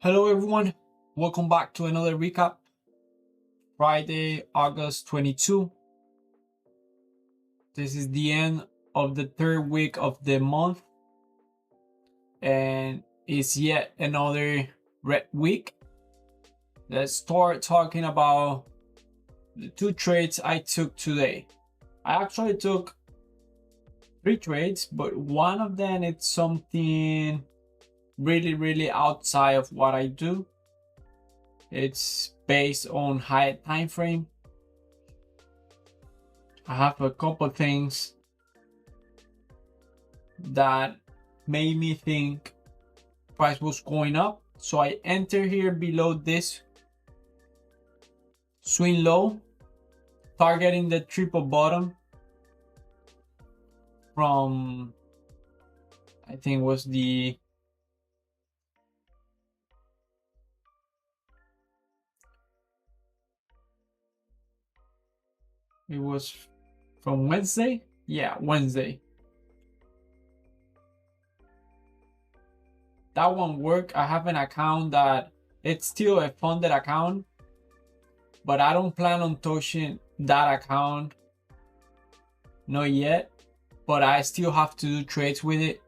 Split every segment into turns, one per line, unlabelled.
Hello everyone, welcome back to another recap. Friday, August 22. This is the end of the third week of the month and it's yet another red week. Let's start talking about the two trades I took today. I actually took 3 trades, but one of them it's something really outside of what I do. It's based on high time frame. I have a couple things that made me think price was going up, so I enter here below this swing low, targeting the triple bottom from I think was the it was from Wednesday. Yeah, Wednesday. That one worked. I have an account that it's still a funded account, but I don't plan on touching that account, not yet, but I still have to do trades with it,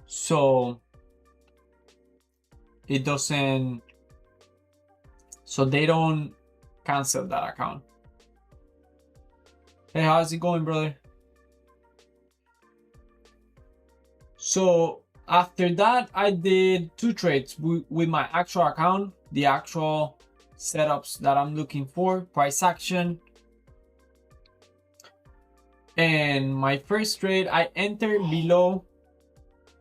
so it doesn't, so they don't cancel that account. Hey, how's it going, brother? So after that, I did 2 trades with my actual account, the actual setups that I'm looking for, price action. And my first trade, I entered below,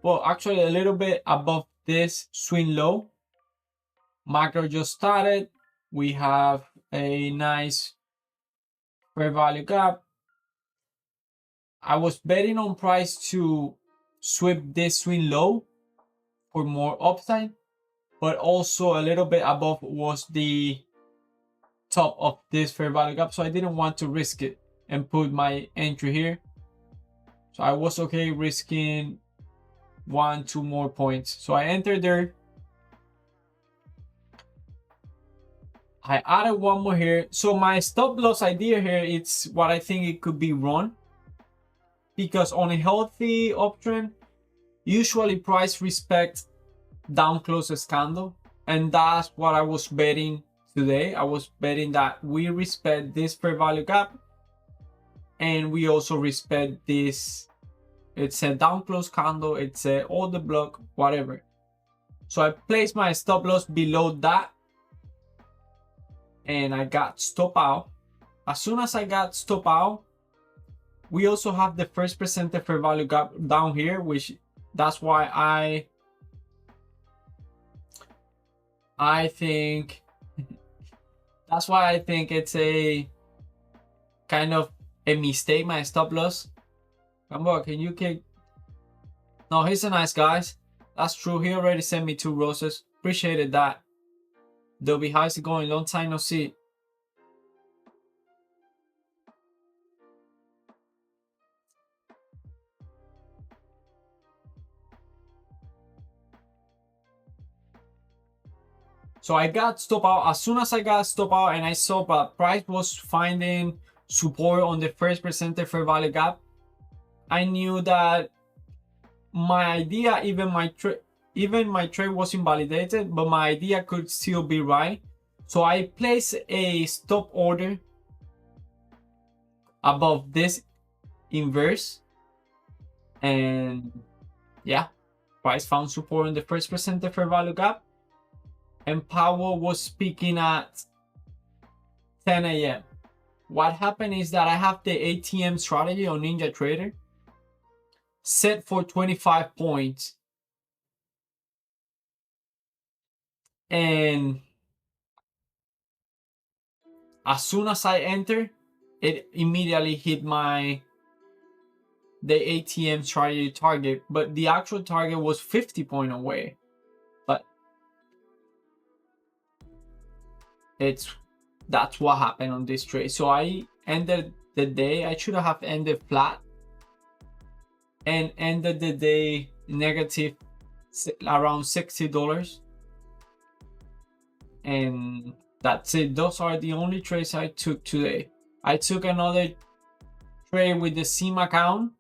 well, actually a little bit above this swing low. Macro just started. We have a nice fair value gap. I was betting on price to sweep this swing low for more upside, but also a little bit above was the top of this fair value gap, so I didn't want to risk it and put my entry here. So I was okay risking 1-2 more points. So I entered there. I added one more here. So my stop loss idea here, it's what I think it could be wrong, because on a healthy uptrend, usually price respects down close candle, and that's what I was betting today. I was betting that we respect this fair value gap and we also respect this, it's a down close candle, it's a order block, whatever. So I placed my stop loss below that and I got stop out. As soon as I got stop out, we also have the first percent fair value gap down here, which that's why I think that's why I think it's a kind of a mistake, my stop loss. Gambo, can you kick? No, he's a nice guy. That's true. He already sent me 2 roses. Appreciated that. Dobby, how's it going? Long time no see. So I got stop out. As soon as I got stop out and I saw that price was finding support on the first percent fair value gap, I knew that my idea, even my trade was invalidated, but my idea could still be right. So I placed a stop order above this inverse, and yeah, price found support on the first percent fair value gap, and Powell was speaking at 10 a.m. What happened is that I have the ATM strategy on NinjaTrader set for 25 points. And as soon as I enter, it immediately hit the ATM strategy target, but the actual target was 50 points away. But that's what happened on this trade. So I ended the day, I should have ended flat and ended the day negative around $60. and that's it. Those are the only trades I took today. I took another trade with the sim account.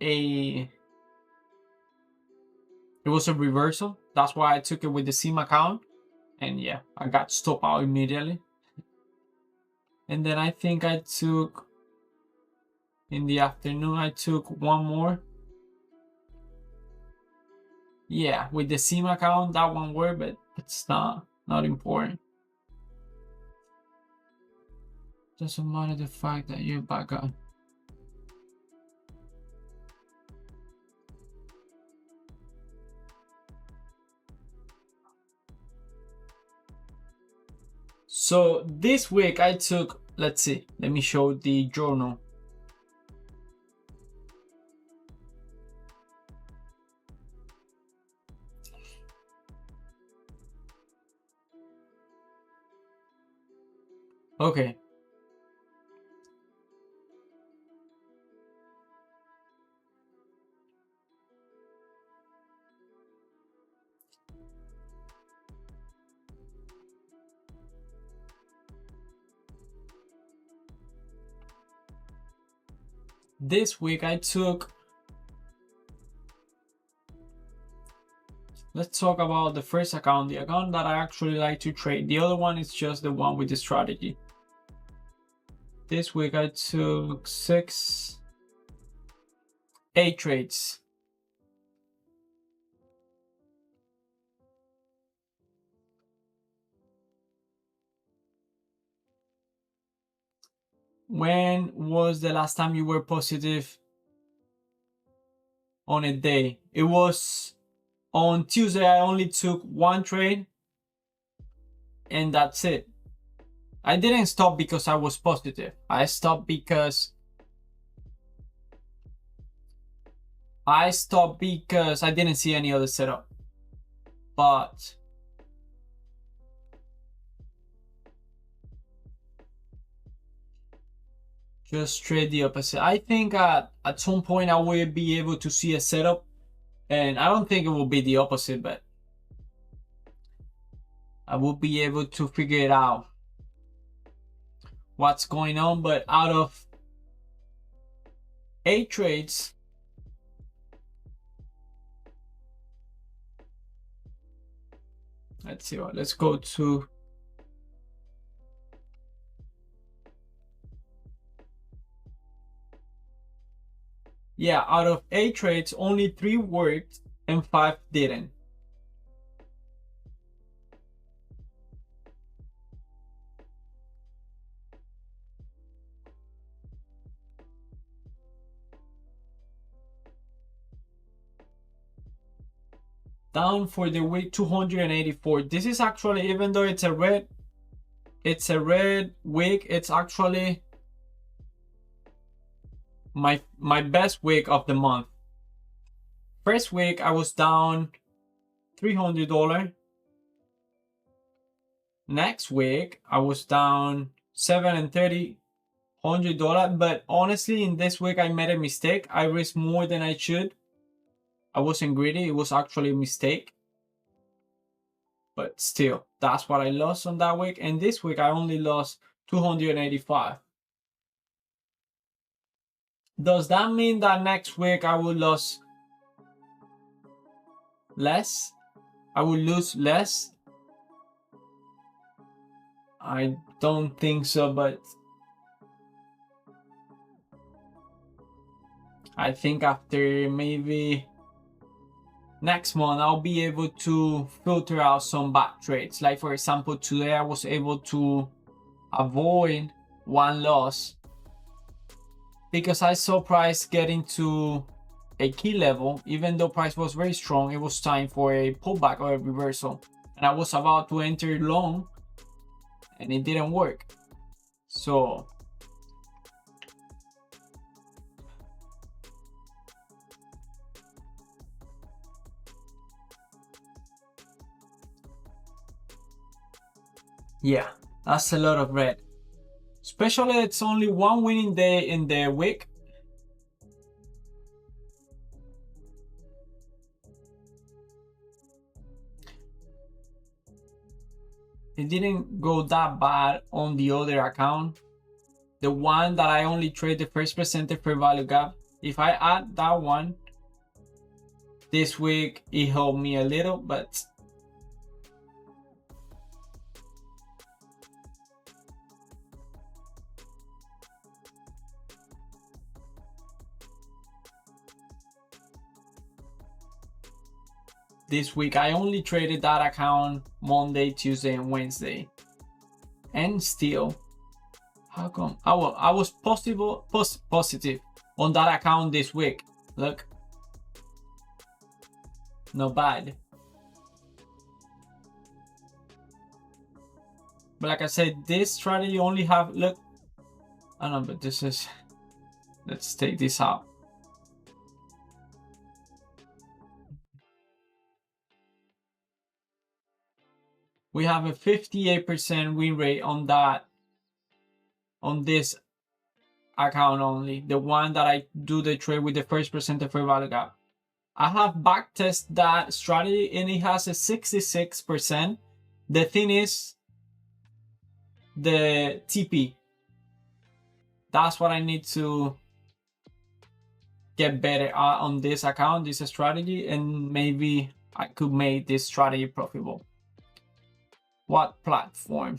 It was a reversal. That's why I took it with the sim account. And yeah, I got stopped out immediately. And then I think I took, in the afternoon, I took one more. Yeah, with the sim account, that one worked, but it's not important. Doesn't matter the fact that you're back on. So this week I took, let's see, let me show the journal. Okay. This week I took, let's talk about the first account, the account that I actually like to trade. The other one is just the one with the strategy. This week I took 8 trades. When was the last time you were positive on a day? It was on Tuesday. I only took 1 trade and that's it. I didn't stop because I was positive. I stopped because I didn't see any other setup. But just trade the opposite. I think at some point I will be able to see a setup, and I don't think it will be the opposite, but I will be able to figure it out what's going on. But out of 8 trades, let's see what, let's go to, yeah, out of 8 trades, only 3 worked and 5 didn't. Down for the week 284. This is actually, even though it's a red week, it's actually my best week of the month. First week I was down $300. Next week I was down $730, but honestly in this week I made a mistake. I risked more than I should. I wasn't greedy, it was actually a mistake. But still, that's what I lost on that week. And this week I only lost 285. Does that mean that next week I will lose less? I will lose less? I don't think so, but I think after maybe next month I'll be able to filter out some bad trades. Like for example, today I was able to avoid 1 loss because I saw price getting to a key level. Even though price was very strong, it was time for a pullback or a reversal, and I was about to enter long and it didn't work. So yeah, that's a lot of red, especially it's only 1 winning day in the week. it didn't go that bad on the other account. The one that I only trade the first percentage fair value gap. If I add that one, this week it helped me a little, but this week I only traded that account Monday, Tuesday, and Wednesday. And still, how come? I was positive on that account this week. Look, not bad. But like I said, this strategy only have, look, I don't know, but this is, let's take this out. We have a 58% win rate on that, on this account only, the one that I do the trade with the first percent fair value gap. I have backtested that strategy and it has a 66%. The thing is the TP. That's what I need to get better at on this account, this strategy, and maybe I could make this strategy profitable. What platform?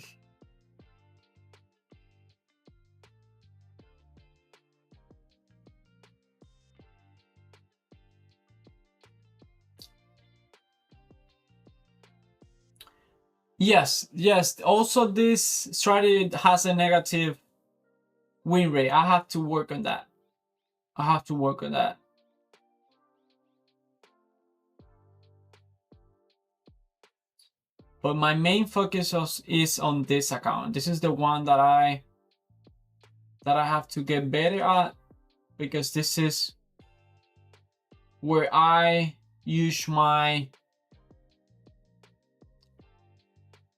Yes. Also, this strategy has a negative win rate. I have to work on that. But my main focus is on this account. This is the one that I have to get better at, because this is where I use my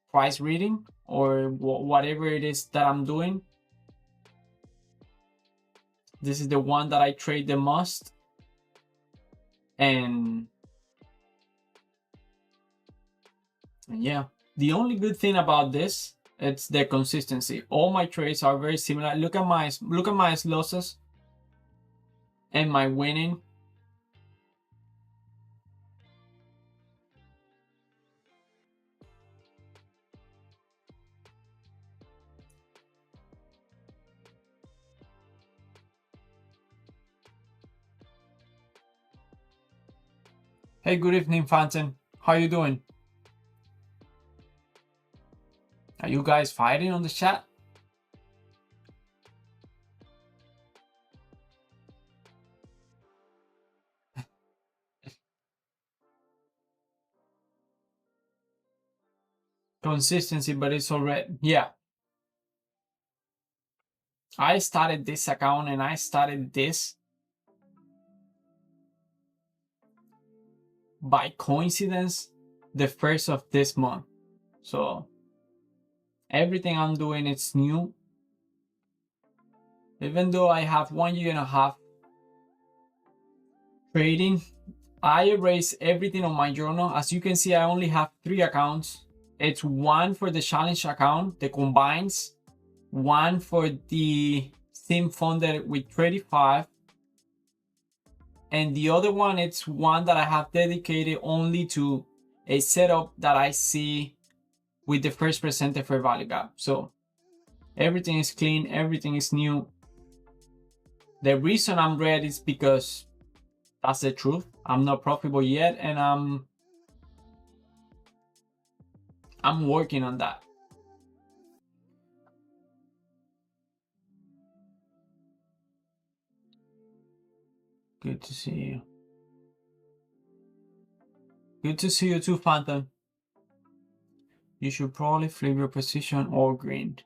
price reading or whatever it is that I'm doing. This is the one that I trade the most. And yeah, the only good thing about this, it's the consistency. All my trades are very similar. Look at my losses and my winning. Hey, good evening, Phantom. How you doing? Are you guys fighting on the chat? Consistency, but it's already, yeah. I started this account and I started this by coincidence the first of this month. So everything I'm doing is new. Even though I have 1.5 years trading, I erase everything on my journal. As you can see, I only have 3 accounts. It's one for the challenge account, the combines, one for the sim funded with 35, and the other one, it's one that I have dedicated only to a setup that I see with the first percent fair value gap. So everything is clean, everything is new. The reason I'm red is because that's the truth. I'm not profitable yet, and I'm working on that. Good to see you. Good to see you too, Phantom. You should probably flip your position all green.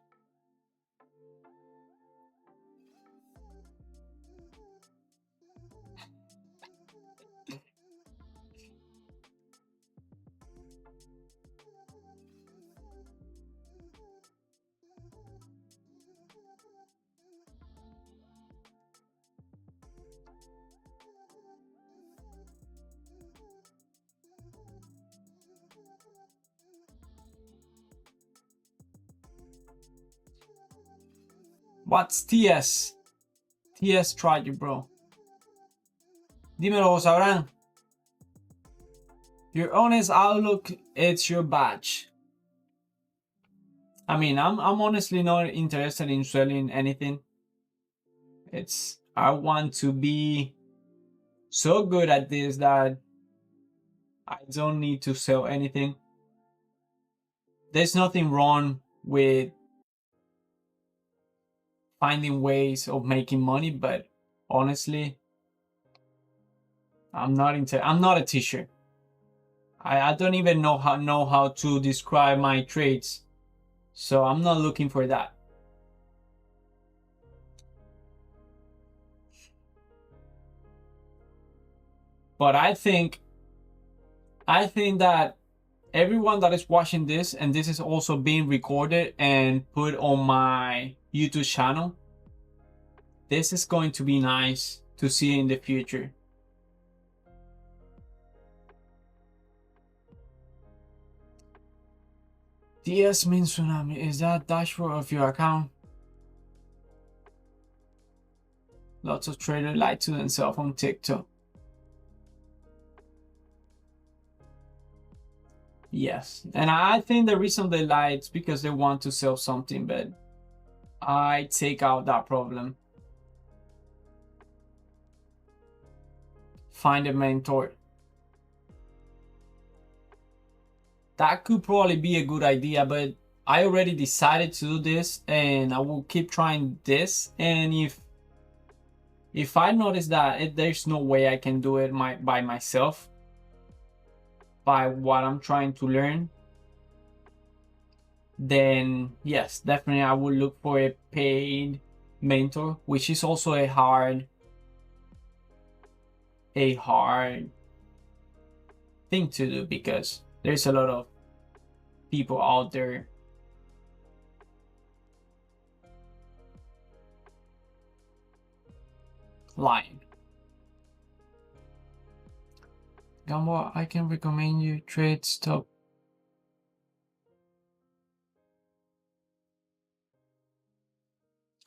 What's TS? TS strategy, bro. Dímelo, Sabrán. Your honest outlook, it's your badge. I mean, I'm honestly not interested in selling anything. I want to be so good at this that I don't need to sell anything. There's nothing wrong with finding ways of making money, but honestly, I'm not a teacher. I don't even know how to describe my trades, so I'm not looking for that. But I think that everyone that is watching this, and this is also being recorded and put on my YouTube channel, this is going to be nice to see in the future. DS means tsunami. Is that dashboard of your account? Lots of traders lie to themselves on TikTok. Yes, and I think the reason they lie is because they want to sell something, but I take out that problem. Find a mentor. That could probably be a good idea, but I already decided to do this and I will keep trying this. And if I notice that there's no way I can do it by myself, by what I'm trying to learn, then yes, definitely I will look for a paid mentor, which is also a hard thing to do because there's a lot of people out there lying. Gambo, I can recommend you trade stop.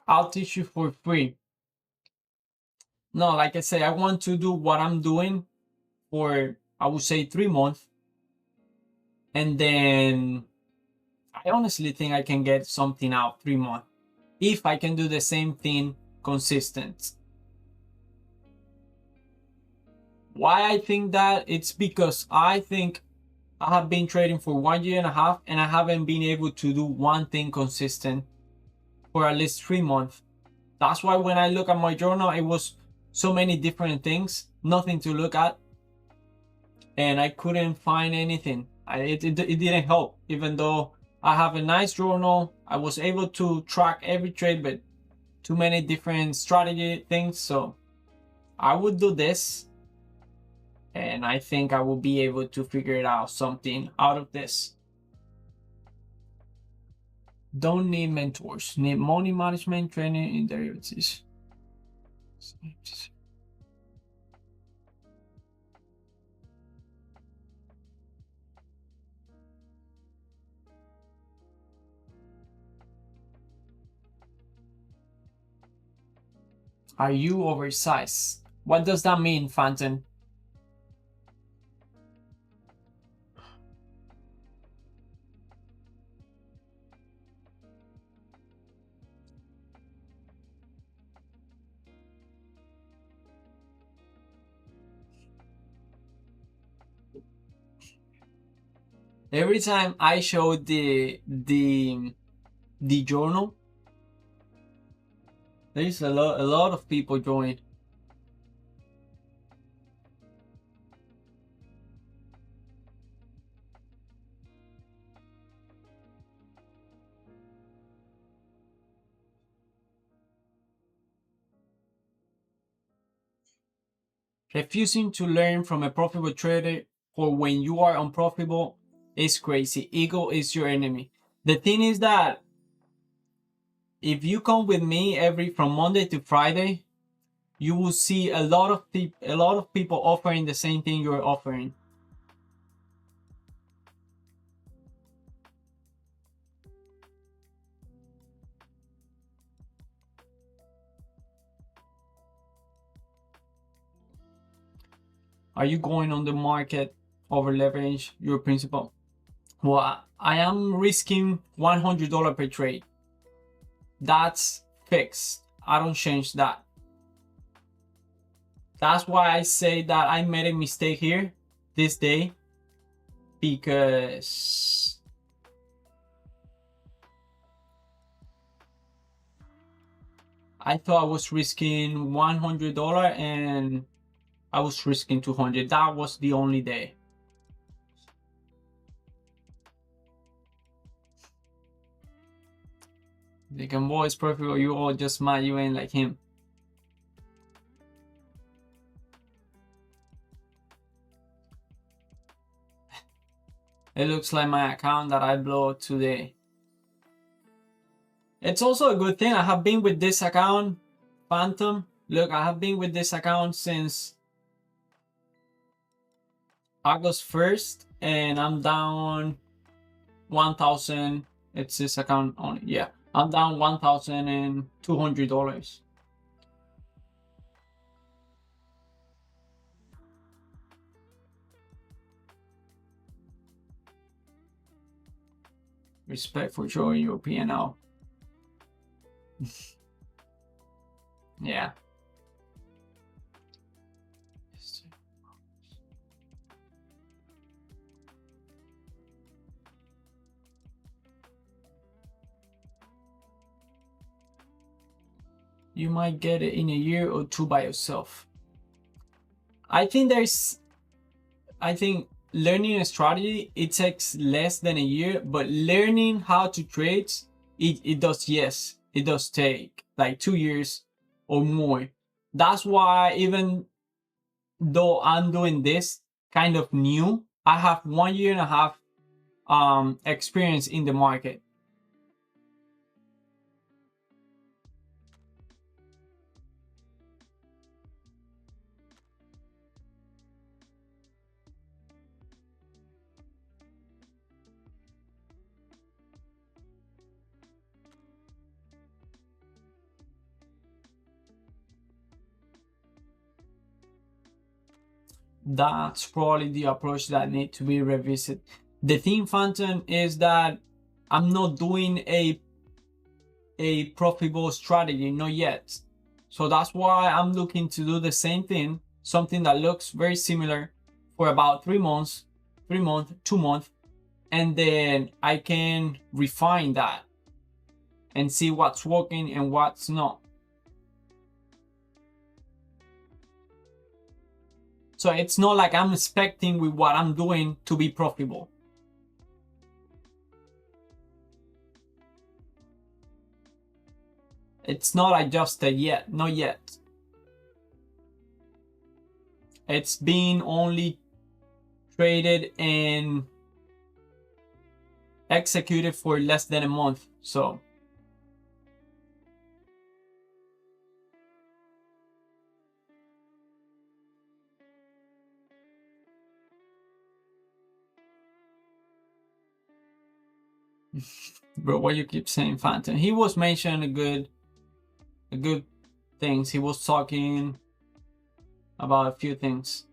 I'll teach you for free. No, like I say, I want to do what I'm doing for, I would say, 3 months. And then I honestly think I can get something out 3 months if I can do the same thing consistent. Why I think that? It's because I think I have been trading for 1.5 years and I haven't been able to do one thing consistent for at least 3 months. That's why when I look at my journal, it was so many different things, nothing to look at, and I couldn't find anything. It didn't help. Even though I have a nice journal, I was able to track every trade, but too many different strategy things. So I would do this, and I think I will be able to figure it out something out of this. Don't need mentors. Need money management training in derivatives. Are you oversized? What does that mean, Phantom? Every time I show the journal, there's a lot of people join. Refusing to learn from a profitable trader or when you are unprofitable is crazy. Ego is your enemy. The thing is that if you come with me from Monday to Friday, you will see a lot of people offering the same thing you're offering. Are you going on the market over leverage your principal? Well, I am risking $100 per trade. That's fixed. I don't change that. That's why I say that I made a mistake here this day, because I thought I was risking $100 and I was risking 200. That was the only day. The Gamboa is perfect, or you all just mad you ain't like him. It looks like my account that I blew today. It's also a good thing. I have been with this account, Phantom. Look, I have been with this account since August 1st, and I'm down 1,000. It's this account only. Yeah, I'm down $1,200. Respect for showing your P&L. Yeah. You might get it in a year or two by yourself. I think learning a strategy, it takes less than a year, but learning how to trade, it does, yes, it does take like 2 years or more. That's why even though I'm doing this kind of new, I have 1.5 years experience in the market. That's probably the approach that needs to be revisited. The thing, Phantom, is that I'm not doing a profitable strategy, not yet. So that's why I'm looking to do the same thing, something that looks very similar for about 3 months, 2 months, and then I can refine that and see what's working and what's not. So it's not like I'm expecting with what I'm doing to be profitable. It's not adjusted yet, not yet. It's been only traded and executed for less than a month, so. Bro, what you keep saying, Phantom? He was mentioning a good things. He was talking about a few things.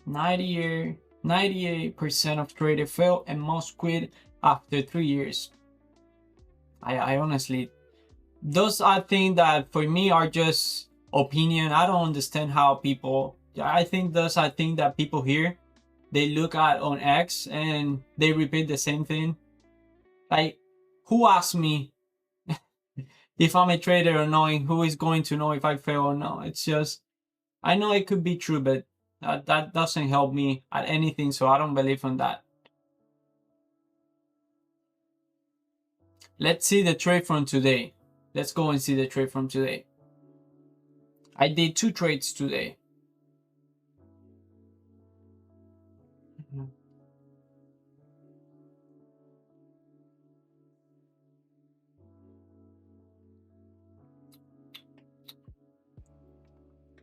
"98% of traders fail and most quit after 3 years." I honestly, those are things that for me are just opinion. I don't understand how people, I think those are things that people hear, they look at on X and they repeat the same thing. Like, who asked me if I'm a trader or knowing who is going to know if I fail or not? It's just, I know it could be true, but that doesn't help me at anything, so I don't believe in that. Let's see the trade from today. Let's go and see the trade from today. I did 2 trades today.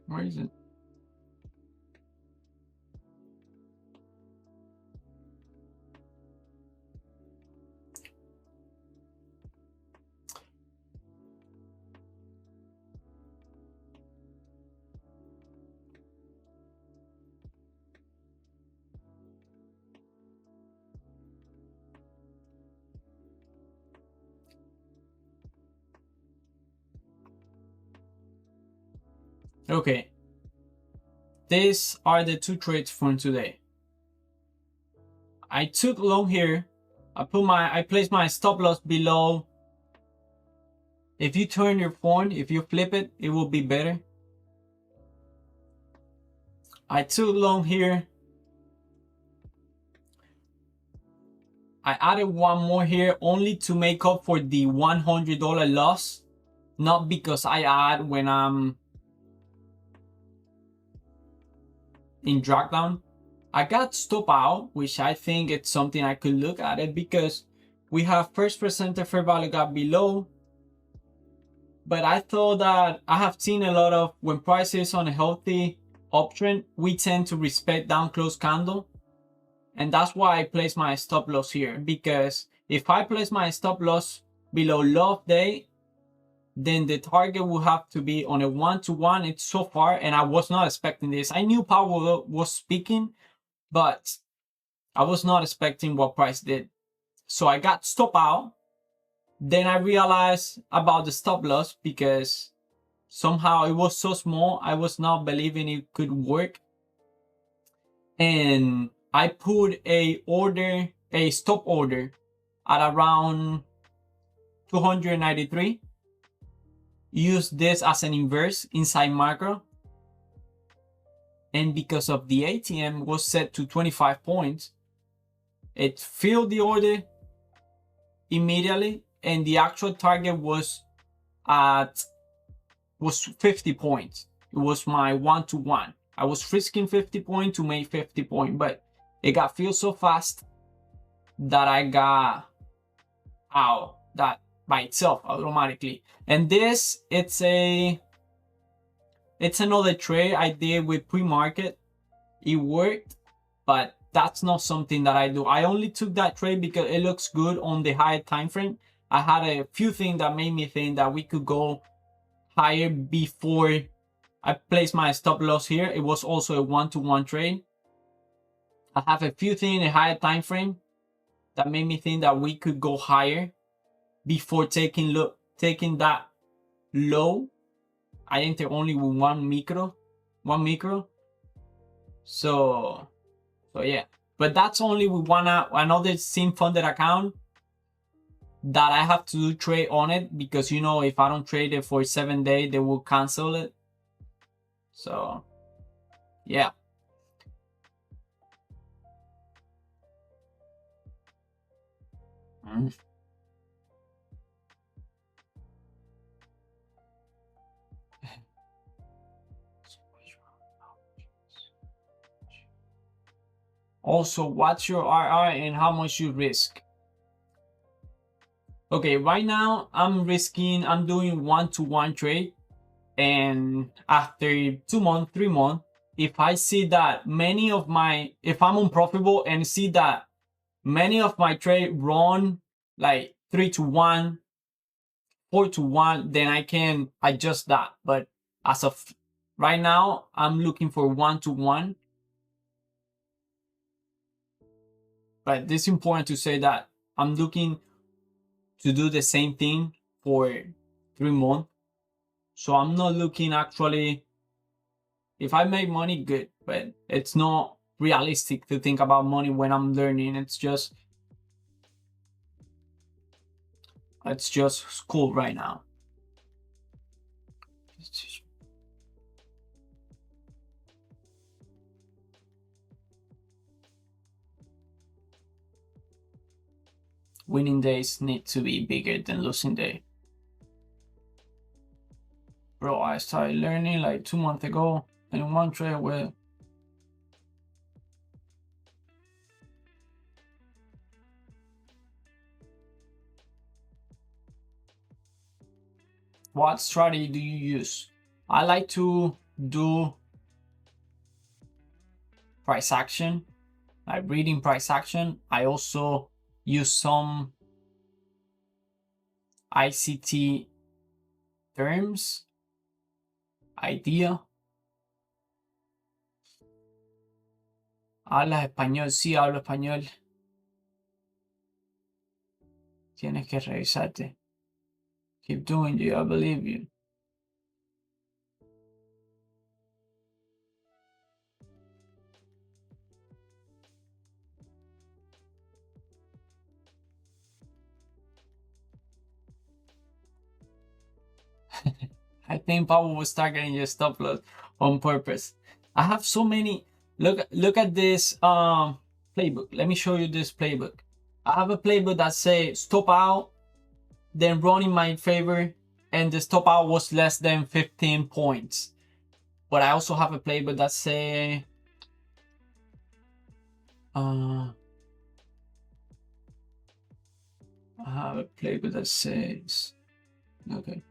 Where is it? Okay, these are the two trades from today. I took long here. I placed my stop loss below. If you turn your phone, if you flip it, it will be better. I took long here. I added one more here only to make up for the $100 loss, not because I add when I'm in drag down. I got stop out, which I think it's something I could look at it because we have first presented fair value gap below. But I thought that I have seen a lot of when price is on a healthy uptrend, we tend to respect down close candle. And that's why I place my stop loss here, because if I place my stop loss below low of day, then the target will have to be on a 1-to-1. It's so far, and I was not expecting this. I knew Powell was speaking, but I was not expecting what price did. So I got stop out. Then I realized about the stop loss because somehow it was so small, I was not believing it could work. And I put a stop order at around 293. Use this as an inverse inside macro. And because of the ATM was set to 25 points, it filled the order immediately, and the actual target was 50 points. It was my 1-to-1. I was risking 50 points to make 50 points, but it got filled so fast that I got out that by itself automatically. And this, it's another trade I did with pre-market. It worked, but that's not something that I do. I only took that trade because it looks good on the higher time frame. I had a few things that made me think that we could go higher before I placed my stop loss here. It was also a 1-to-1 trade. I have a few things in a higher time frame that made me think that we could go higher before taking that low. I enter only with one micro. So yeah, but that's only with another sim funded account that I have to do trade on it, because you know, if I don't trade it for 7 days, they will cancel it. So yeah. Also, what's your RR and how much you risk? Okay, right now I'm doing 1-to-1 trade, and after 2 months, 3 months, if I see that if I'm unprofitable and see that many of my trade run like 3-to-1, 4-to-1, then I can adjust that. But as of right now, I'm looking for 1-to-1. But it's important to say that I'm looking to do the same thing for 3 months. So I'm not looking actually, if I make money, good, but it's not realistic to think about money when I'm learning. It's just school right now. Winning days need to be bigger than losing day. Bro, I started learning like 2 months ago in one trade with what strategy do you use? I like to do price action, like reading price action. I also use some ICT terms, idea. ¿Hablas español? Sí, hablo español. Tienes que revisarte. Keep doing you, I believe you. I think Pablo was targeting your stop loss on purpose. I have so many. Look at this playbook. Let me show you this playbook. I have a playbook that say stop out, then run in my favor, and the stop out was less than 15 points. But I also have a playbook that say I have a playbook that says okay.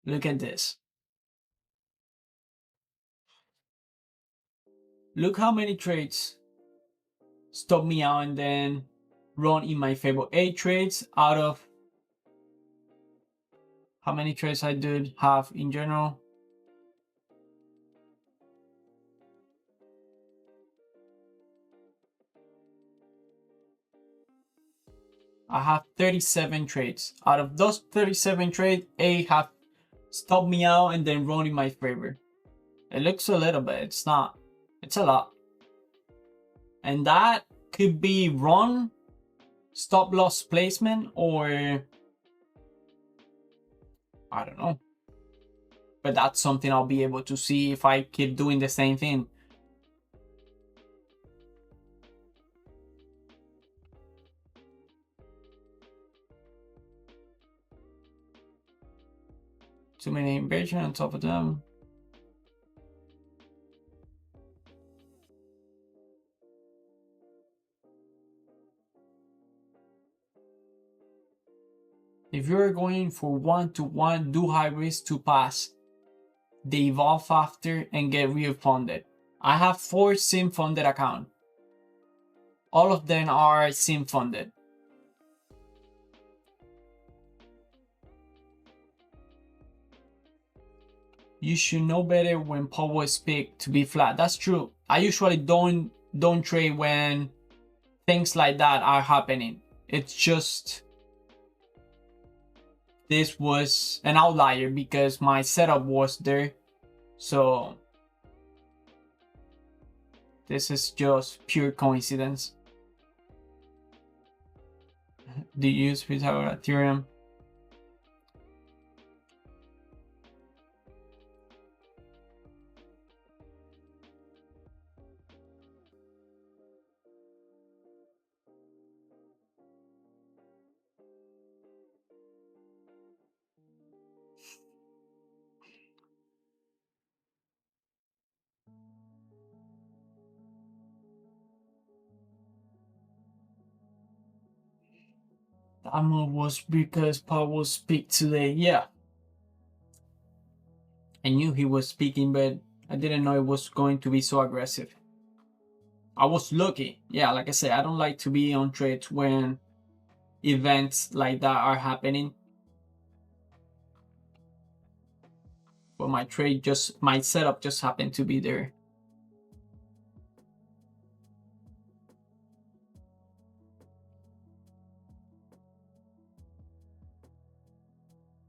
Look at this. Look how many trades stop me out and then run in my favor. 8 trades out of how many trades I did have in general. I have 37 trades. Out of those 37 trades, 8 have stopped me out and then run in my favor. It looks a little bit, it's not. It's a lot. And that could be run, stop loss placement, or I don't know. But that's something I'll be able to see if I keep doing the same thing. Too many inversion on top of them. If you're going for 1-to-1, do high risk to pass. They evolve after and get refunded. I have 4 sim funded accounts. All of them are sim funded. You should know better when power speak to be flat. That's true. I usually don't trade when things like that are happening. It's just this was an outlier because my setup was there. So this is just pure coincidence. Do you use Pythagoras theorem? That move was because Paul will speak today. Yeah. I knew he was speaking, but I didn't know it was going to be so aggressive. I was lucky. Yeah, like I said, I don't like to be on trades when events like that are happening. But my setup just happened to be there.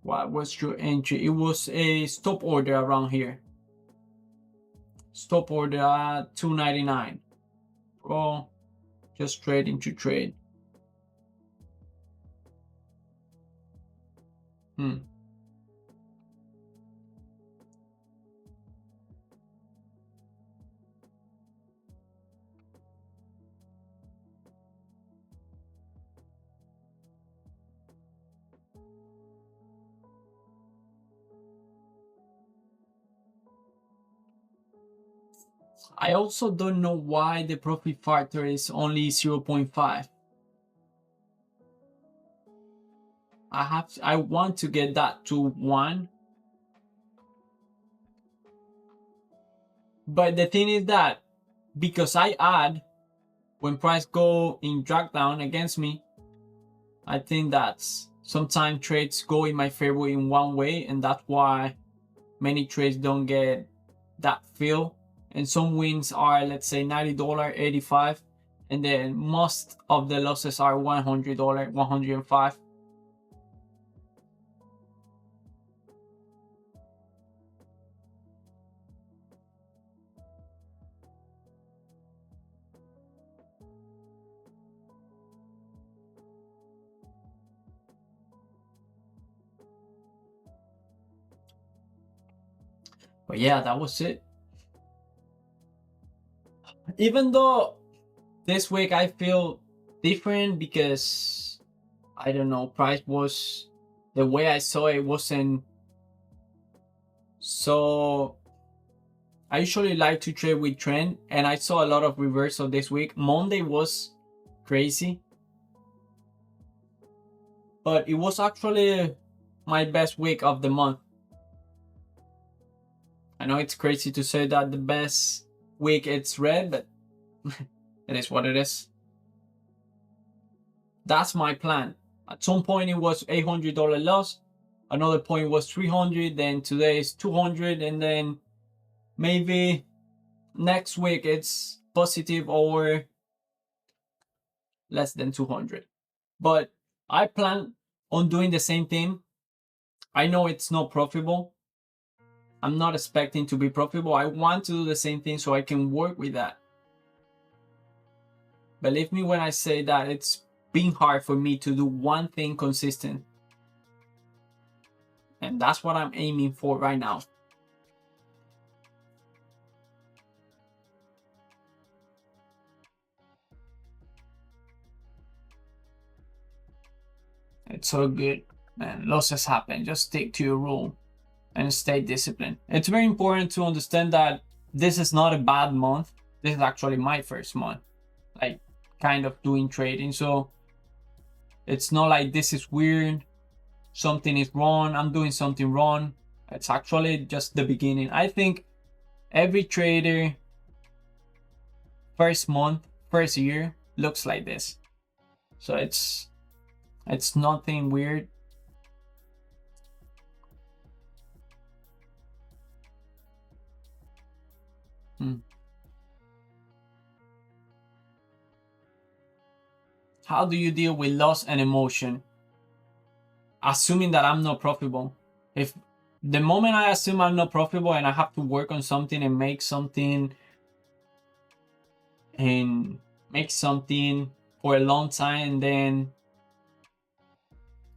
What was your entry? It was a stop order around here. Stop order at 299. Bro, just trading to trade. I also don't know why the profit factor is only 0.5. I want to get that to 1. But the thing is that because I add when price go in drag down against me, I think that's sometimes trades go in my favor in one way, and that's why many trades don't get that feel, and some wins are, let's say, $90, $85, and then most of the losses are $100, $105. But yeah, that was it. Even though this week I feel different because, I don't know, price was, the way I saw it wasn't so. I usually like to trade with trend, and I saw a lot of reversal this week. Monday was crazy, but it was actually my best week of the month. I know it's crazy to say that the best week it's red, but it is what it is. That's my plan. At some point it was $800 loss, another point was 300, then today is 200, and then maybe next week it's positive or less than 200. But I plan on doing the same thing. I know it's not profitable. I'm not expecting to be profitable. I want to do the same thing so I can work with that. Believe me when I say that it's been hard for me to do one thing consistent. And that's what I'm aiming for right now. It's so good, man. Losses happen. Just stick to your rule and stay disciplined. It's very important to understand that this is not a bad month. This is actually my first month, like, kind of doing trading. So it's not like this is weird, something is wrong, I'm doing something wrong. It's actually just the beginning. I think every trader first month, first year looks like this. So it's nothing weird. How do you deal with loss and emotion? Assuming that I'm not profitable. If the moment I assume I'm not profitable and I have to work on something and make something for a long time and then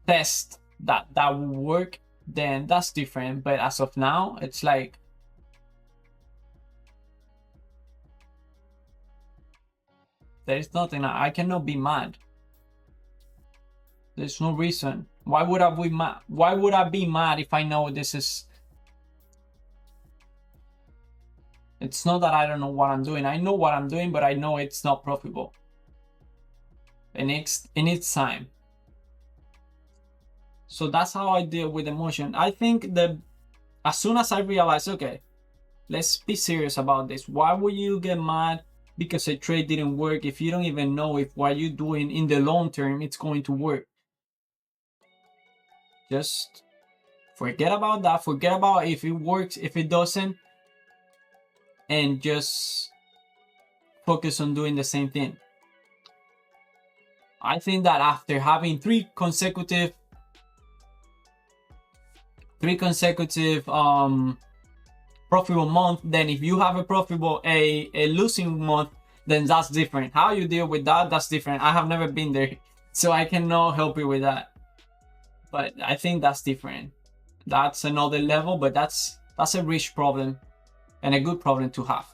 test that will work, then that's different. But as of now, it's like, there's nothing. I cannot be mad. There's no reason. Why would I be mad? Why would I be mad if I know this is? It's not that I don't know what I'm doing. I know what I'm doing, but I know it's not profitable. And it needs time. So that's how I deal with emotion. I think that as soon as I realize, okay, let's be serious about this. Why would you get mad because a trade didn't work if you don't even know if what you're doing in the long term it's going to work? Just forget about that. Forget about if it works, if it doesn't, and just focus on doing the same thing. I think that after having three consecutive profitable month, then if you have a losing month, then that's different. How you deal with that, that's different. I have never been there, so I cannot help you with that. But I think that's different. That's another level, but that's a rich problem and a good problem to have.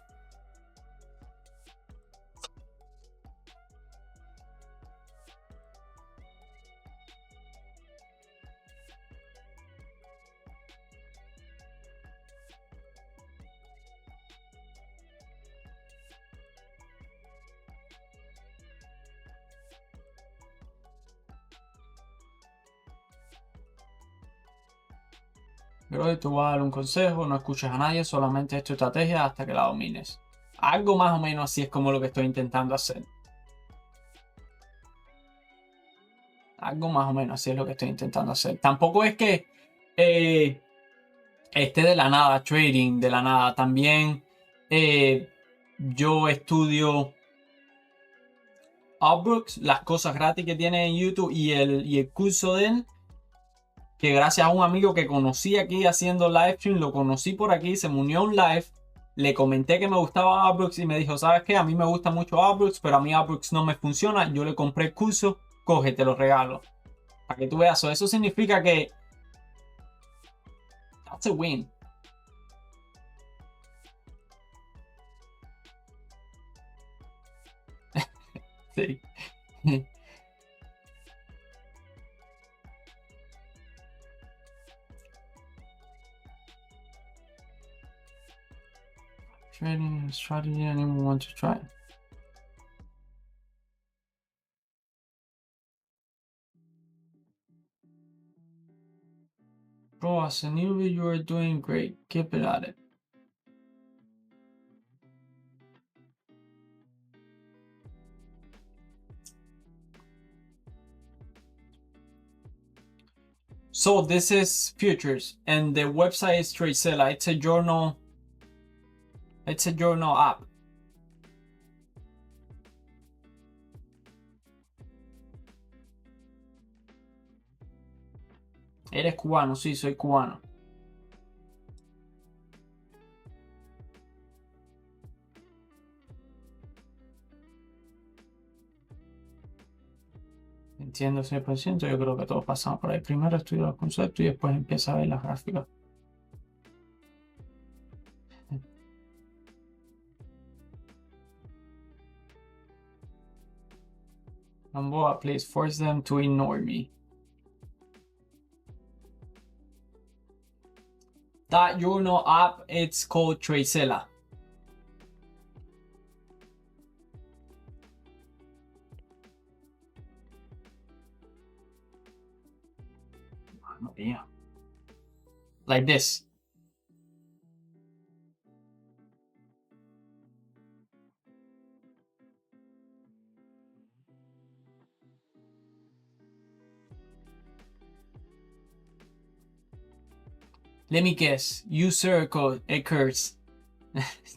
Pero te voy a dar un consejo, no escuches a nadie, solamente es tu estrategia hasta que la domines. Algo más o menos así es como lo que estoy intentando hacer. Algo más o menos así es lo que estoy intentando hacer. Tampoco es que de la nada, trading de la nada. También yo estudio Brooks, las cosas gratis que tiene en YouTube y el curso de él, que gracias a un amigo que conocí aquí haciendo livestream, lo conocí por aquí, se me unió a un live, le comenté que me gustaba Brooks y me dijo, ¿sabes qué? A mí me gusta mucho Brooks, pero a mí Brooks no me funciona, yo le compré el curso, coge, te lo regalo. Para que tú veas, eso significa que that's a win. Sí. Trading strategy, anyone want to try? Bro, as a newbie, you are doing great. Keep it at it. So this is futures, and the website is Tracella. It's a journal. It's a journal app. Eres cubano, sí, soy cubano. Entiendo 100%, yo creo que todos pasamos por ahí. Primero estudio los conceptos y después empieza a ver las gráficas. Gamboa, please force them to ignore me. That journal app, it's called Tracella. Yeah. Like this. Let me guess. User code occurs.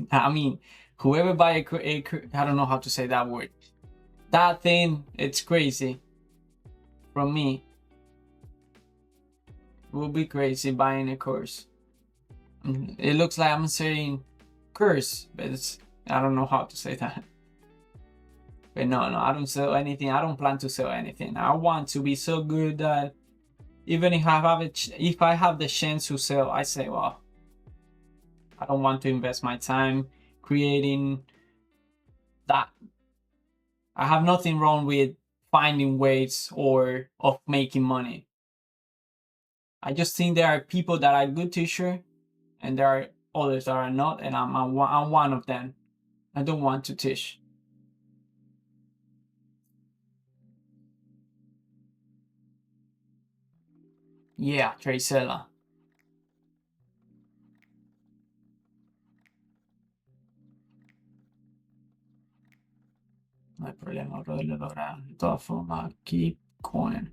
I mean, whoever buy a I don't know how to say that word. That thing, it's crazy. From me, it will be crazy buying a course. It looks like I'm saying curse, but it's, I don't know how to say that. But no, I don't sell anything. I don't plan to sell anything. I want to be so good that even if I have the chance to sell, I say, well, I don't want to invest my time creating that. I have nothing wrong with finding ways of making money. I just think there are people that are good teachers and there are others that are not, and I'm one of them. I don't want to teach. Yeah, Tracella. No hay problema, brother, lo lograr. De todas formas, keep going.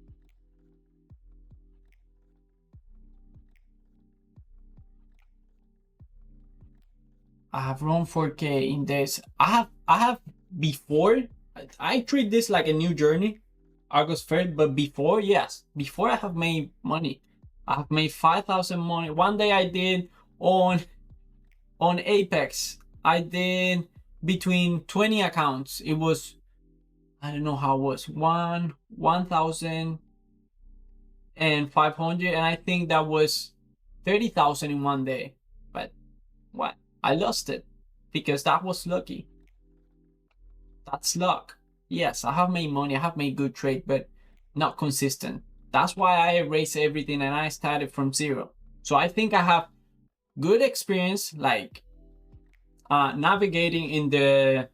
I have run 4K in this. I have before. I treat this like a new journey, August 1st. But before, yes, before I have made money. I have made 5,000 money. One day I did on Apex. I did between 20 accounts. It was, I don't know how it was, 1,500, and I think that was 30,000 in one day. But what? I lost it because that was lucky. That's luck. Yes, I have made money, I have made good trade, but not consistent. That's why I erased everything and I started from zero. So I think I have good experience, like navigating in the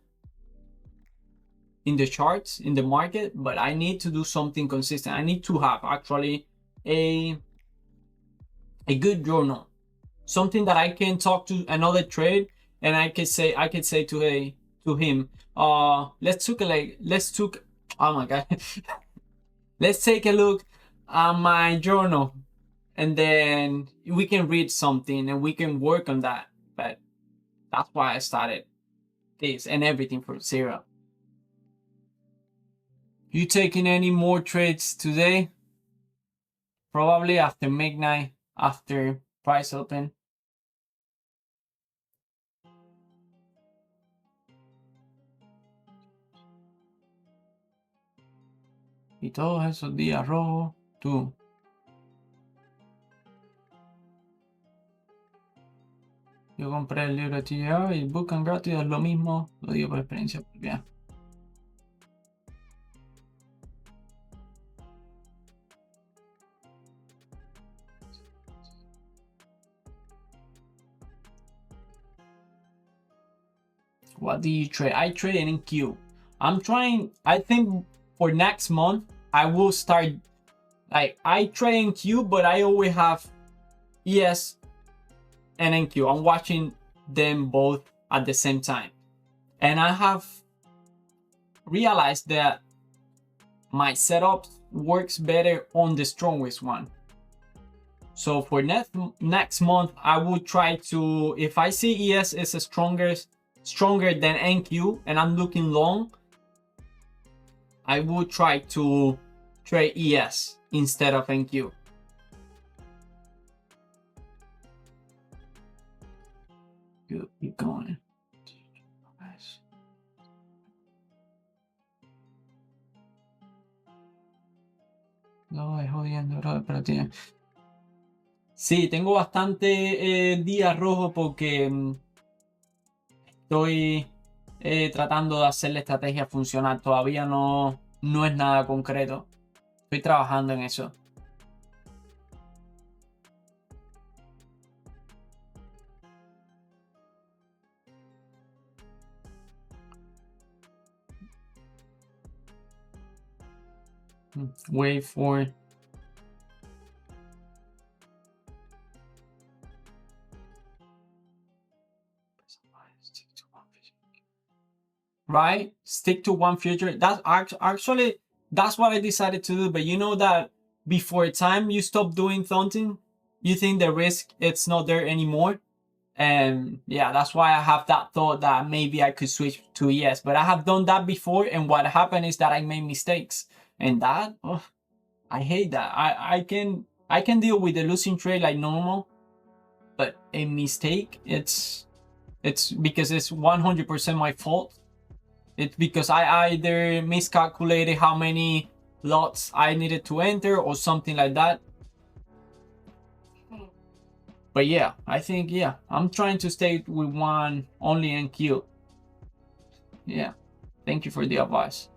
charts, in the market, but I need to do something consistent. I need to have actually a good journal, something that I can talk to another trade and I could say to him, let's take oh my god, let's take a look at my journal and then we can read something and we can work on that. But that's why I started this and everything from zero. You taking any more trades today? Probably after midnight, after price open. Y todos esos días rojos, tú. Yo compré el libro de TGR y el Book and gratis es lo mismo, lo digo por experiencia propia. What do you trade? I trade in Q. I'm trying, I think for next month, I will start, like, I trade in Q, but I always have ES and NQ. I'm watching them both at the same time. And I have realized that my setup works better on the strongest one. So for next month, I will try to, if I see ES is stronger than NQ and I'm looking long, I will try to trade ES instead of NQ. Good, keep going. No, es jodiendo, bro, pero tiene... Sí, tengo bastante días rojos porque estoy tratando de hacer la estrategia funcionar. Todavía no es nada concreto. Estoy trabajando en eso. Wait for... Right? Stick to one future. That's actually, that's what I decided to do. But you know that before time you stop doing something, you think the risk it's not there anymore. And yeah, that's why I have that thought that maybe I could switch to ES. But I have done that before, and what happened is that I made mistakes. And that, oh, I hate that. I can deal with the losing trade like normal, but a mistake, it's because it's 100% my fault. It's because I either miscalculated how many lots I needed to enter or something like that. But yeah, I think, yeah, I'm trying to stay with one only NQ. Yeah, thank you for the advice.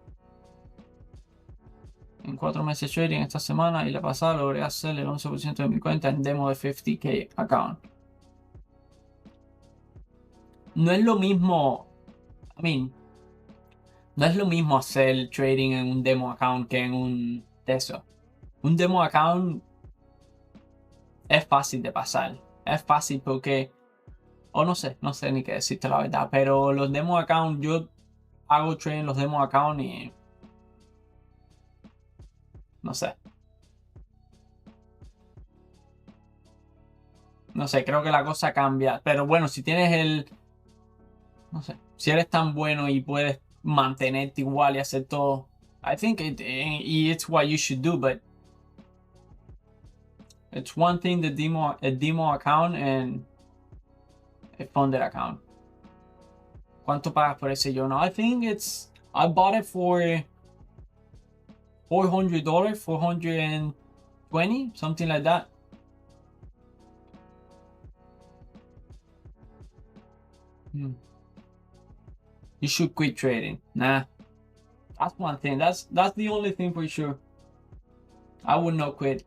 En 4 meses trading esta semana y la pasada logré hacer el 11% de mi cuenta en demo de 50k account. No es lo mismo, I mean, no es lo mismo hacer trading en un demo account que en un de eso. Un demo account es fácil de pasar. Es fácil porque, o no sé ni qué decirte la verdad, pero los demo account, yo hago trading en los demo account y no sé. No sé, creo que la cosa cambia. Pero bueno, si tienes el... No sé, si eres tan bueno y puedes mantenerte igual y hacer todo, I think it's what you should do, but it's one thing, a demo account and a funded account. ¿Cuánto pagas por ese yo? No, I think I bought it for $400, $420, something like that. You should quit trading. Nah, that's one thing. That's the only thing for sure. I would not quit.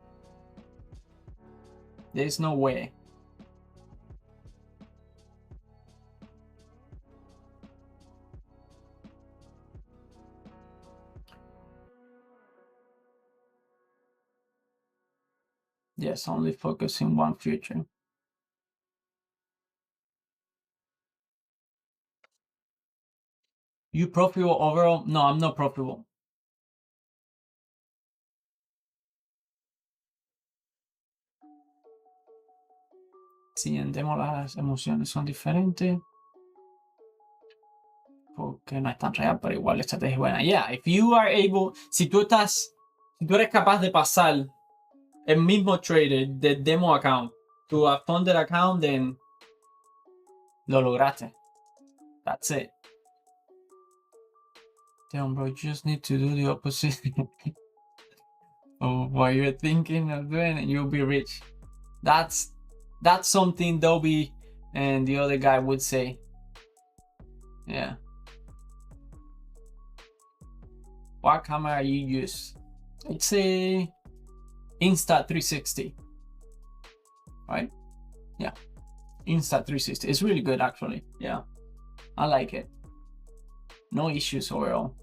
There's no way. Yes, only focus in one future. You profitable overall? No, I'm not profitable. Si entendemos las emociones son diferentes, porque no es tan real, pero igual la estrategia es buena. Yeah, if you are able, si tú eres capaz de pasar el mismo trader de demo account to a funded account, then lo lograste. That's it. Damn, bro, you just need to do the opposite of what you're thinking of doing and you'll be rich. That's something Dobby and the other guy would say. Yeah. What camera you use? It's a Insta360, right? Yeah, Insta360. It's really good, actually. Yeah, I like it. No issues overall.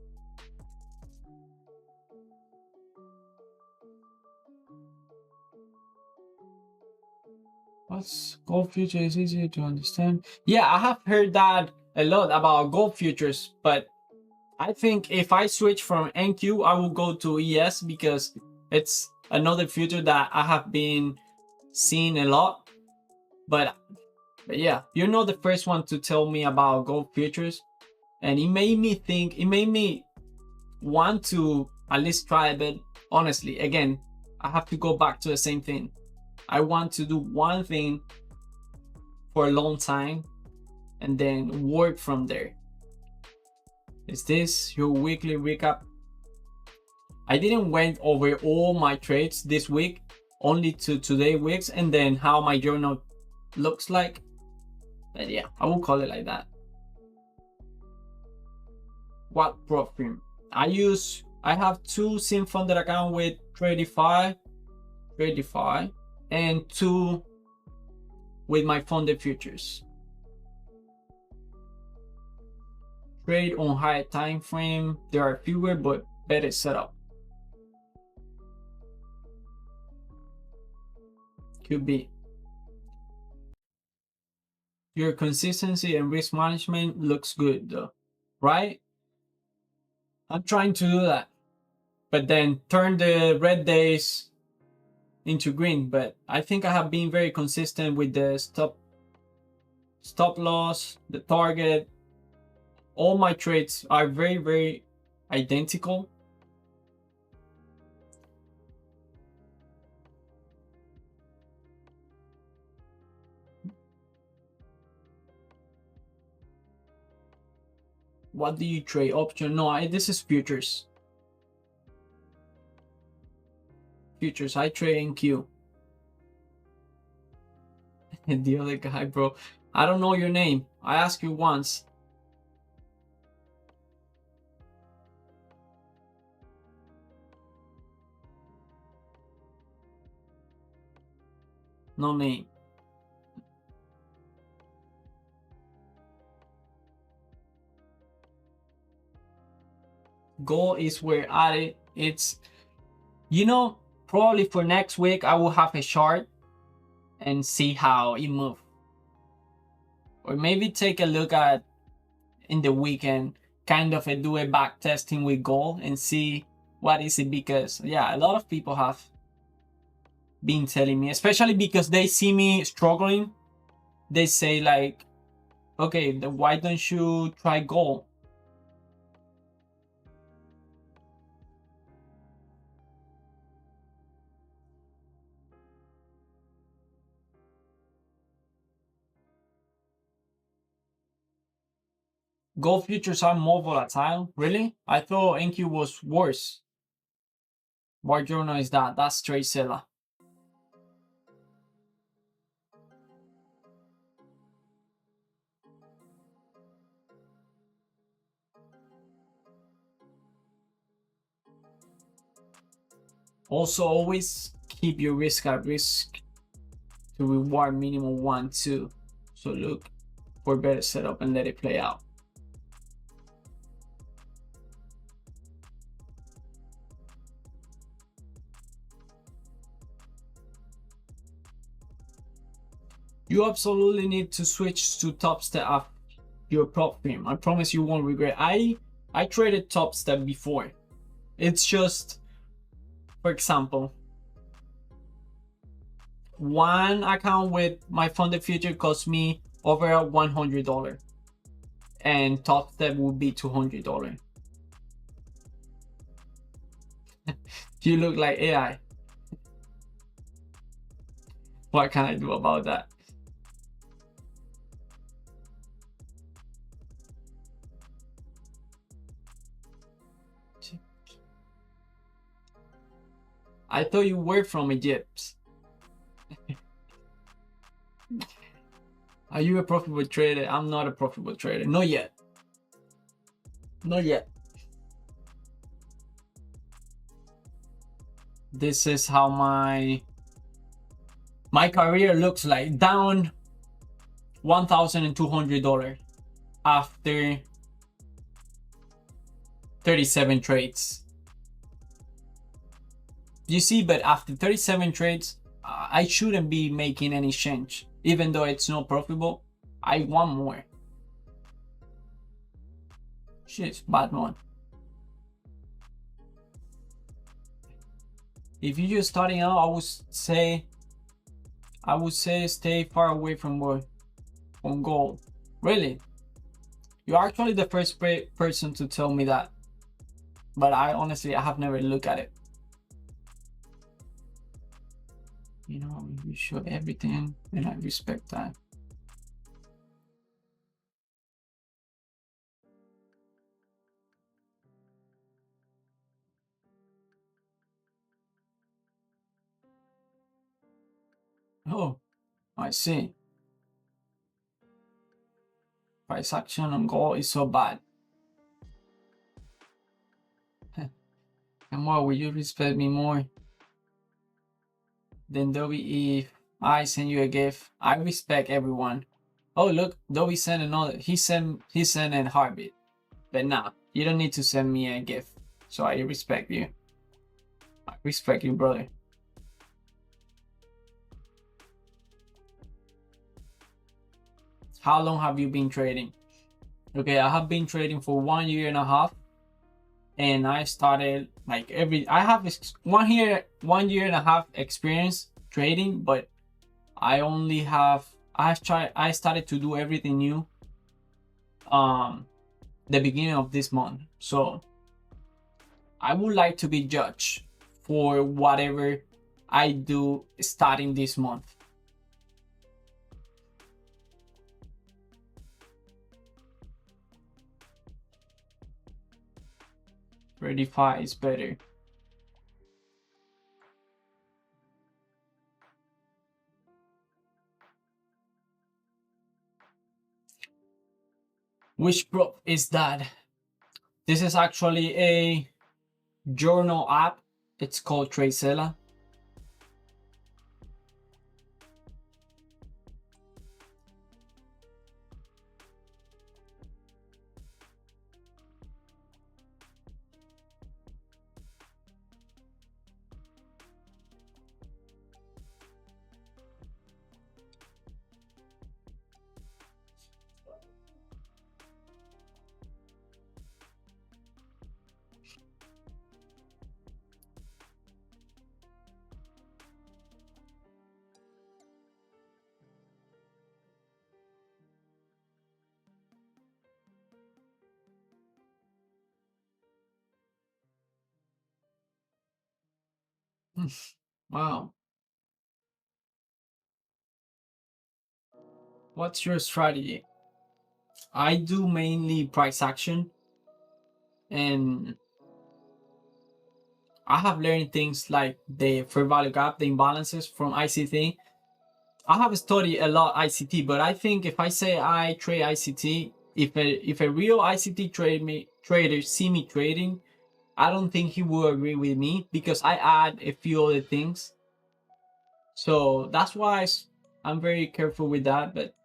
What's gold future is easier to understand? Yeah, I have heard that a lot about gold futures, but I think if I switch from NQ, I will go to ES because it's another future that I have been seeing a lot. But yeah, you're not the first one to tell me about gold futures, and it made me want to at least try it. But honestly, again, I have to go back to the same thing. I want to do one thing for a long time and then work from there. Is this your weekly recap? I didn't went over all my trades this week, only to today weeks, and then how my journal looks like. But yeah, I will call it like that. What prop firm? I have two sim funded account with Tradify, and two with my funded futures. Trade on higher time frame. There are fewer but better setup. Could be. Your consistency and risk management looks good though, right? I'm trying to do that, but then turn the red days into green. But I think I have been very consistent with the stop loss, the target. All my trades are very, very identical. What do you trade? Option? No, this is futures. Futures. I trade NQ. And the other guy, bro, I don't know your name. I asked you once. No name. Goal is where at it. It's, you know, probably for next week I will have a chart and see how it moves. Or maybe take a look at in the weekend, kind of do a back testing with gold and see what is it, because yeah, a lot of people have been telling me, especially because they see me struggling, they say like, okay, why don't you try gold? Gold futures are more volatile. Really? I thought NQ was worse. What journal is that? That's trade seller. Also, always keep your risk at risk to reward minimum 1, 2. So look for better setup and let it play out. You absolutely need to switch to Top Step after your prop firm. I promise you won't regret. I traded Top Step before. It's just, for example, one account with my funded future cost me over $100, and top step would be $200. You look like AI. What can I do about that? I thought you were from Egypt. Are you a profitable trader? I'm not a profitable trader. Not yet. Not yet. This is how my career looks like. Down $1,200 after 37 trades. You see, but after 37 trades, I shouldn't be making any change. Even though it's not profitable, I want more. Shit, bad one. If you're just starting out, I would say stay far away from gold. Really? You're actually the first person to tell me that. But I have never looked at it. You know, you show everything, and I respect that. Oh, I see. Price action on gold is so bad. And why will you respect me more than Dobby if I send you a gift? I respect everyone. Oh look, Dobby sent another. He sent a heartbeat. But nah, you don't need to send me a gift. So I respect you. I respect you, brother. How long have you been trading? Okay, I have been trading for 1.5 years. And I started like I have 1.5 years experience trading, but I started to do everything new the beginning of this month. So I would like to be judged for whatever I do starting this month. $35 is better. Which prop is that? This is actually a journal app. It's called Tracella. Wow. What's your strategy? I do mainly price action, and I have learned things like the fair value gap, the imbalances from ICT. I have studied a lot ICT, but I think if I say I trade ICT, if a real ICT trader see me trading, I don't think he will agree with me because I add a few other things. So that's why I'm very careful with that. But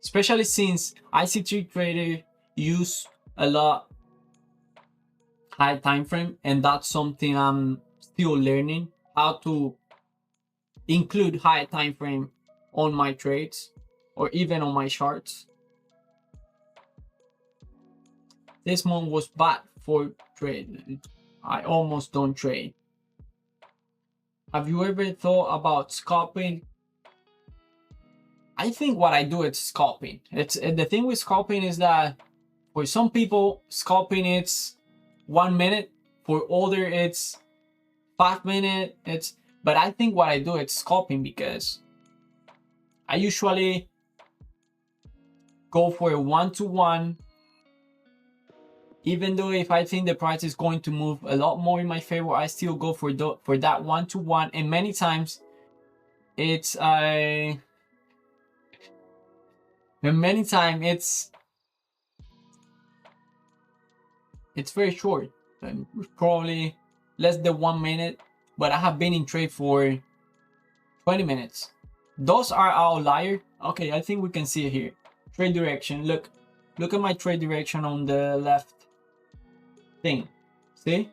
especially since ICT trader use a lot high time frame, and that's something I'm still learning, how to include high time frame on my trades or even on my charts. This month was bad for trade. I almost don't trade. Have you ever thought about scalping? I think what I do is scalping. It's the thing with scalping is that for some people, scalping it's 1 minute. For other, it's 5 minutes. But I think what I do is scalping because I usually go for a 1-to-1. Even though if I think the price is going to move a lot more in my favor, I still go for that 1-to-1. And many times it's it's very short, probably less than 1 minute, but I have been in trade for 20 minutes. Those are outlier. Okay, I think we can see it here. Trade direction. Look at my trade direction on the left thing. See?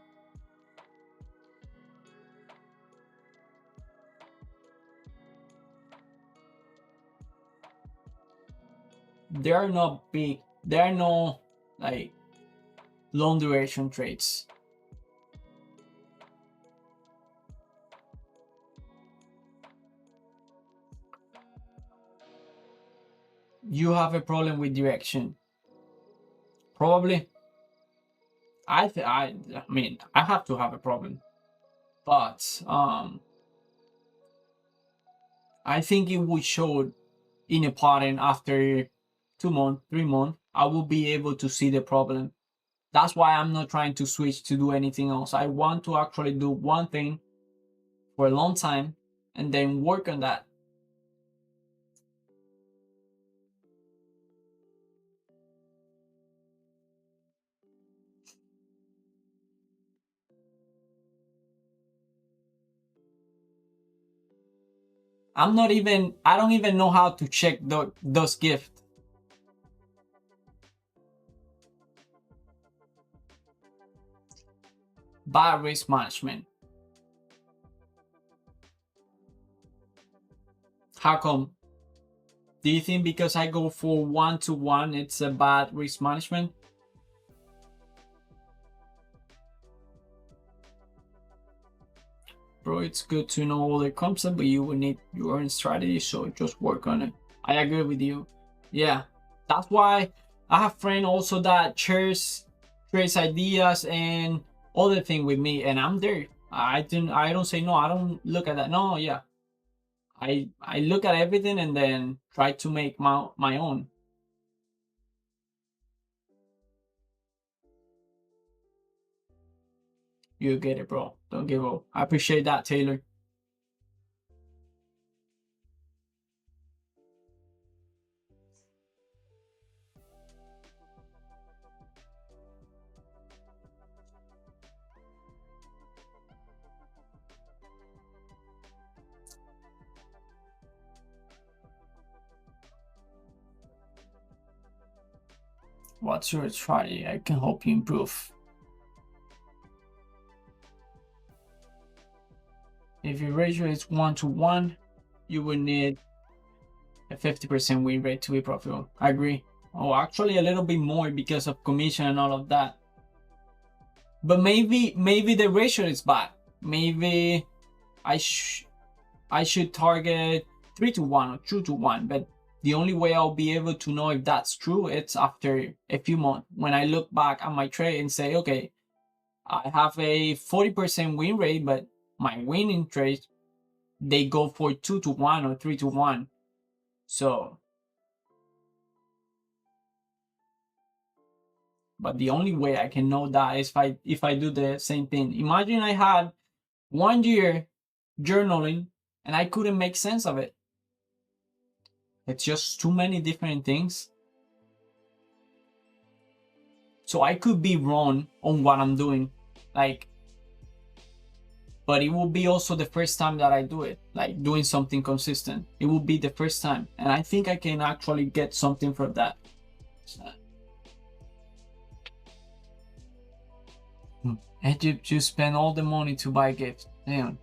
There are no big, there are no like long duration trades. You have a problem with direction. Probably. I mean, I have to have a problem. But I think it would show in a pattern after 2 months, 3 months, I will be able to see the problem. That's why I'm not trying to switch to do anything else. I want to actually do one thing for a long time and then work on that. I don't even know how to check those gifts. Bad risk management. How come? Do you think because I go for 1-to-1, it's a bad risk management? Bro, it's good to know all the concepts, but you will need your own strategy, so just work on it. I agree with you. Yeah, that's why I have friends also that shares ideas and other thing with me, and I'm there. I don't say no. I don't look at that. No, yeah. I look at everything and then try to make my own. You get it, bro. Don't give up. I appreciate that, Taylor. What's your strategy? I can help you improve. If your ratio is 1-to-1, you will need a 50% win rate to be profitable. I agree. Oh, actually a little bit more because of commission and all of that. But maybe the ratio is bad. Maybe I should target 3-to-1 or 2-to-1. But the only way I'll be able to know if that's true, it's after a few months when I look back at my trade and say, okay, I have a 40% win rate, but my winning trades, they go for 2-to-1 or 3-to-1. So, but the only way I can know that is if I do the same thing. Imagine I had 1 year journaling and I couldn't make sense of it. It's just too many different things. So I could be wrong on what I'm doing. Like, but it will be also the first time that I do it, like doing something consistent. It will be the first time. And I think I can actually get something from that. Egypt, you spend all the money to buy gifts. Damn.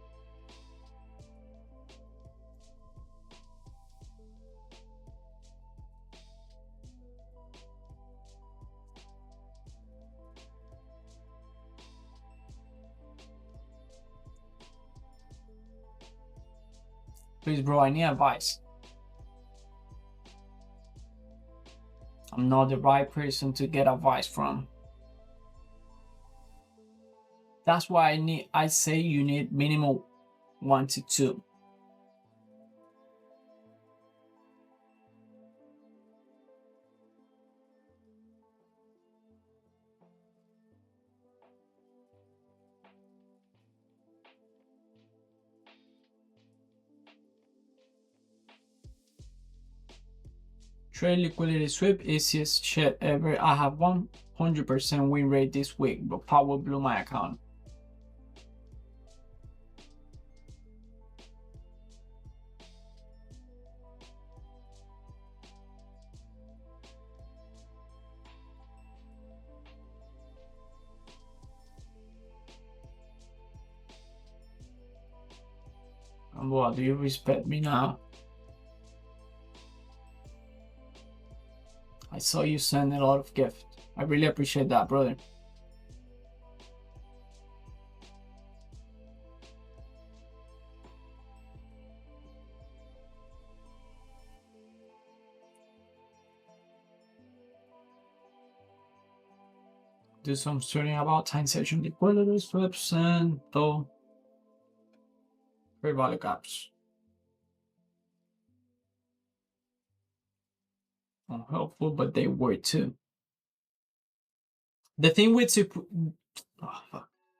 Please, bro, I need advice. I'm not the right person to get advice from. That's why I say you need minimum 1 to 2. Trade liquidity sweep, easiest shit ever. I have 100% win rate this week, but power blew my account. And what, do you respect me now? I saw you send a lot of gifts. I really appreciate that, brother. Do some studying about time section liquidity sweeps and though fair value caps. Unhelpful, but they were too. The thing with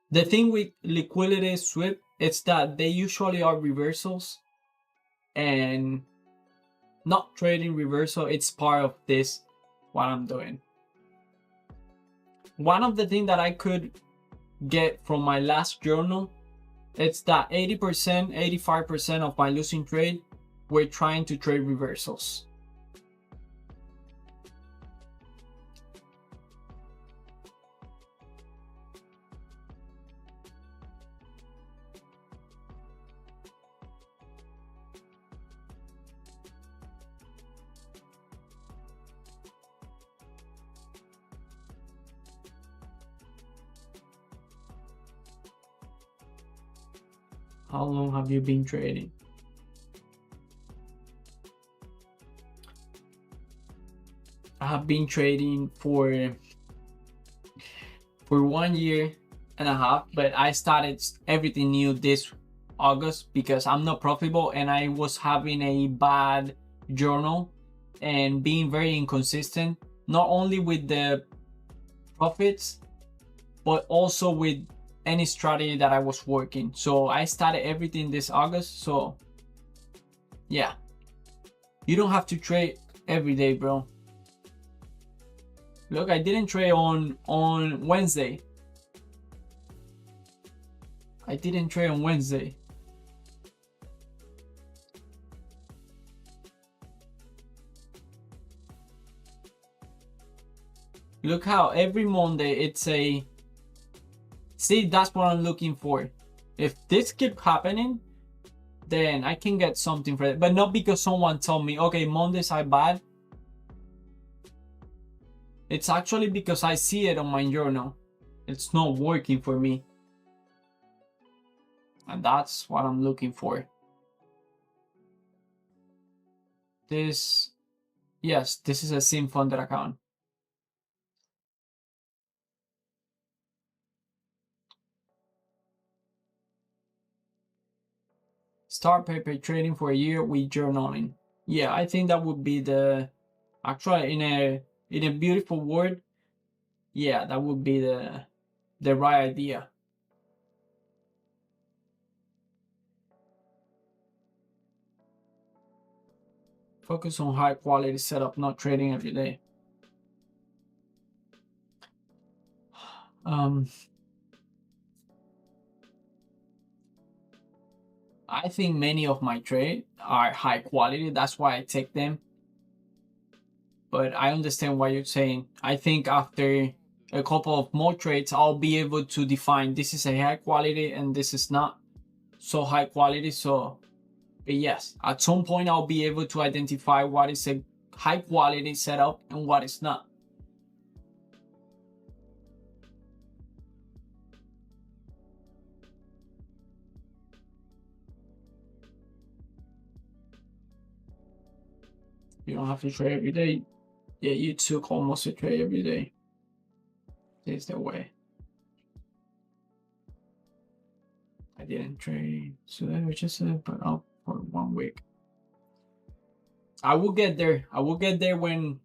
the thing with liquidity sweep is that they usually are reversals, and not trading reversal, it's part of this what I'm doing. One of the things that I could get from my last journal, it's that 80%, 85% of my losing trade were trying to trade reversals. How long have you been trading? I have been trading for 1 year and a half, but I started everything new this August because I'm not profitable and I was having a bad journal and being very inconsistent, not only with the profits, but also with any strategy that I was working. So I started everything this August. So yeah, you don't have to trade every day, bro. Look, I didn't trade on Wednesday. I didn't trade on Wednesday. Look how every Monday it's a... See, that's what I'm looking for. If this keeps happening, then I can get something for it. But not because someone told me, okay, Mondays are bad. It's actually because I see it on my journal. It's not working for me. And that's what I'm looking for. This, yes, this is a sim funded account. Start paper trading for a year with journaling. Yeah, I think that would be the, actually in a beautiful word, yeah, that would be the right idea. Focus on high quality setup, not trading every day. I think many of my trades are high quality. That's why I take them. But I understand what you're saying. I think after a couple of more trades, I'll be able to define this is a high quality and this is not so high quality. So, but yes, at some point I'll be able to identify what is a high quality setup and what is not. You don't have to trade every day. Yeah, you took almost a trade every day. This is the way. I didn't trade, so I was just put up for 1 week. I will get there. I will get there when,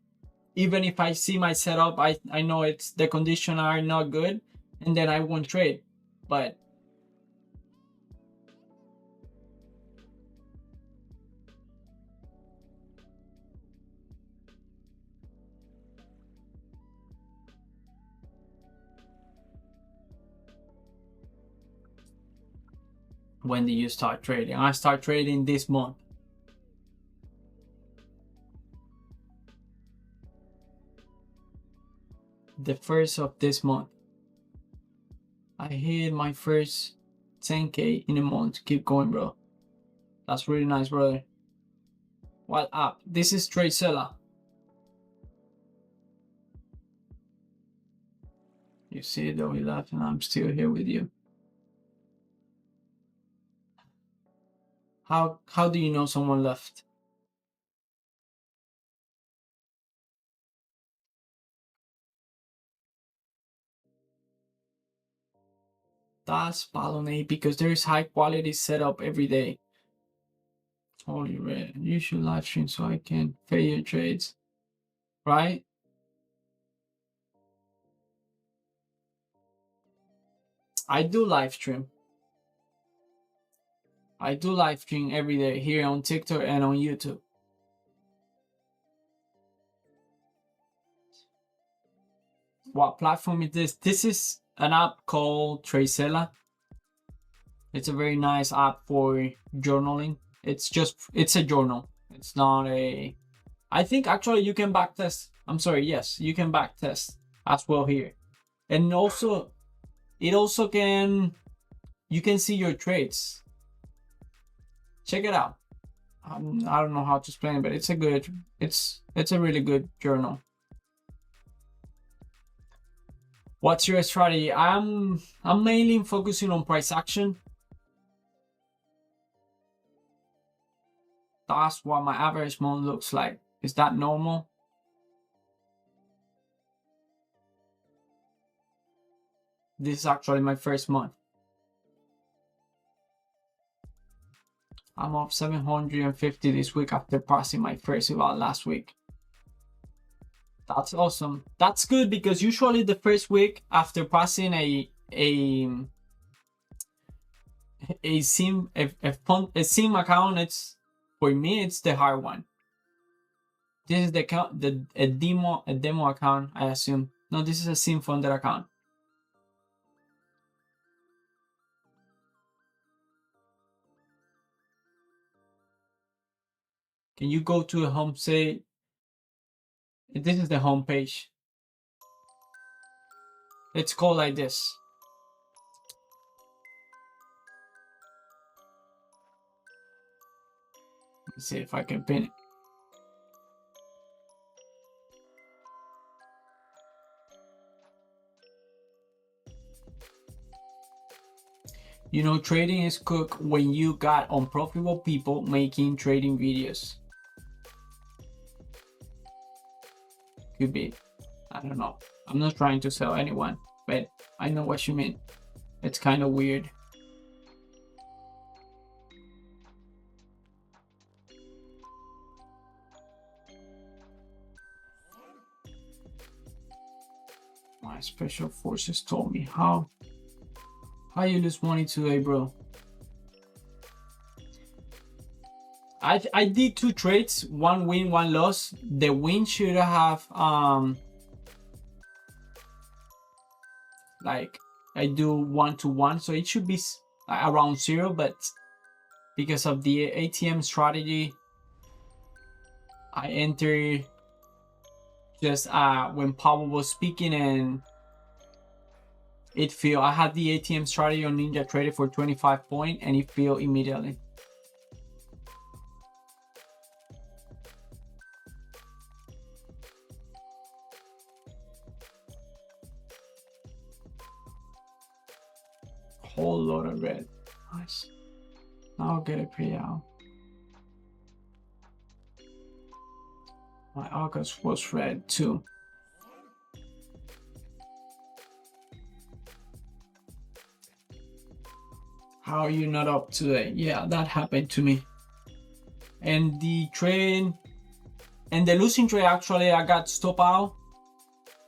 even if I see my setup, I know it's the conditions are not good, and then I won't trade. But when do you start trading? I start trading this month. The first of this month. I hit my first 10K in a month. Keep going, bro. That's really nice, brother. What up? This is Trade Seller. You see, though, he left and I'm still here with you. How do you know someone left? That's Balonate because there is high quality setup every day. Holy red. You should live stream so I can pay your trades. Right? I do live stream. I do live stream every day here on TikTok and on YouTube. What platform is this? This is an app called Tracella. It's a very nice app for journaling. It's a journal. It's not a, I think actually you can backtest. I'm sorry, yes, you can backtest as well here. And also, it also can, you can see your trades. Check it out. I don't know how to explain it, but it's a good, it's a really good journal. What's your strategy? I'm mainly focusing on price action. That's what my average month looks like. Is that normal? This is actually my first month. I'm up 750 this week after passing my first eval last week. That's awesome. That's good because usually the first week after passing a sim account, it's, for me, it's the hard one. This is the account, a demo account, I assume. No, this is a sim funded account. Can you go to a home, say, this is the home page. It's called like this. Let's see if I can pin it. You know, trading is cooked when you got unprofitable people making trading videos. Could be. I don't know. I'm not trying to sell anyone, but I know what you mean. It's kind of weird. My special forces told me how you lose money today, bro. I did 2 trades, 1 win, 1 loss. The win should have like I do 1-to-1, so it should be around 0, but because of the ATM strategy, I entered just when Pablo was speaking and it failed. I had the ATM strategy on Ninja Trader for 25 points and it failed immediately. Whole lot of red. Nice. Now I'll get a payout. My August was red too. How are you not up today? Yeah, that happened to me. And the trade, and the losing trade, actually, I got stop out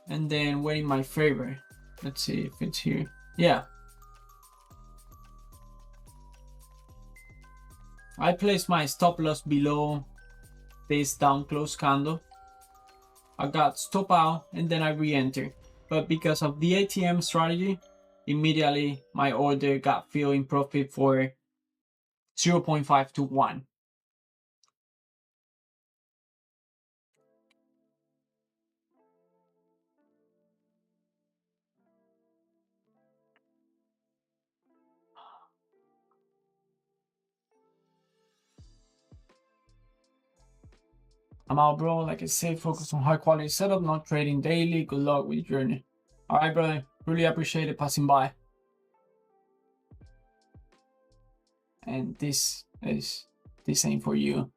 and then went in my favor. Let's see if it's here. Yeah. I placed my stop loss below this down close candle. I got stop out and then I re-enter. But because of the ATM strategy, immediately my order got filled in profit for 0.5 to 1. I'm out, bro. Like I said, focus on high quality setup, not trading daily. Good luck with your journey. All right, brother. Really appreciate it passing by. And this ain't for you.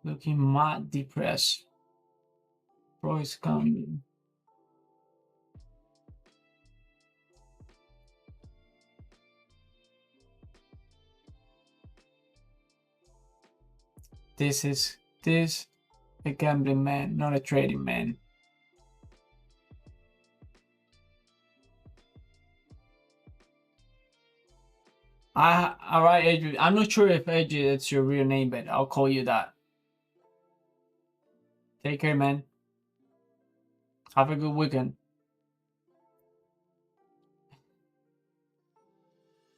Looking mad depressed. Bro is coming. This a gambling man, not a trading man. All right, Adrian. I'm not sure if Adrian it's your real name, but I'll call you that. Take care, man. Have a good weekend.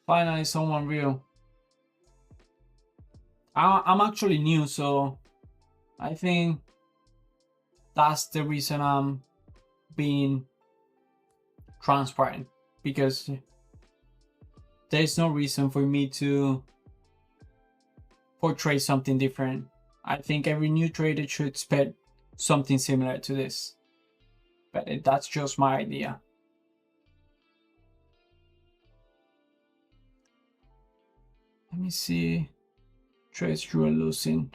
Finally, someone real. I'm actually new, so I think that's the reason I'm being transparent, because there's no reason for me to portray something different. I think every new trader should expect something similar to this, but that's just my idea. Let me see. Trades you are losing.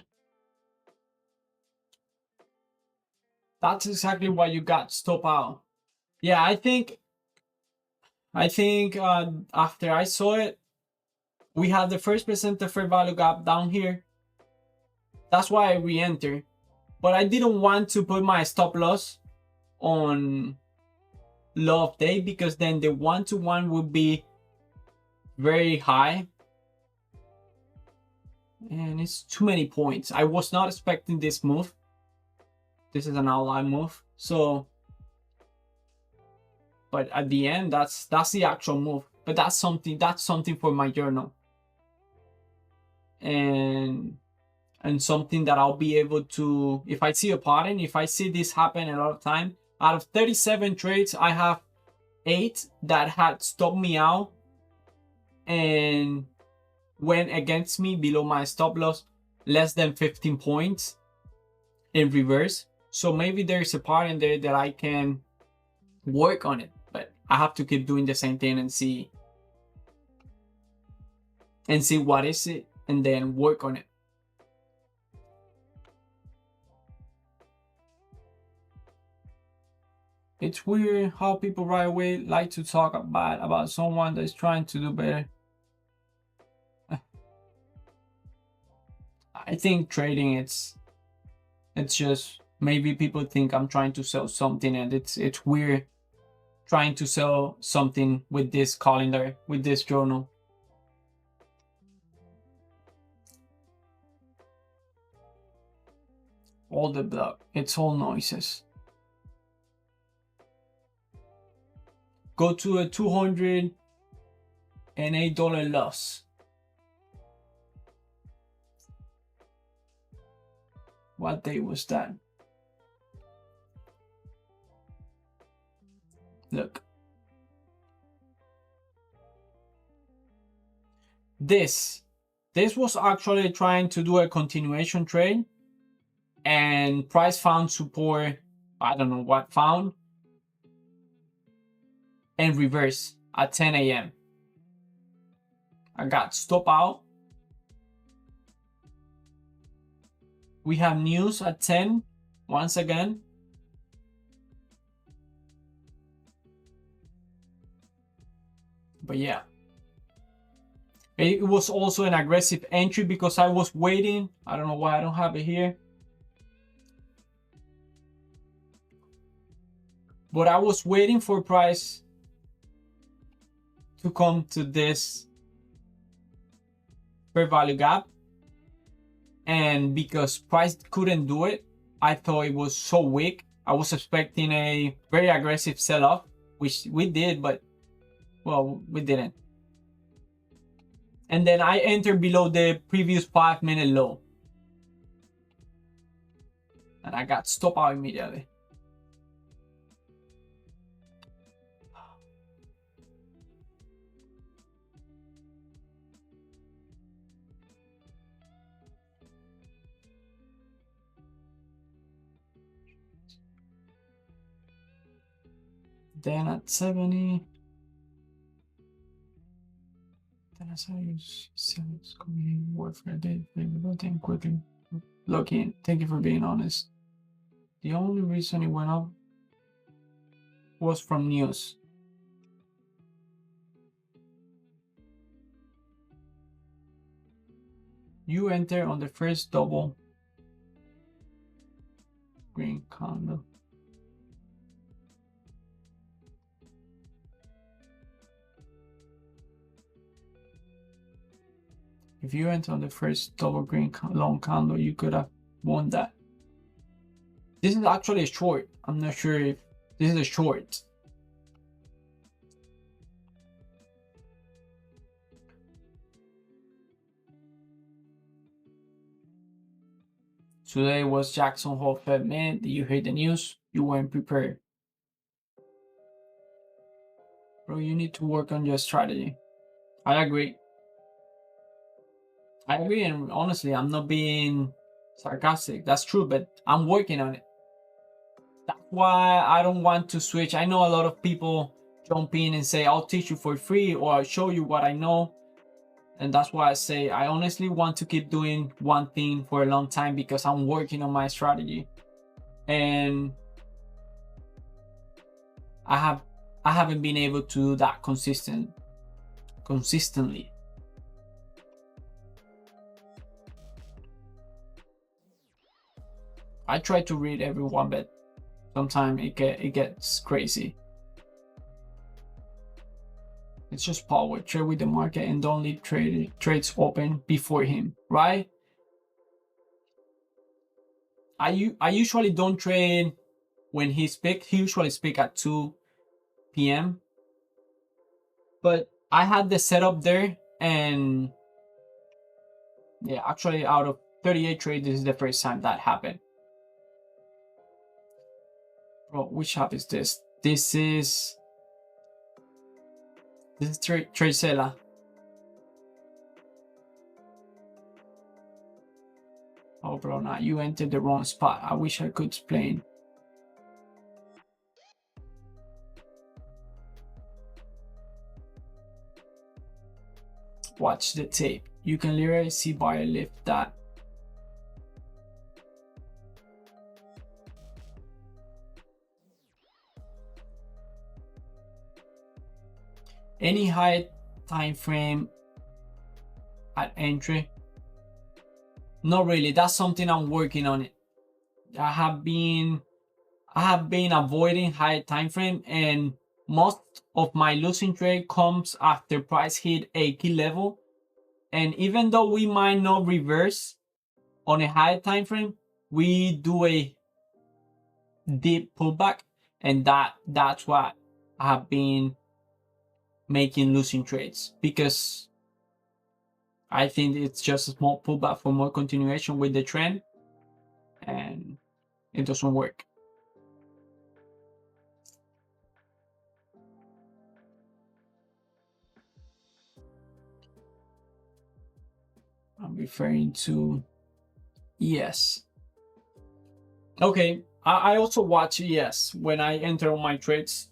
That's exactly why you got stop out. Yeah, I think after I saw it, we had the first percent fair value gap down here. That's why I re-entered. But I didn't want to put my stop loss on low of day, because then the 1-to-1 would be very high. And it's too many points. I was not expecting this move. This is an outline move. So, but at the end, that's the actual move. But that's something for my journal. And something that I'll be able to, if I see a pattern, if I see this happen a lot of time, out of 37 trades, I have 8 that had stopped me out and went against me below my stop loss, less than 15 points in reverse. So maybe there's a part in there that I can work on it, but I have to keep doing the same thing and see what is it, and then work on it. It's weird how people right away like to talk bad about someone that's trying to do better. I think trading, it's just, maybe people think I'm trying to sell something, and it's weird trying to sell something with this calendar, with this journal. All the block, it's all noises. Go to a $208 loss. What day was that? Look. This was actually trying to do a continuation trade, and price found support. I don't know what found, and reverse at 10 a.m. I got stop out. We have news at 10 once again. But yeah, it was also an aggressive entry because I was waiting. I don't know why I don't have it here. But I was waiting for price to come to this fair value gap. And because price couldn't do it, I thought it was so weak. I was expecting a very aggressive sell-off, which we did, but well, we didn't. And then I entered below the previous 5-minute low. And I got stopped out immediately. Then at 70. Then I saw you sellers coming work for a day. Then quickly look in. Thank you for being honest. The only reason it went up was from news. You enter on the first double green candle. If you enter on the first double green long candle, you could have won that. This is actually a short. I'm not sure if this is a short. Today was Jackson Hole Fed Minute. Did you hear the news? You weren't prepared. Bro, you need to work on your strategy. I agree. And honestly, I'm not being sarcastic. That's true, but I'm working on it. That's why I don't want to switch. I know a lot of people jump in and say, I'll teach you for free or I'll show you what I know. And that's why I say I honestly want to keep doing one thing for a long time because I'm working on my strategy. And I haven't been able to do that consistently. I try to read everyone, but sometimes it gets crazy. It's just power. Trade with the market and don't leave trades open before him, right? I usually don't trade when he speaks. He usually speaks at 2 p.m. But I had the setup there, and yeah, actually out of 38 trades, this is the first time that happened. Bro, which app is this? This is Tracella. Oh, bro, now you entered the wrong spot. I wish I could explain. Watch the tape. You can literally see buyer lift that. Any high time frame at entry? Not really. That's something I'm working on it. I have been avoiding high time frame, and most of my losing trade comes after price hit a key level. And even though we might not reverse on a high time frame, we do a deep pullback, and that's what I have been making losing trades, because I think it's just a small pullback for more continuation with the trend, and it doesn't work. I'm referring to ES. Okay, I also watch ES when I enter on my trades.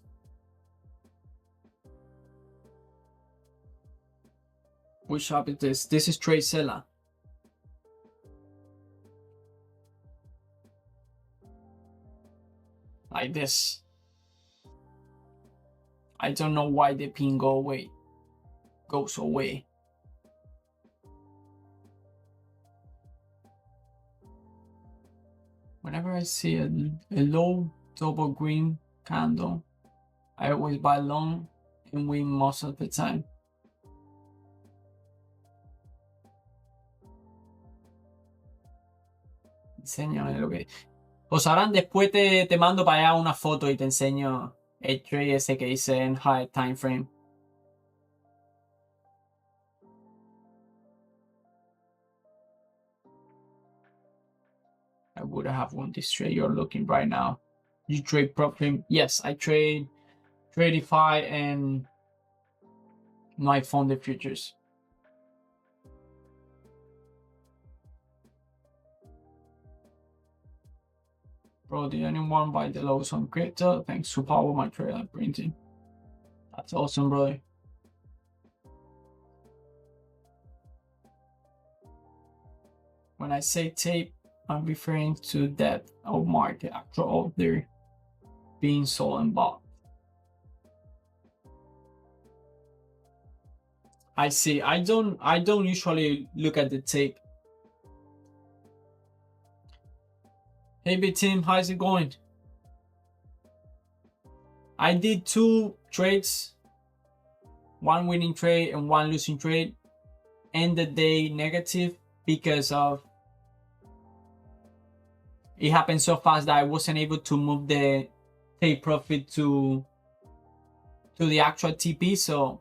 Which app is this? This is Trade Seller. Like this. I don't know why the pin goes away. Whenever I see a low double green candle, I always buy long and win most of the time. Enséñame lo que... Pues ahora después te mando para allá una foto y te enseño el trade ese que hice en high time frame. I would have won this trade you're looking right now. You trade prop firm? Yes, I trade Tradify and my funded futures. Bro, did anyone buy the lows on crypto? Thanks to power my trade I'm printing. That's awesome, brother. When I say tape, I'm referring to depth of market after all they're being sold and bought. I see. I don't usually look at the tape. Hey big team, how's it going? I did 2 trades, 1 winning trade and 1 losing trade. End the day negative because of it happened so fast that I wasn't able to move the take profit to the actual TP. So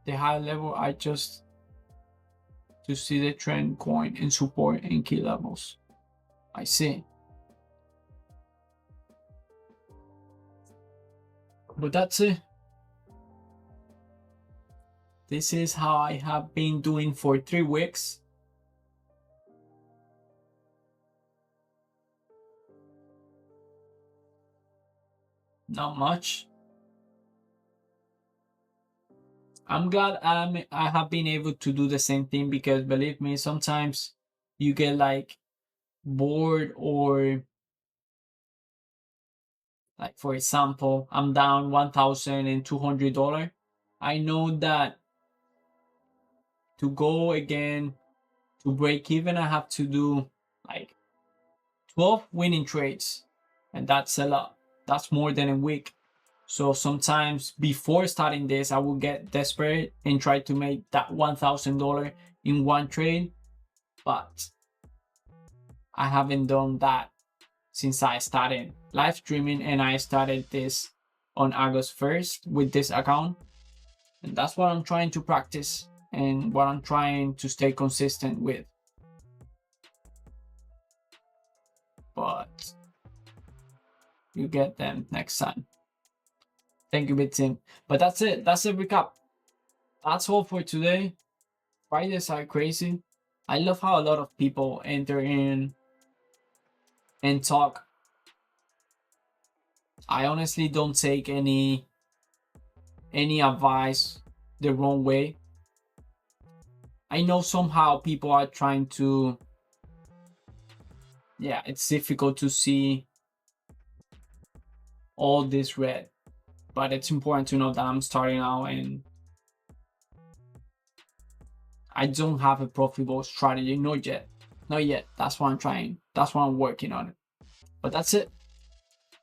the high level, I just to see the trend coin and support and key levels. I see. But that's it. This is how I have been doing for 3 weeks. Not much. I'm glad I have been able to do the same thing because believe me, sometimes you get like bored or like for example, I'm down $1,200. I know that to go again to break even, I have to do like 12 winning trades, and that's a lot. That's more than a week. So sometimes before starting this, I will get desperate and try to make that $1,000 in one trade, but I haven't done that since I started live streaming, and I started this on August 1st with this account. And that's what I'm trying to practice and what I'm trying to stay consistent with. But you get them next time. Thank you, big team. But that's it. That's a recap. That's all for today. Fridays are crazy. I love how a lot of people enter in and talk. I honestly don't take any advice the wrong way. I know somehow people are trying to, yeah, it's difficult to see all this red, but it's important to know that I'm starting out and I don't have a profitable strategy, not yet. That's what I'm trying. That's what I'm working on it. But that's it.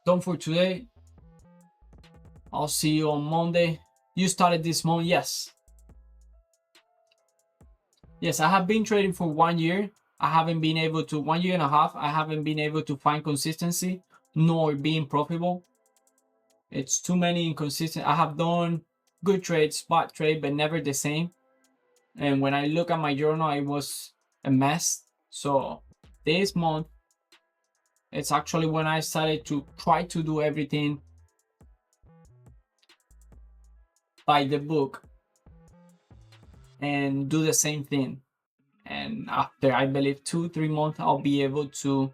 Done for today. I'll see you on Monday. You started this month, yes. Yes, I have been trading for 1 year. I haven't been able to, 1 year and a half, I haven't been able to find consistency nor being profitable. It's too many inconsistent. I have done good trades, spot trade, but never the same. And when I look at my journal, it was a mess. So this month, it's actually when I started to try to do everything by the book and do the same thing. And after, I believe, 2-3 months, I'll be able to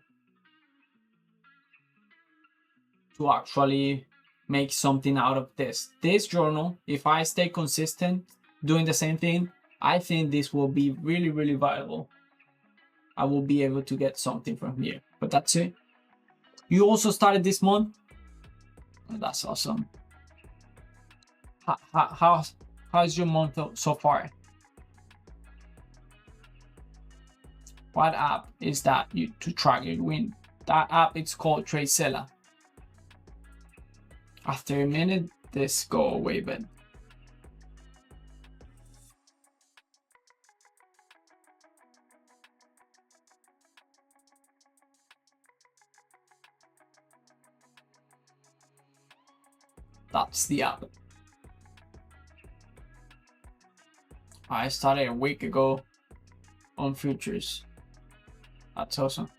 actually make something out of this journal. If I stay consistent doing the same thing, I think this will be really, really valuable. I will be able to get something from here. But that's it. You also started this month? Oh, that's awesome. How's your month so far? What app is that to track your win? That app, it's called TradeSeller. After a minute, this go away, but that's the app. I started a week ago on futures. That's awesome.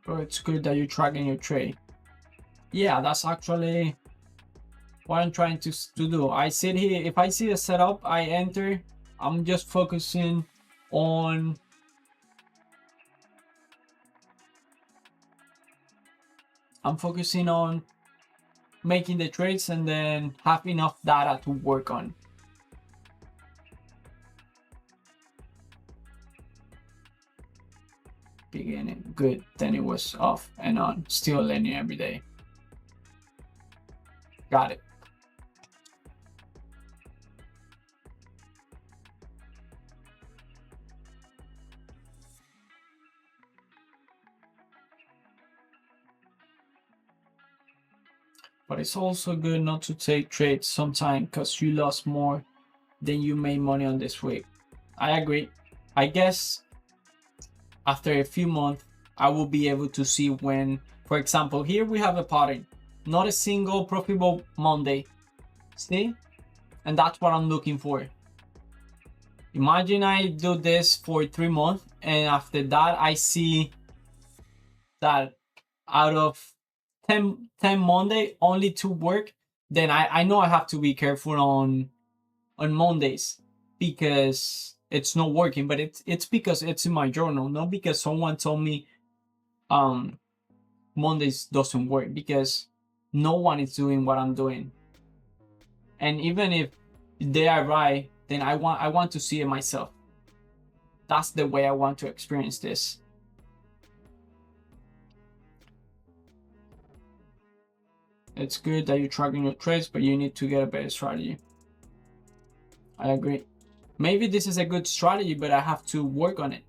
Oh, it's good that you're tracking your trade. Yeah, that's actually what I'm trying to do. I sit here, if I see a setup, I enter. I'm just focusing on making the trades and then have enough data to work on. Beginning good, then it was off and on, still learning every day. Got it. But it's also good not to take trades sometimes because you lost more than you made money on this week. I agree. I guess after a few months, I will be able to see when, for example, here we have a pattern, not a single profitable Monday. See? And that's what I'm looking for. Imagine I do this for 3 months and after that I see that out of 10 Monday, only 2 work, then I know I have to be careful on Mondays because it's not working, but it's because it's in my journal, not because someone told me Mondays doesn't work, because no one is doing what I'm doing. And even if they are right, then I want to see it myself. That's the way I want to experience this. It's good that you're tracking your trades, but you need to get a better strategy. I agree. Maybe this is a good strategy, but I have to work on it.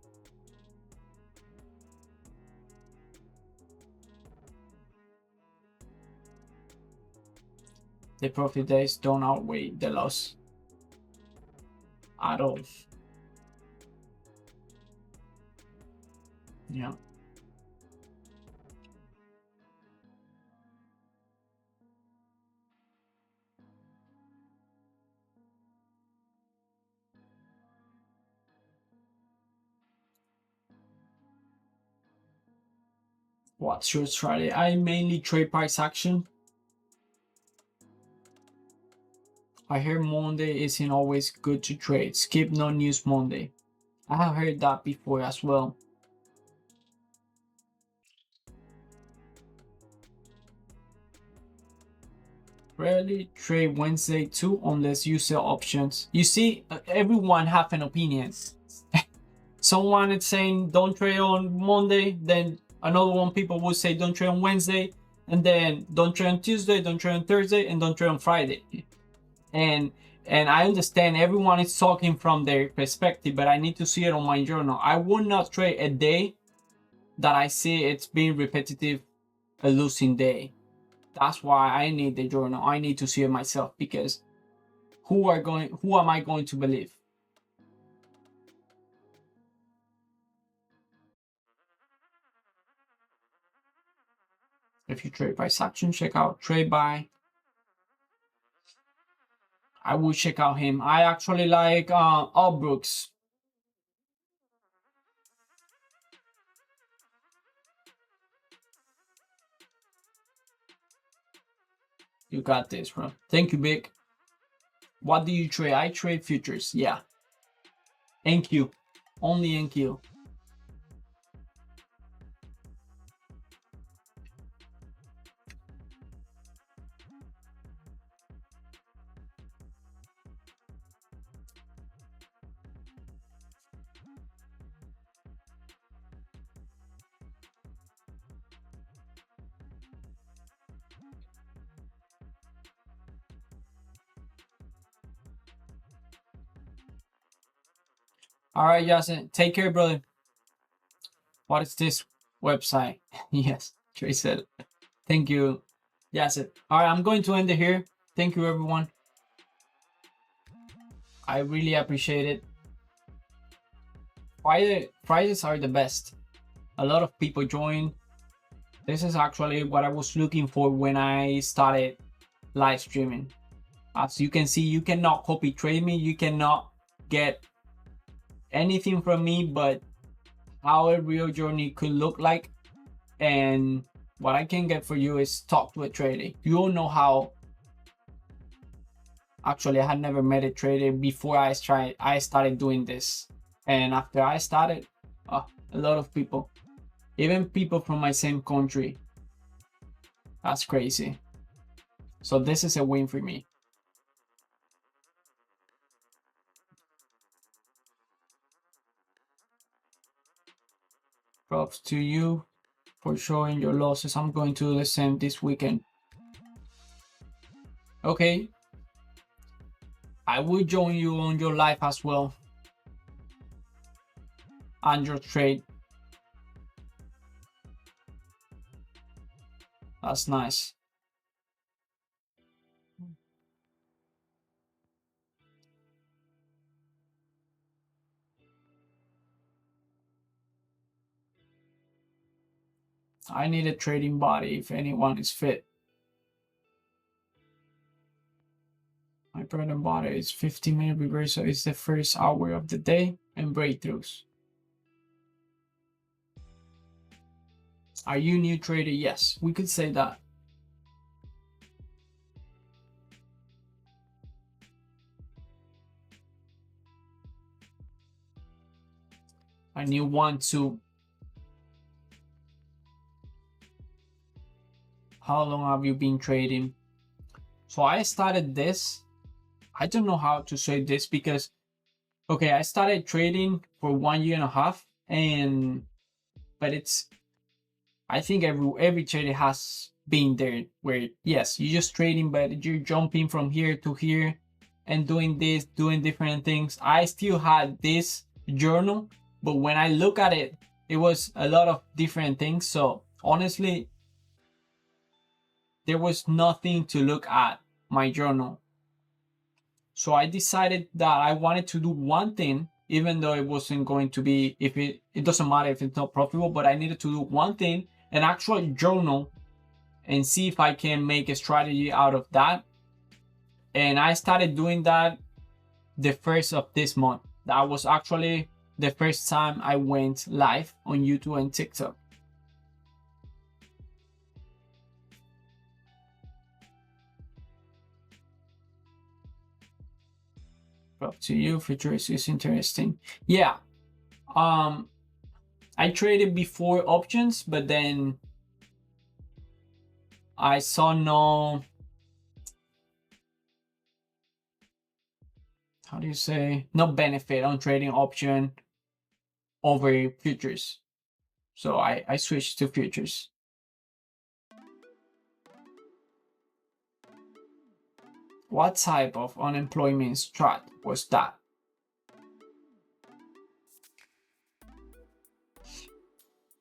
The profit days don't outweigh the loss at all. Yeah. What's your strategy? I mainly trade price action. I hear Monday isn't always good to trade. Skip no news Monday. I have heard that before as well. Rarely trade Wednesday too unless you sell options. You see, everyone have an opinion. Someone is saying don't trade on Monday, then another one people will say don't trade on Wednesday, and then don't trade on Tuesday, don't trade on Thursday, and don't trade on Friday. And I understand everyone is talking from their perspective, but I need to see it on my journal. I will not trade a day that I see it's being repetitive, a losing day. That's why I need the journal. I need to see it myself, because who am I going to believe? If you trade price action, check out Trade By. I will check out him. I actually like Brooks. You got this, bro. Thank you, Big. What do you trade? I trade futures. Yeah. NQ. Only NQ. All right, Yasin, take care, brother. What is this website? Yes, Trace said. Thank you, Yasin. All right, I'm going to end it here. Thank you, everyone. I really appreciate it. Fridays are the best. A lot of people join. This is actually what I was looking for when I started live streaming. As you can see, you cannot copy trade me. You cannot get anything from me but how a real journey could look like. And what I can get for you is talk to a trader. You don't know how. Actually, I had never met a trader before I started doing this. And after I started, a lot of people, even people from my same country. That's crazy. So this is a win for me. Props to you for showing your losses. I'm going to do the same this weekend. Okay. I will join you on your live as well. And your trade. That's nice. I need a trading body if anyone is fit. My bread and butter is 15-minute reversal. It's the first hour of the day and breakthroughs. Are you new trader? Yes, we could say that. I need 1, 2. How long have you been trading? So I started this. I don't know how to say this because, okay, I started trading for 1.5 years, but it's, I think every trader has been there where, yes, you're just trading, but you're jumping from here to here and doing this, doing different things. I still had this journal, but when I look at it, it was a lot of different things. So honestly, there was nothing to look at my journal. So I decided that I wanted to do one thing, even though it wasn't going to be, if it doesn't matter if it's not profitable, but I needed to do one thing, an actual journal, and see if I can make a strategy out of that. And I started doing that the first of this month. That was actually the first time I went live on YouTube and TikTok. Up to you. Futures is interesting. Yeah. I traded before options, but then I saw no, how do you say, no benefit on trading option over futures. So I switched to futures. What type of unemployment strat was that?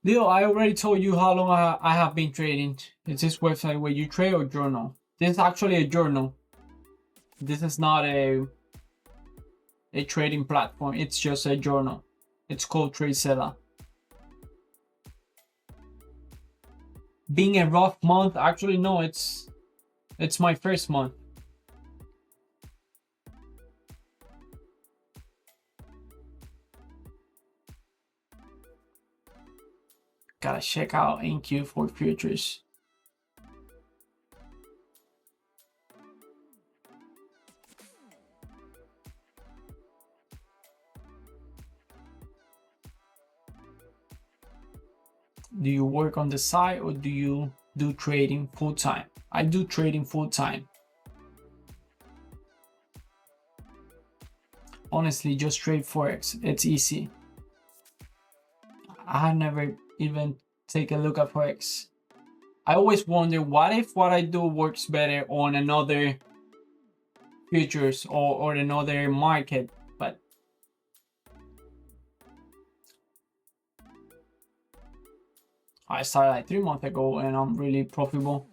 Leo, I already told you how long I have been trading. It's this website where you trade or journal. This is actually a journal. This is not a trading platform. It's just a journal. It's called TradeZilla. Being a rough month, actually no, it's my first month. Gotta check out NQ for futures. Do you work on the side or do you do trading full time? I do trading full time. Honestly, just trade Forex. It's easy. I have never even take a look at Forex. I always wonder, what if what I do works better on another futures or another market? But I started like 3 months ago and I'm really profitable.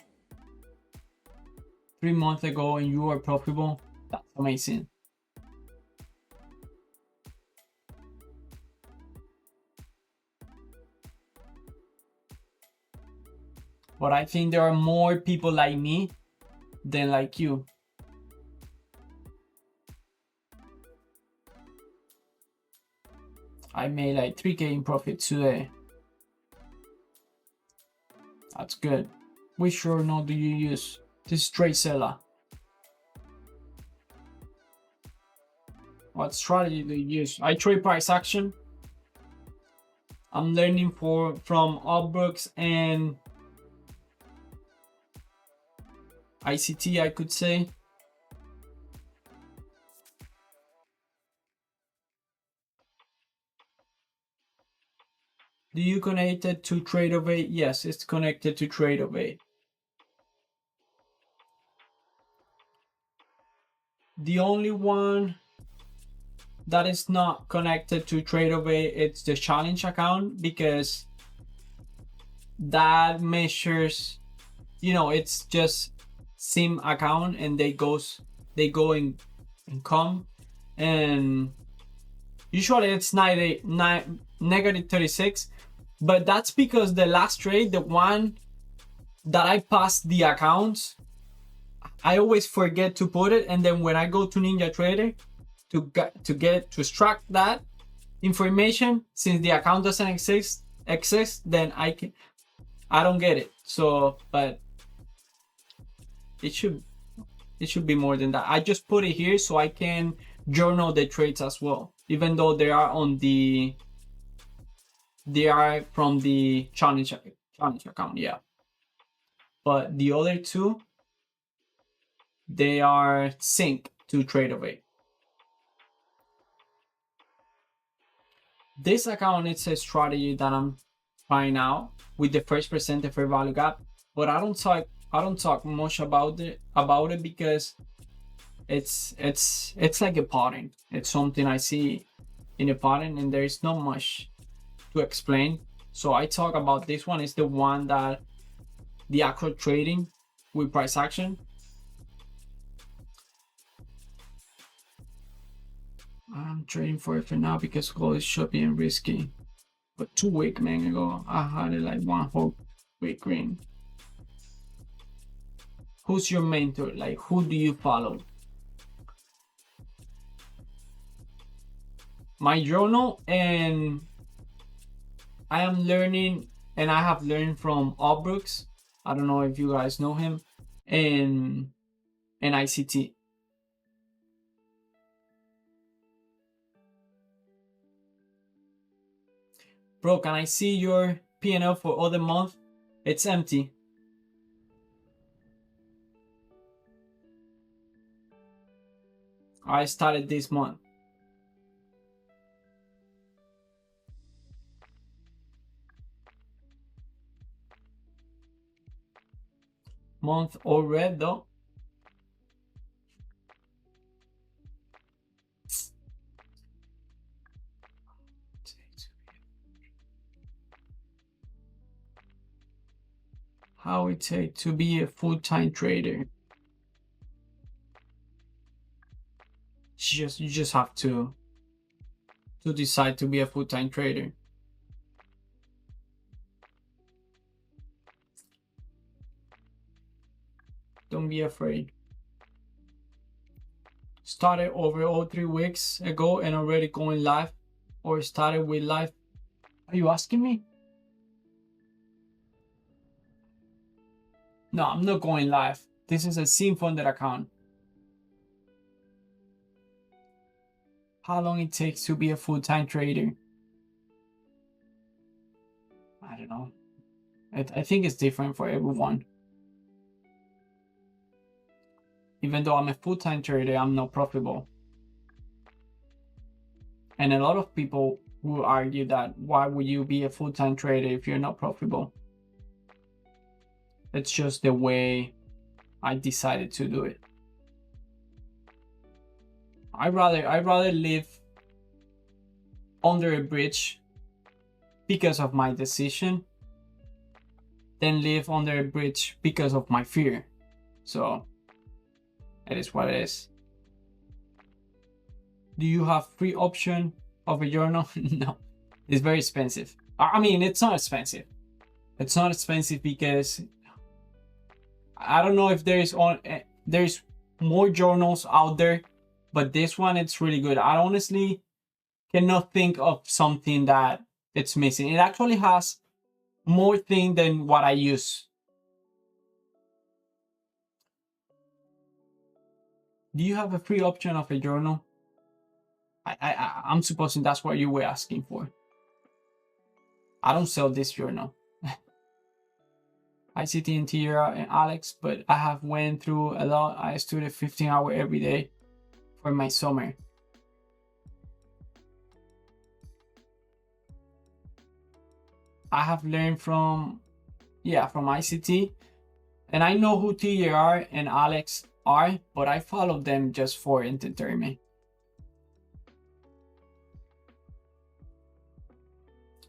3 months ago and you are profitable. That's amazing. But I think there are more people like me than like you. I made like 3K in profit today. That's good. Which journal do you use? This trade seller. What strategy do you use? I trade price action. I'm learning from Allbrooks and ICT, I could say. Do you connect it to Trade-O-Bait? Yes, it's connected to Trade-O-Bait. The only one that is not connected to Trade-O-Bait, it's the challenge account, because that measures, you know, it's just sim account and they go and come, and usually it's negative 36, but that's because the last trade, the one that I passed the accounts, I always forget to put it, and then when I go to Ninja Trader to extract that information, since the account doesn't exist, then I don't get it. So, but it should be more than that. I just put it here so I can journal the trades as well, even though they are from the challenge account, yeah. But the other two, they are synced to Trade-O-Bait. This account, it's a strategy that I'm trying out with the first percent, the fair value gap, but I don't talk much about it because it's like a pattern. It's something I see in a pattern and there is not much to explain. So I talk about this one. Is the one that the actual trading with price action. I'm trading for it for now because gold is shopping and risky. But 2 weeks ago, I had it like 1 whole week green. Who's your mentor? Like, who do you follow? My journal, and I am learning, and I have learned from Allbrooks. I don't know if you guys know him, and ICT. Bro, can I see your P&L for other month? It's empty. I started this month. Month all red though. How it take to be a full-time trader? You just have to decide to be a full-time trader. Don't be afraid. Started over all 3 weeks ago and already going live, or started with live. Are you asking me? No, I'm not going live. This is a sim funded account. How long it takes to be a full-time trader? I don't know. I think it's different for everyone. Even though I'm a full-time trader, I'm not profitable. And a lot of people will argue that why would you be a full-time trader if you're not profitable? It's just the way I decided to do it. I'd rather live under a bridge because of my decision than live under a bridge because of my fear. So it is what it is. Do you have free option of a journal? No, it's very expensive. I mean, it's not expensive. It's not expensive because I don't know if there's more journals out there, but this one, it's really good. I honestly cannot think of something that it's missing. It actually has more thing than what I use. Do you have a free option of a journal? I'm supposing that's what you were asking for. I don't sell this journal. ICT and Tierra and Alex, but I have went through a lot. I studied 15 hours every day for my summer. I have learned from ICT, and I know who TR and Alex are, but I follow them just for entertainment.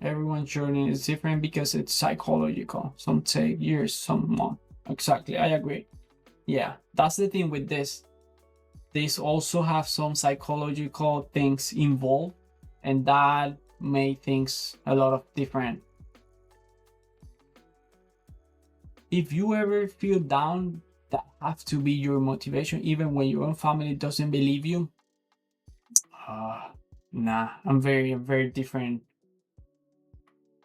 Everyone's journey is different because it's psychological. Some take years, some months. Exactly, I agree. Yeah, that's the thing with this. These also have some psychological things involved, and that made things a lot of different. If you ever feel down, that have to be your motivation, even when your own family doesn't believe you. Nah, I'm very different.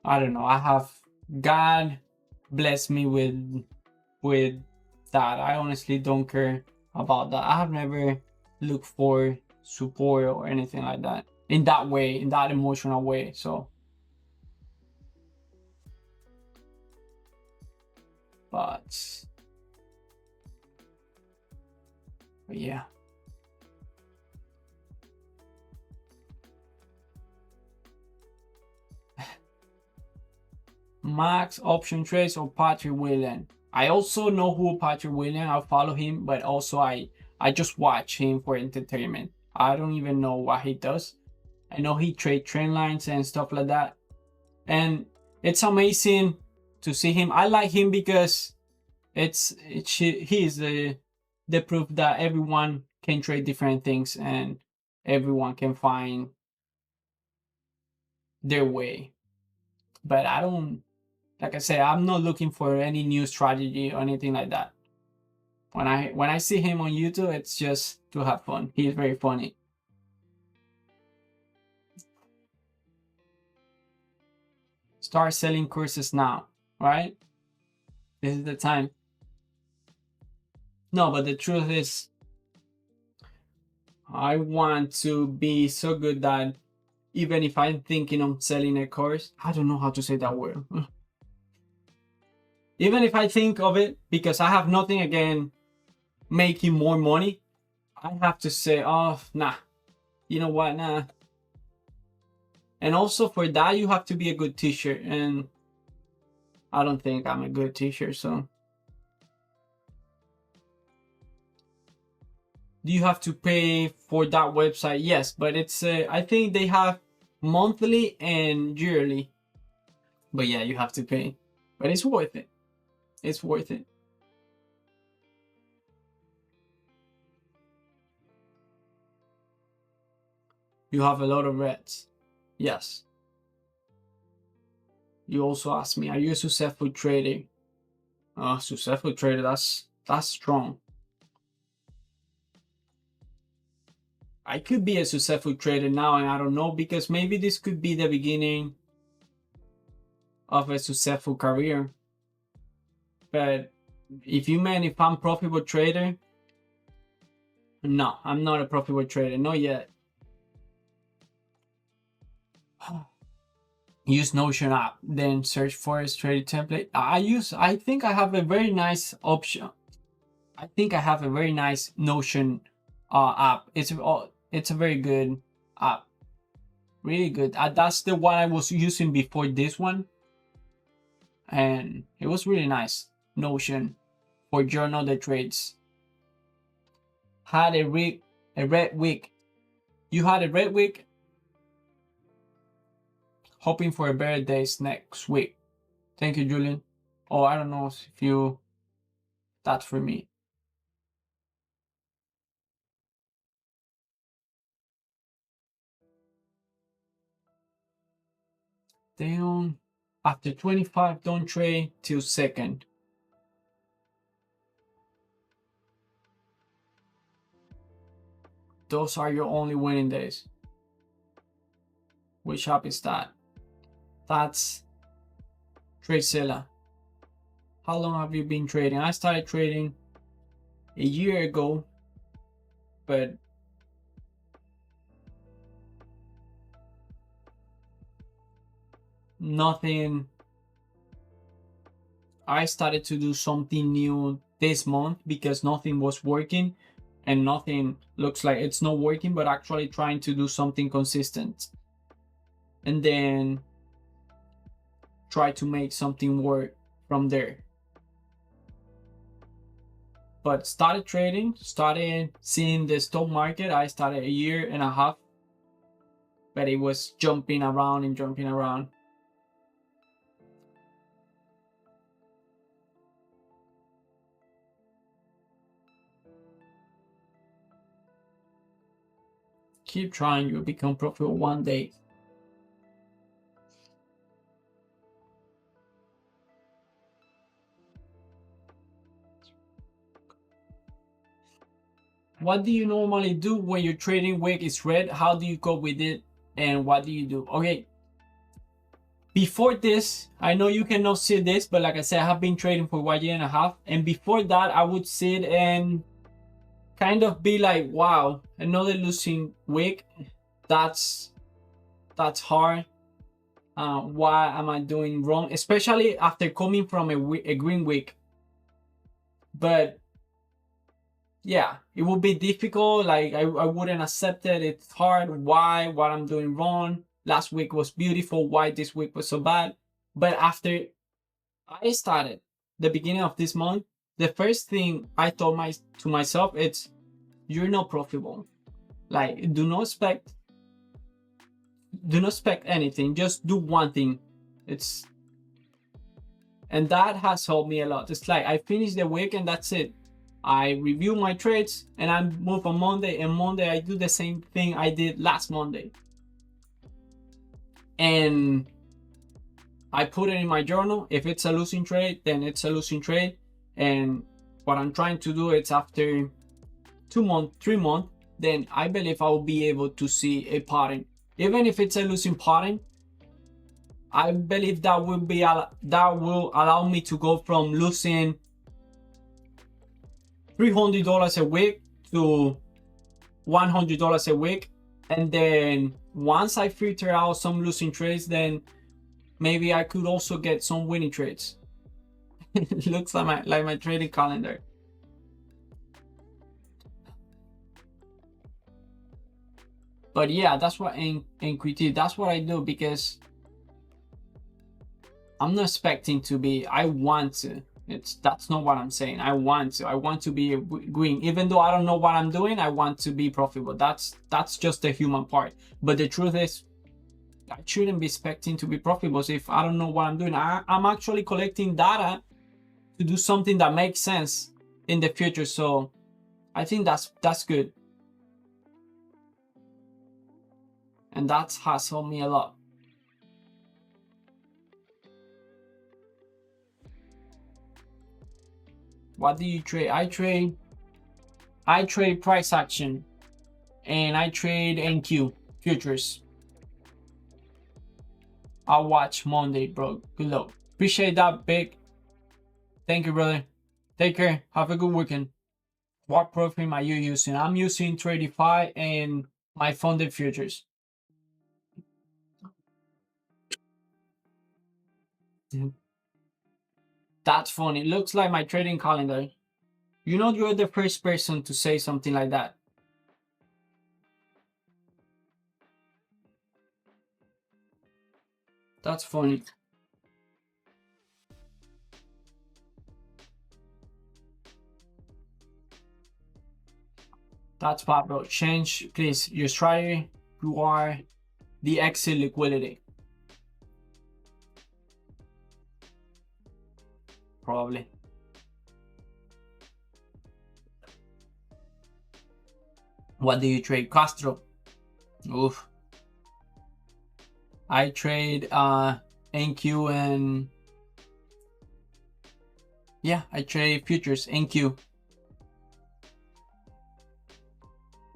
I don't know. I have God bless me with that. I honestly don't care about that. I have never looked for support or anything like that in that way, in that emotional way. So, but yeah. Max option trades or Patrick William. I also know who Patrick William. I follow him, but also I just watch him for entertainment. I don't even know what he does. I know he trade trend lines and stuff like that, and it's amazing to see him. I like him because he is the proof that everyone can trade different things and everyone can find their way. But I don't, like I said, I'm not looking for any new strategy or anything like that. When I see him on YouTube, it's just to have fun. He's very funny. Start selling courses now, right? This is the time. No, but the truth is, I want to be so good that even if I'm thinking of selling a course, I don't know how to say that word. Even if I think of it, because I have nothing against making more money, I have to say, oh, nah, you know what, nah. And also for that, you have to be a good teacher, and I don't think I'm a good teacher, so. Do you have to pay for that website? Yes, but it's, I think they have monthly and yearly. But yeah, you have to pay. But it's worth it. It's worth it. You have a lot of reds. Yes. You also asked me, are you a successful trader? Successful trader, that's strong. I could be a successful trader now, and I don't know, because maybe this could be the beginning of a successful career. But if you mean if I'm a profitable trader, no, I'm not a profitable trader, not yet. Use Notion app, then search for a trading template. I think I have a very nice option. I think I have a very nice Notion app. It's a very good app, really good. That's the one I was using before this one, and it was really nice. Notion for journal the trades. Had a red week. You had a red week. Hoping for a better days next week. Thank you, Julian. Oh, I don't know if you, that's for me. Down after 25, don't trade till second. Those are your only winning days. Which app is that? That's TradeZilla. How long have you been trading? I started trading a year ago, but nothing. I started to do something new this month because nothing was working, and nothing looks like it's not working, but actually trying to do something consistent and then try to make something work from there. But started trading, started seeing the stock market. I started a year and a half, but it was jumping around and jumping around. Keep trying, you'll become profitable one day. What do you normally do when your trading wick is red? How do you cope with it? And what do you do? Okay. Before this, I know you cannot see this, but like I said, I have been trading for 1 year and a half. And before that, I would sit and kind of be like, wow, another losing wick. That's hard. Why am I doing wrong? Especially after coming from a green wick. But yeah, it would be difficult. Like I wouldn't accept it. It's hard. Why? What I'm doing wrong? Last week was beautiful. Why this week was so bad? But after I started the beginning of this month, the first thing I told to myself, it's you're not profitable. Like do not expect anything. Just do one thing. And that has helped me a lot. It's like I finish the week and that's it. I review my trades and I move on Monday, and Monday I do the same thing I did last Monday. And I put it in my journal. If it's a losing trade, then it's a losing trade. And what I'm trying to do is after 2 months, 3 months, then I believe I will be able to see a pattern. Even if it's a losing pattern, I believe that will allow me to go from losing $300 a week to $100 a week. And then once I filter out some losing trades, then maybe I could also get some winning trades. It looks like my trading calendar. But yeah, that's what in QT, that's what I do, because I'm not expecting to be, I want to. That's not what I'm saying. I want to be green. Even though I don't know what I'm doing, I want to be profitable. That's just the human part. But the truth is, I shouldn't be expecting to be profitable if I don't know what I'm doing. I'm actually collecting data to do something that makes sense in the future. So I think that's good. And that has helped me a lot. What do you trade? I trade price action, and I trade NQ futures. I'll watch Monday, bro. Good luck. Appreciate that, Big. Thank you, brother. Take care. Have a good weekend. What program are you using? I'm using Tradify and my funded futures. That's funny. It looks like my trading calendar. You know, you're the first person to say something like that. That's funny. That's bad, bro. Change, please, your strategy. You are the exit liquidity. probably. What do you trade? Castro. Oof. I trade NQ and yeah, I trade futures NQ.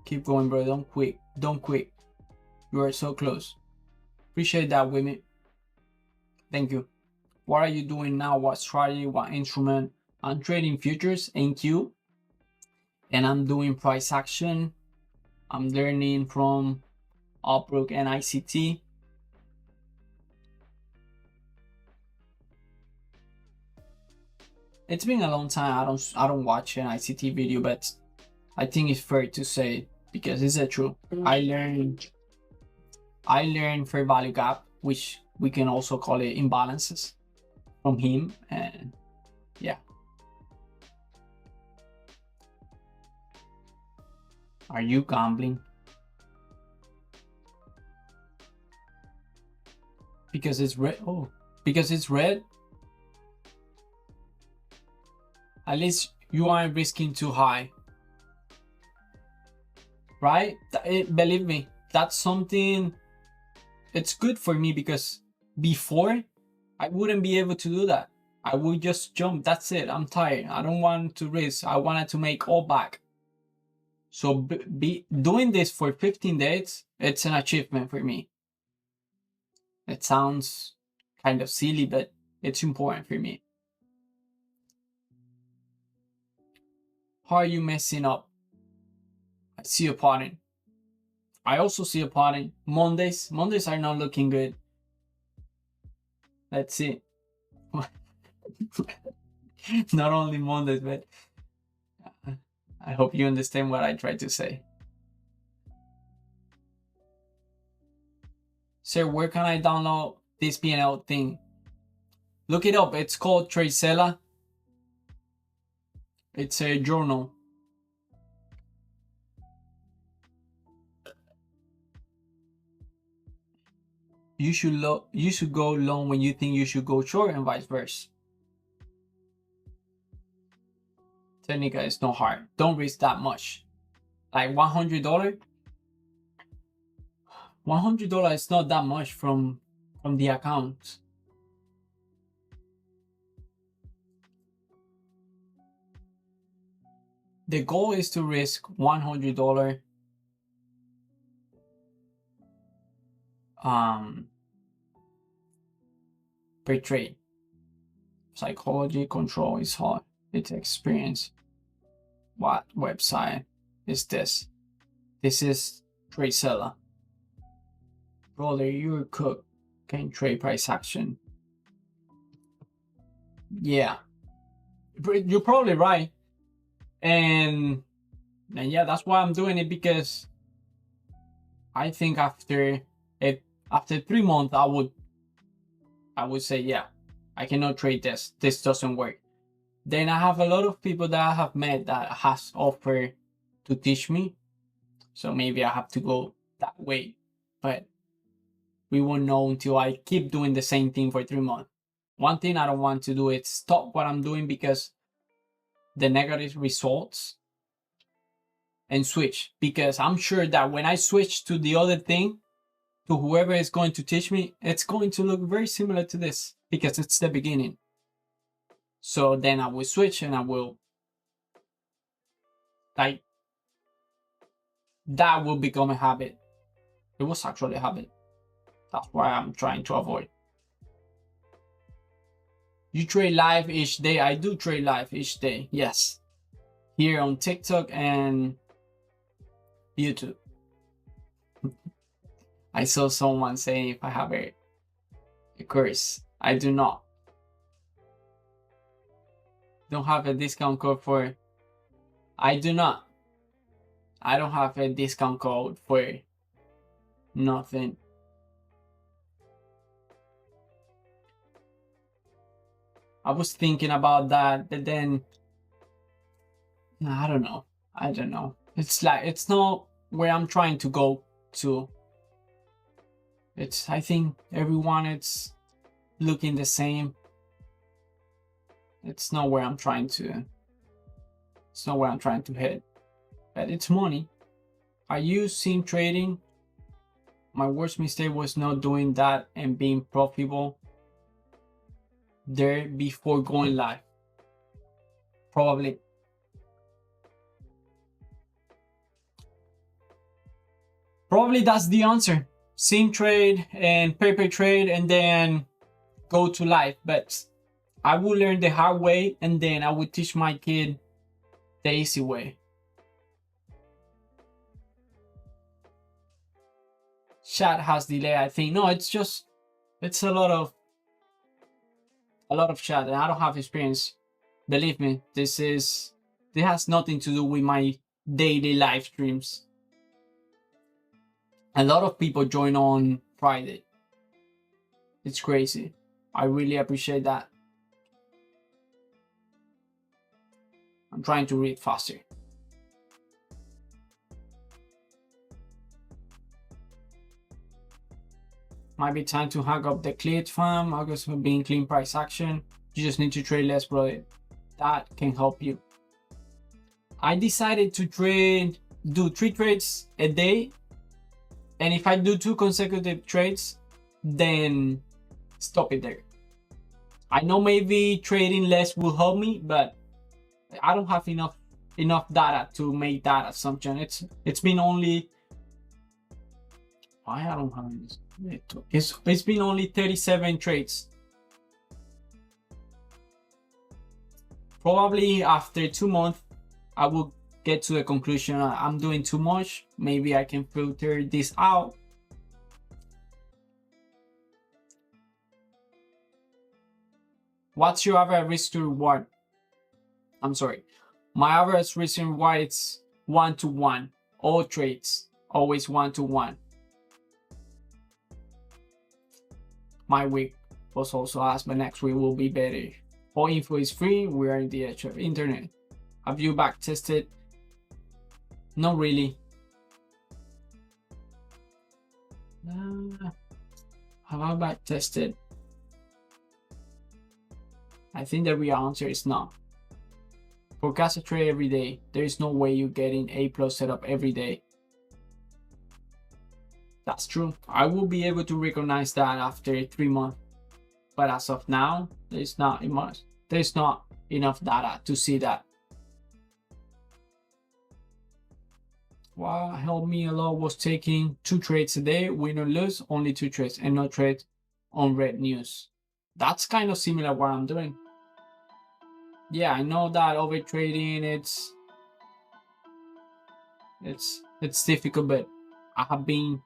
Keep going, bro. Don't quit. Don't quit. You are so close. Appreciate that, women. Thank you. What are you doing now? What strategy? What instrument? I'm trading futures NQ, and I'm doing price action. I'm learning from Upbrook and ICT. It's been a long time. I don't watch an ICT video, but I think it's fair to say because it's the truth. I learned fair value gap, which we can also call it imbalances, from him, and yeah. Are you gambling? Because it's red. Oh, because it's red. At least you aren't risking too high, right? Believe me, that's something. It's good for me because before I wouldn't be able to do that. I would just jump. That's it. I'm tired. I don't want to risk. I wanted to make all back. So doing this for 15 days, it's an achievement for me. It sounds kind of silly, but it's important for me. How are you messing up? I see a pattern. I also see a pattern. Mondays are not looking good. Let's see. Not only Mondays, but I hope you understand what I tried to say. Sir, where can I download this P&L thing? Look it up. It's called Tracella. It's a journal. You should go long when you think you should go short, and vice versa. Technica is not hard. Don't risk that much. Like $100. $100 is not that much from the account. The goal is to risk $100 per trade. Psychology control is hard. It's experience. What website is this? This is Tracella. Brother, you're a cook. Can trade price action. Yeah, you're probably right. And yeah, that's why I'm doing it, because I think after 3 months, I would say, yeah, I cannot trade this. This doesn't work. Then I have a lot of people that I have met that has offered to teach me. So maybe I have to go that way. But we won't know until I keep doing the same thing for 3 months. One thing I don't want to do is stop what I'm doing because the negative results and switch. Because I'm sure that when I switch to the other thing, to whoever is going to teach me, it's going to look very similar to this because it's the beginning. So then I will switch and I will, like, that will become a habit. It was actually a habit. That's why I'm trying to avoid. You trade live each day? I do trade live each day, yes. Here on TikTok and YouTube. I saw someone saying if I have a course. I do not. Don't have a discount code for... I do not. I don't have a discount code for nothing. I was thinking about that, but then I don't know. It's like, it's not where I'm trying to go to. I think everyone it's looking the same. It's not where I'm trying to hit, but it's money. I use sim trading. My worst mistake was not doing that and being profitable there before going live. Probably that's the answer. Sim trade and paper trade and then go to live. But I will learn the hard way and then I will teach my kid the easy way. Chat has delay, I think. No, it's a lot of chat and I don't have experience. Believe me, this has nothing to do with my daily live streams. A lot of people join on Friday. It's crazy. I really appreciate that. I'm trying to read faster. Might be time to hang up the cleared fam. August for being clean price action. You just need to trade less, brother. That can help you. I decided to do 3 trades a day. And if I do 2 consecutive trades, then stop it there. I know maybe trading less will help me, but I don't have enough data to make that assumption. It's been only why I don't have this. It's been only 37 trades. Probably after 2 months, I will get to the conclusion I'm doing too much. Maybe I can filter this out. What's your average risk to reward? I'm sorry. My average risk to reward is 1-to-1. All trades, always 1-to-1. My week was also asked, but next week will be better. All info is free. We are in the edge of internet. Have you back tested? Not really. Have I back tested? I think the real answer is no. Forecast a trade every day. There is no way you're getting A+ setup every day. That's true. I will be able to recognize that after 3 months. But as of now, there's not enough data to see that. What helped me a lot was taking 2 trades a day, win or lose, only 2 trades and no trade on red news. That's kind of similar what I'm doing. Yeah, I know that over trading it's difficult, but I have been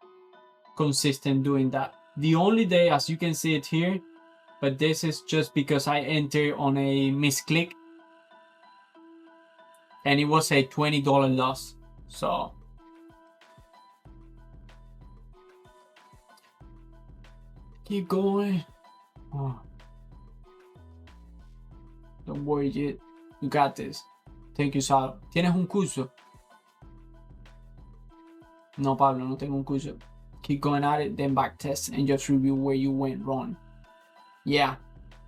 consistent doing that. The only day, as you can see it here, but this is just because I entered on a misclick and it was a $20 loss. So keep going. Oh. Don't worry, yet. You got this. Thank you, Sal. ¿Tienes un curso? No, Pablo, no tengo un curso. Keep going at it, then back test and just review where you went wrong. Yeah,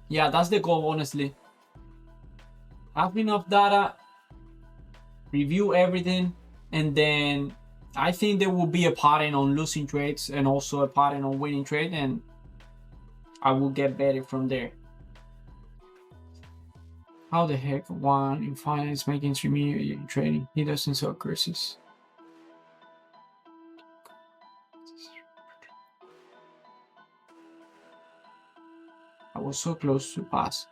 that's the goal, honestly. Have enough data, review everything, and then I think there will be a pattern on losing trades and also a pattern on winning trade, and I will get better from there. How the heck one in finance making intermediate trading? He doesn't sell courses. I was so close to pass.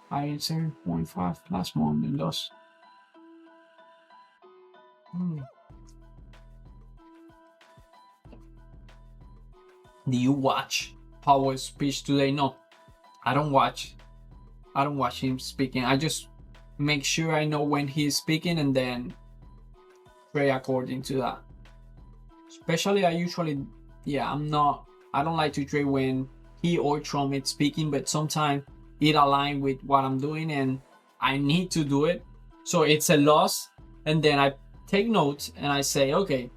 I had 7.5 last month and lost. Do you watch Power's speech today? No, I don't watch him speaking. I just make sure I know when he's speaking and then pray according to that. Especially I don't like to trade when he or Trump is speaking, but sometimes it aligns with what I'm doing and I need to do it. So it's a loss. And then I take notes and I say, okay,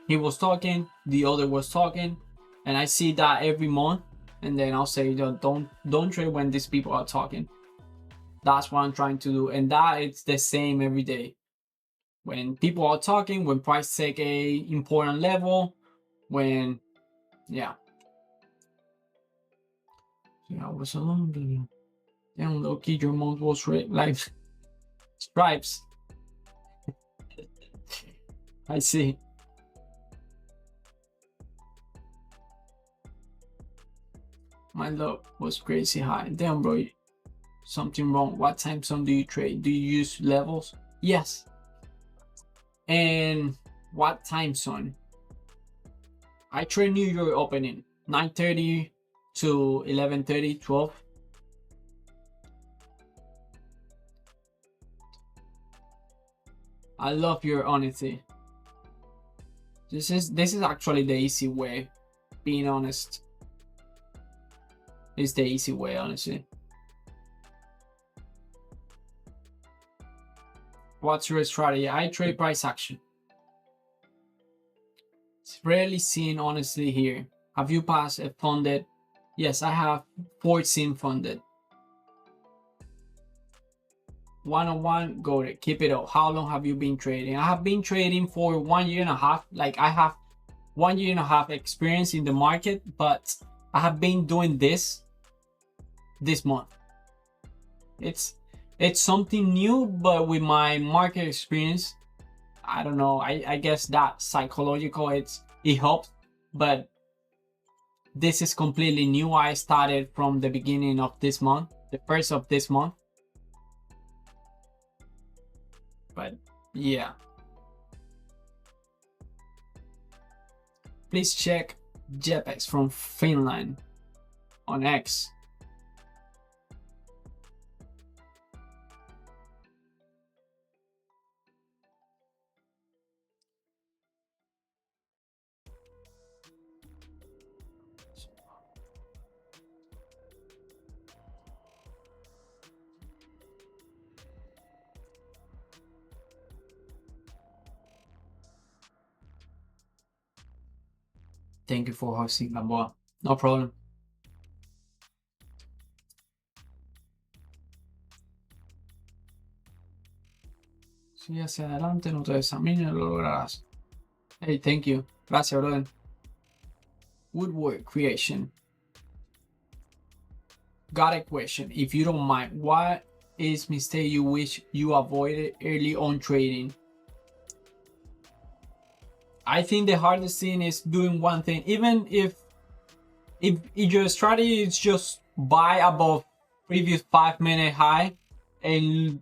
he was talking, the other was talking, and I see that every month. and then I'll say, don't trade when these people are talking. That's what I'm trying to do, and that it's the same every day. When people are talking, when price take a important level, when yeah. Yeah, I was alone. Damn, low key, your mom was right. Like stripes. I see. My low was crazy high. Damn, bro. Something wrong. What time zone do you trade? Do you use levels? Yes. And what time zone? I trade New York opening 9:30 to 11:30, 12. I love your honesty. This is actually the easy way. Being honest is the easy way, honestly. What's your strategy? I trade price action. It's rarely seen, honestly, here. Have you passed a funded? Yes, I have 14 funded. 101, go there, keep it up. How long have you been trading? I have been trading for 1 year and a half. Like I have 1 year and a half experience in the market, but I have been doing this month. It's something new, but with my market experience, I don't know. I guess that psychological it helps, but this is completely new. I started from the beginning of this month, the first of this month. But yeah, please check JPEX from Finland on X. Thank you for hosting, Gamboa. No problem. Sigue hacia adelante, no te desamines, lo lograrás. Hey, thank you. Gracias, brother. Woodwork creation. Got a question. If you don't mind, what is mistake you wish you avoided early on trading? I think the hardest thing is doing one thing. Even if your strategy is just buy above previous 5-minute high and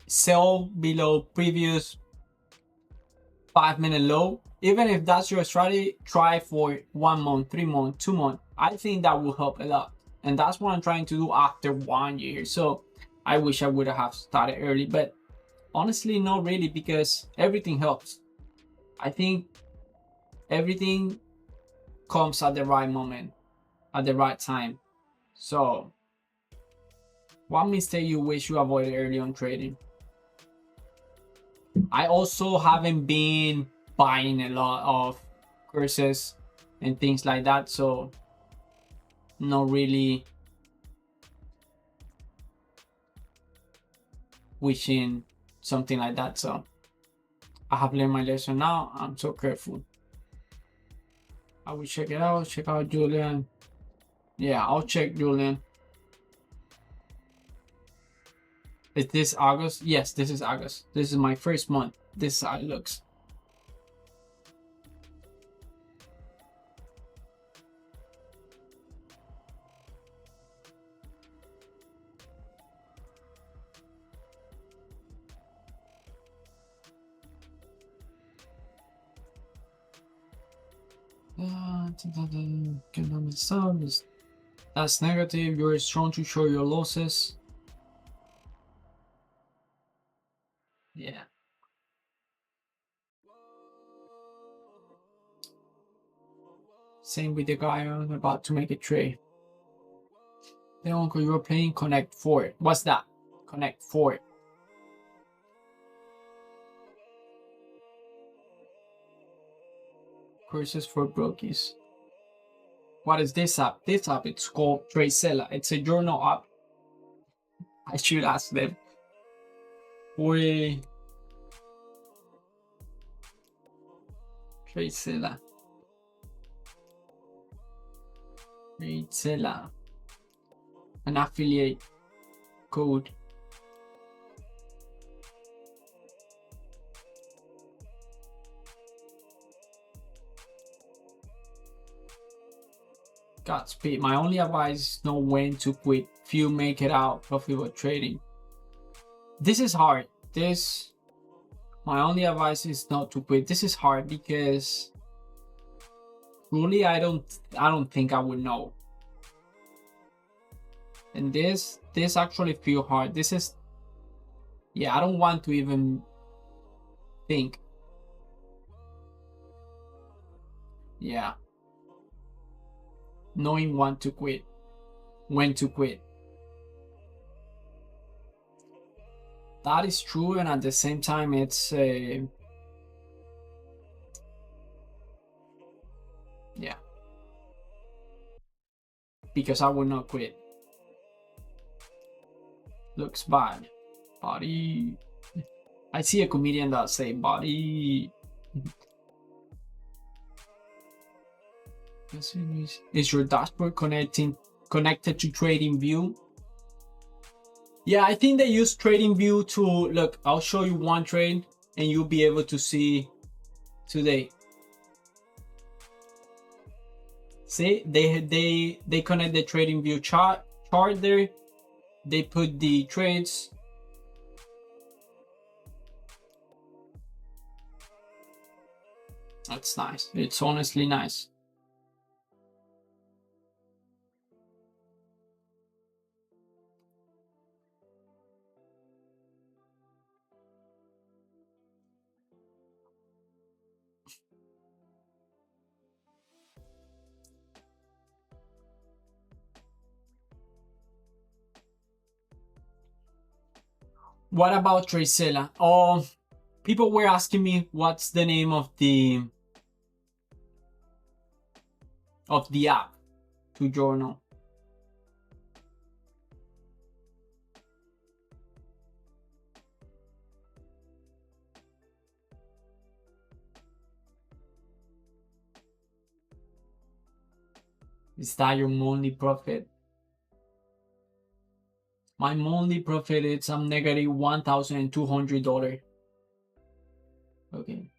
sell below previous 5-minute low, even if that's your strategy, try for 1 month, 3 months, 2 months. I think that will help a lot, and that's what I'm trying to do after 1 year. So I wish I would have started early, but honestly not really, because everything helps. I think everything comes at the right moment, at the right time. So what mistake you wish you avoided early on trading? I also haven't been buying a lot of courses and things like that, so not really wishing something like that. So I have learned my lesson now. I'm so careful. I will check it out. Check out Julian. Yeah, I'll check Julian. Is this August? Yes, this is August. This is my first month. This is how it looks. That's negative. You're strong to show your losses. Yeah. Same with the guy I'm about to make a trade. Then uncle, you're playing Connect 4. What's that? Connect 4. Courses for brokies. What is this app? This app, it's called Tracella. It's a journal app. I should ask them. Tracella. Tracella. An affiliate code. Godspeed. My only advice is know when to quit if you make it out profitable trading. This is hard. My only advice is not to quit. This is hard because really I don't think I would know. And this actually feel hard. This is, yeah, I don't want to even think. Yeah. Knowing when to quit. That is true, and at the same time, it's yeah, because I will not quit. Looks bad, body. I see a comedian that say body. Is your dashboard connected to TradingView? Yeah, I think they use TradingView to look. I'll show you one trade, and you'll be able to see today. See, they connect the TradingView chart there. They put the trades. That's nice. It's honestly nice. What about Tracella? Oh, people were asking me what's the name of the app to journal. Is that your monthly profit? My monthly profit is I'm negative $1,200. Okay.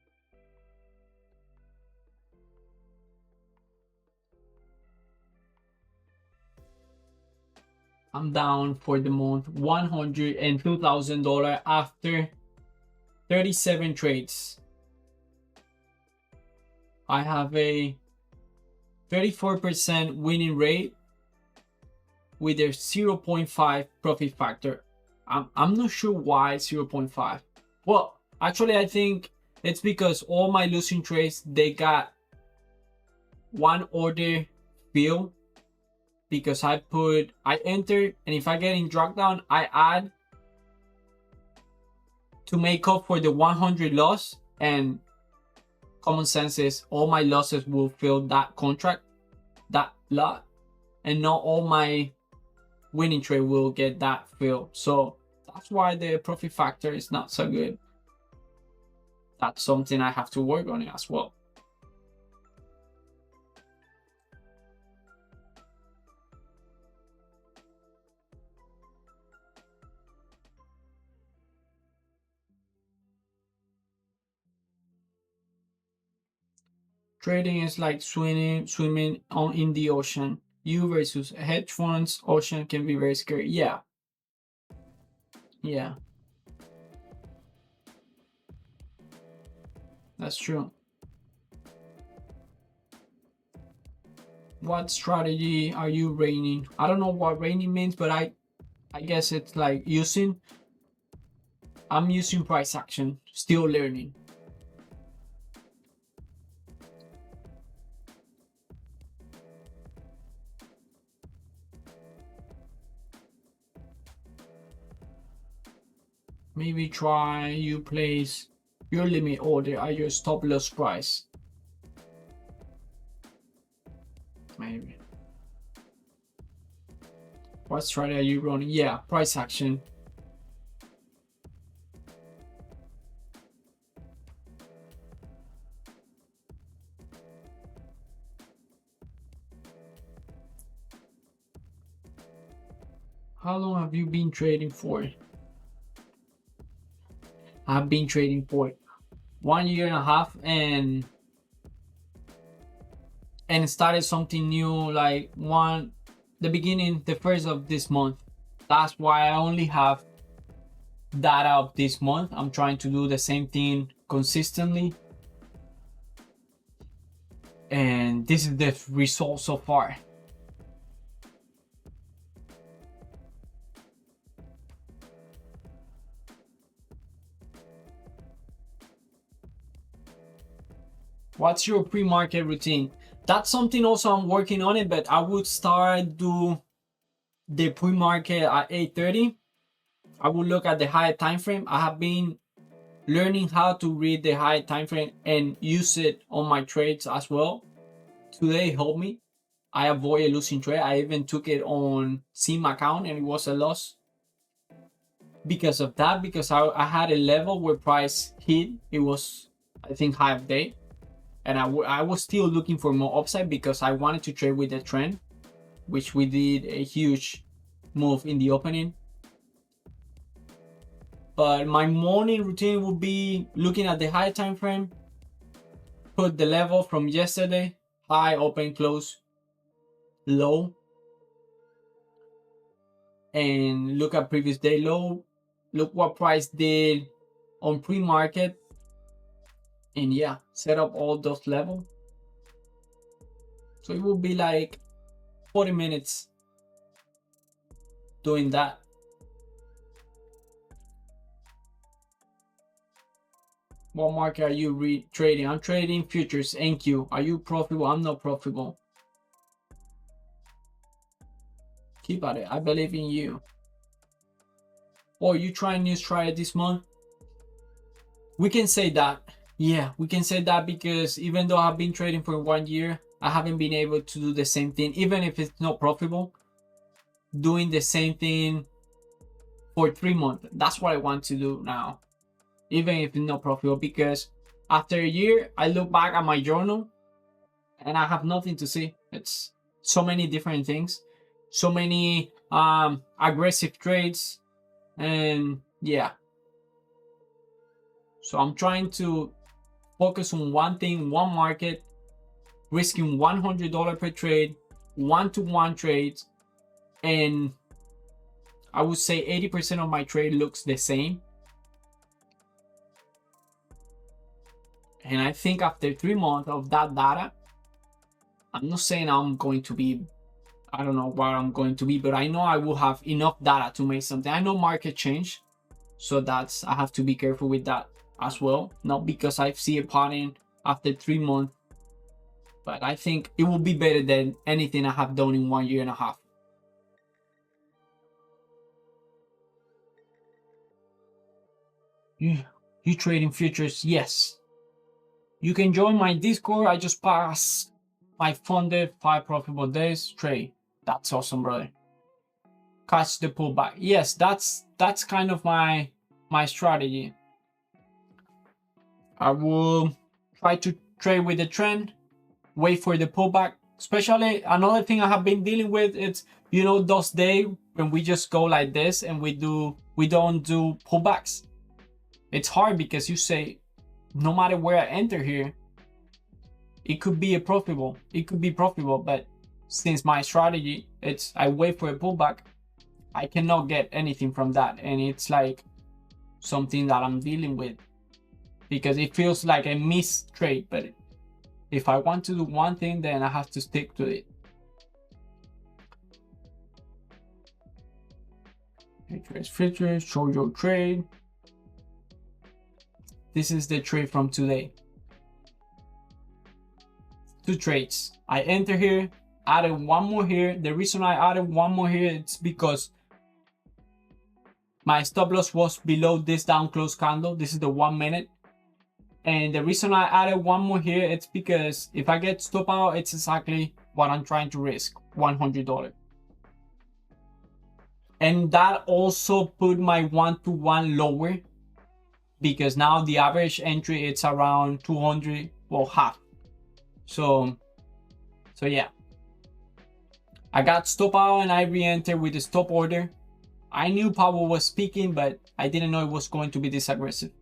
I'm down for the month $102,000 after 37 trades. I have a 34% winning rate with a 0.5 profit factor. I'm not sure why 0.5. Well, actually, I think it's because all my losing trades, they got one order fill, because I enter, and if I get in drop down, I add to make up for the 100 loss, and common sense is all my losses will fill that contract, that lot, and not all my winning trade will get that fill. So that's why the profit factor is not so good. That's something I have to work on it as well. Trading is like swimming in the ocean. You versus hedge funds, ocean can be very scary. Yeah. Yeah. That's true. What strategy are you raining? I don't know what raining means, but I guess it's like I'm using price action, still learning. Maybe try you place your limit order at your stop loss price. maybe. What strategy are you running? Yeah, price action. How long have you been trading for? I've been trading for 1.5 years and started something new like the first of this month. That's why I only have data of this month. I'm trying to do the same thing consistently, and this is the result so far. What's your pre-market routine? That's something also I'm working on it, but I would start do the pre-market at 8:30. I will look at the higher time frame. I have been learning how to read the higher time frame and use it on my trades as well. Today helped me. I avoided losing trade. I even took it on Sim account and it was a loss because of that, because I had a level where price hit. It was, I think, high of day, and I was still looking for more upside because I wanted to trade with the trend, which we did a huge move in the opening. But my morning routine would be looking at the high time frame, put the level from yesterday, high, open, close, low, and look at previous day low, look what price did on pre-market, and yeah, set up all those levels. So it will be like 40 minutes doing that. What market are you trading? I'm trading futures. NQ. Are you profitable? I'm not profitable. Keep at it. I believe in you. Or you trying new strategy this month? We can say that. Yeah, we can say that because even though I've been trading for 1 year, I haven't been able to do the same thing, even if it's not profitable. Doing the same thing for 3 months. That's what I want to do now, even if it's not profitable, because after a year, I look back at my journal and I have nothing to see. It's so many different things, so many aggressive trades, and yeah. So I'm trying to focus on one thing, one market, risking $100 per trade, one-to-one trades, and I would say 80% of my trade looks the same. And I think after 3 months of that data, I'm not saying I'm going to be, I don't know where I'm going to be, but I know I will have enough data to make something. I know market change, so I have to be careful with that as well. Not because I see a pattern after 3 months, but I think it will be better than anything I have done in 1.5 years. You trading futures? Yes. You can join my Discord. I just passed my funded 5 profitable days trade. That's awesome, brother. Catch the pullback. Yes, that's kind of my strategy. I will try to trade with the trend, wait for the pullback. Especially another thing I have been dealing with, it's, you know, those days when we just go like this and we don't do pullbacks. It's hard because you say, no matter where I enter here, it could be profitable, but since my strategy, it's I wait for a pullback, I cannot get anything from that. And it's like something that I'm dealing with because it feels like a missed trade. But if I want to do one thing, then I have to stick to it. Futures, show your trade. This is the trade from today. 2 trades. I enter here, added one more here. The reason I added one more here, it's because my stop loss was below this down close candle. This is the 1 minute. And the reason I added one more here, it's because if I get stop out, it's exactly what I'm trying to risk, $100. And that also put my 1-to-1 lower, because now the average entry it's around 200, well, half. So yeah, I got stop out and I re-entered with the stop order. I knew Powell was speaking, but I didn't know it was going to be this aggressive.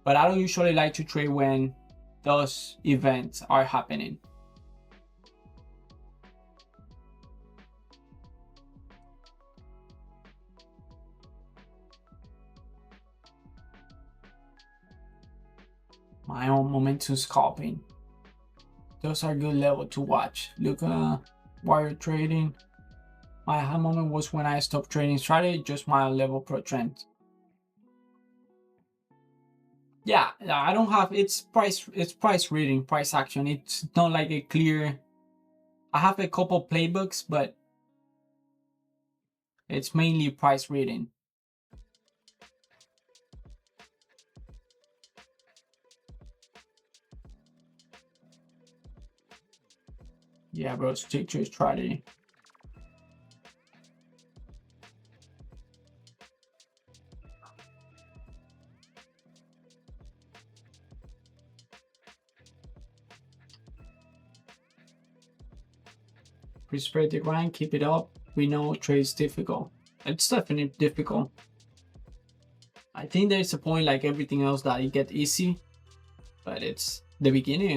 But I don't usually like to trade when those events are happening. My own momentum scalping. Those are good level to watch. Look at wire trading. My high moment was when I stopped trading strategy, just my level pro trend. Yeah, I don't have, it's price reading, price action. It's not like a clear, I have a couple playbooks, but it's mainly price reading. Yeah, bro, stick to strategy. Spread the grind, keep it up. We know trade's difficult. It's definitely difficult. I think there's a point like everything else that it gets easy, but it's the beginning.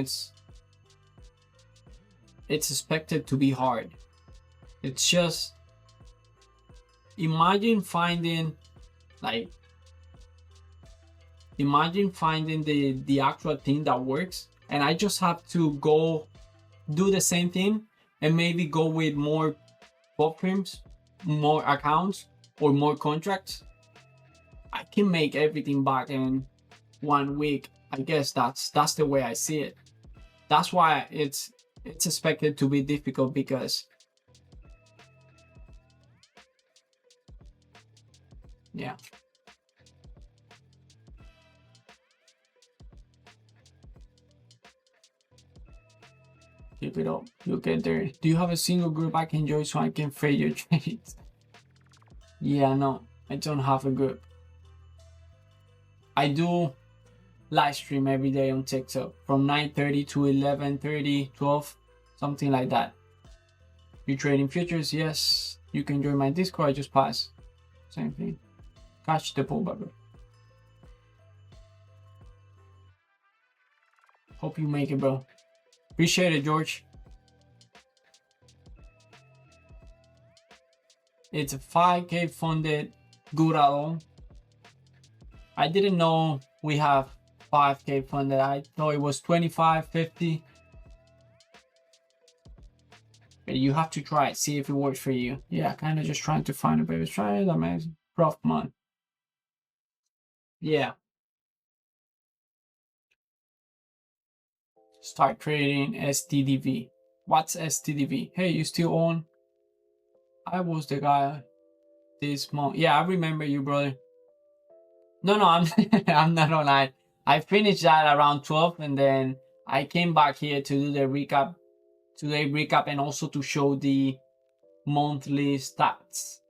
It's expected to be hard. It's just imagine finding the actual thing that works, and I just have to go do the same thing and maybe go with more bot firms, more accounts, or more contracts. I can make everything back in 1 week. I guess that's the way I see it. That's why it's expected to be difficult, because yeah. Keep it up. You'll get there. Do you have a single group I can join so I can fade your trades? Yeah, no, I don't have a group. I do live stream every day on TikTok from 9:30 to 11:30, 12, something like that. You trading futures? Yes. You can join my Discord. I just pass. Same thing. Catch the pullback. Hope you make it, bro. Appreciate it, George. It's a 5K funded good at all. I didn't know we have 5K funded. I thought it was 25, 50. But you have to try it, see if it works for you. Yeah, kind of just trying to find a better trade. Amazing. Rough month. Yeah. Start trading STDV. What's STDV? Hey, you still on? I was the guy this month. Yeah, I remember you, brother. No, I'm I'm not online. I finished that around 12, and then I came back here to do the recap, and also to show the monthly stats.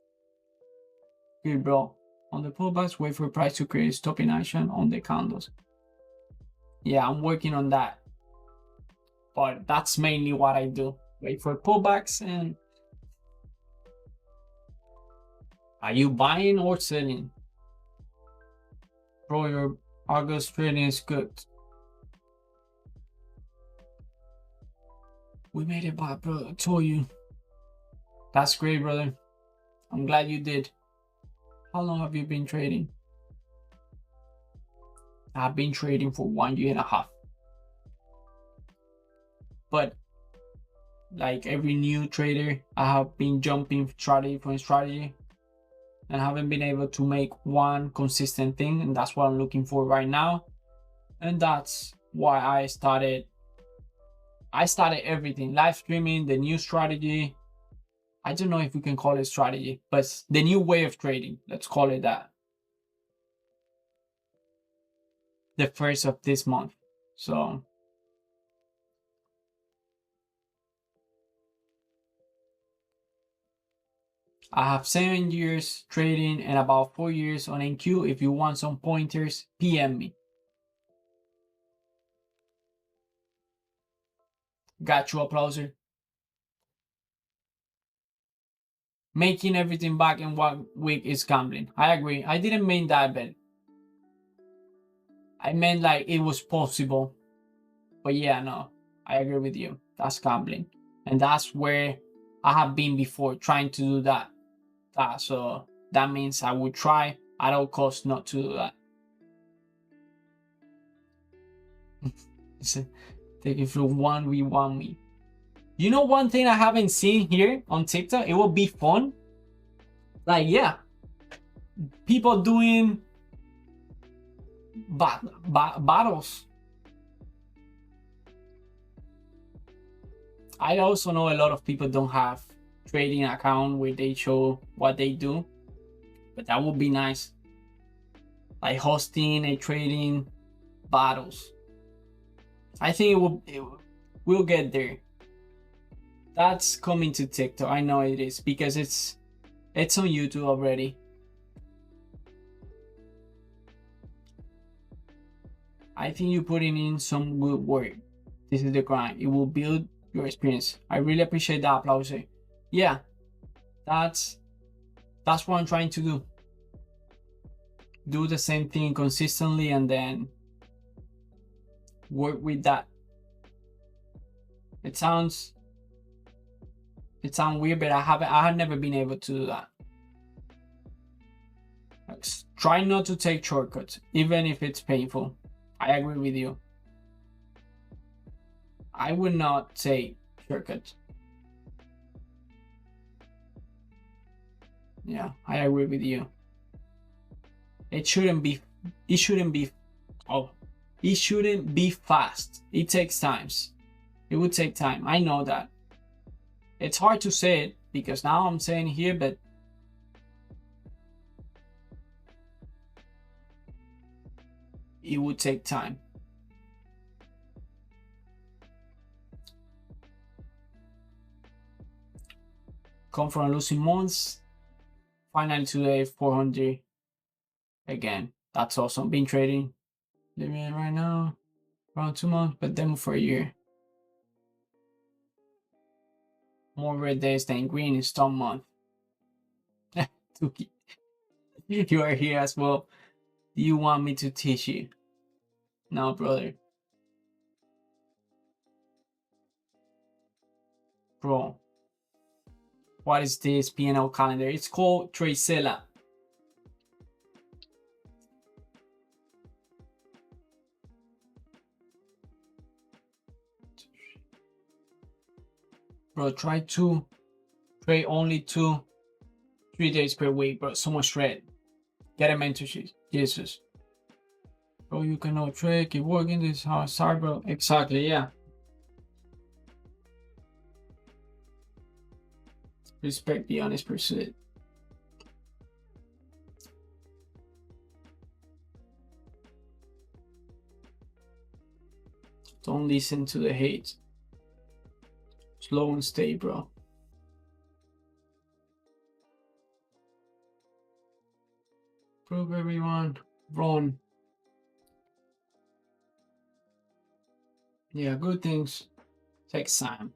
Good, bro. On the pullbacks, wait for price to create stopping action on the candles. Yeah, I'm working on that, but that's mainly what I do. Wait for pullbacks. And are you buying or selling? Bro, your August trading is good. We made it back, bro. I told you. That's great, brother. I'm glad you did. How long have you been trading? I've been trading for 1.5 years. But like every new trader, I have been jumping strategy for strategy and haven't been able to make one consistent thing. And that's what I'm looking for right now. And that's why I started everything. Live streaming, the new strategy. I don't know if we can call it strategy, but the new way of trading. Let's call it that. The first of this month. So I have 7 years trading and about 4 years on NQ. If you want some pointers, PM me. Got you, applauser. Making everything back in 1 week is gambling. I agree. I didn't mean that, but I meant like it was possible. But yeah, no, I agree with you. That's gambling. And that's where I have been before, trying to do that. So that means I would try at all costs not to do that. Take it through 1v1 me. You know, one thing I haven't seen here on TikTok, it would be fun. Like, yeah, people doing battles. I also know a lot of people don't have trading account where they show what they do, but that would be nice. Like hosting a trading battles. I think we'll get there. That's coming to TikTok. I know it is because it's on YouTube already. I think you're putting in some good work. This is the grind. It will build your experience. I really appreciate that, applause. Yeah, that's what I'm trying to do. Do the same thing consistently and then work with that. It sounds weird, but I have never been able to do that. Like, try not to take shortcuts, even if it's painful. I agree with you. I would not take shortcuts. Yeah, I agree with you. It shouldn't be fast. It takes times. It would take time. I know that. It's hard to say it because now I'm saying here, but it would take time. Come from losing months. Finally today, 400 again. That's awesome. Been trading. Living it right now. Around 2 months, but demo for a year. More red days than green in storm month. Tuki, you are here as well. Do you want me to teach you? No, brother. Bro, what is this P&L calendar? It's called Tracella. Bro, try to trade only 2-3 days per week, bro. So much trade. Get a mentorship. Jesus. Bro, you cannot trade. Keep working. This is how I start, bro. Exactly, yeah. Respect the honest pursuit. Don't listen to the hate. Slow and stay, bro. Prove everyone wrong. Yeah, good things takes time,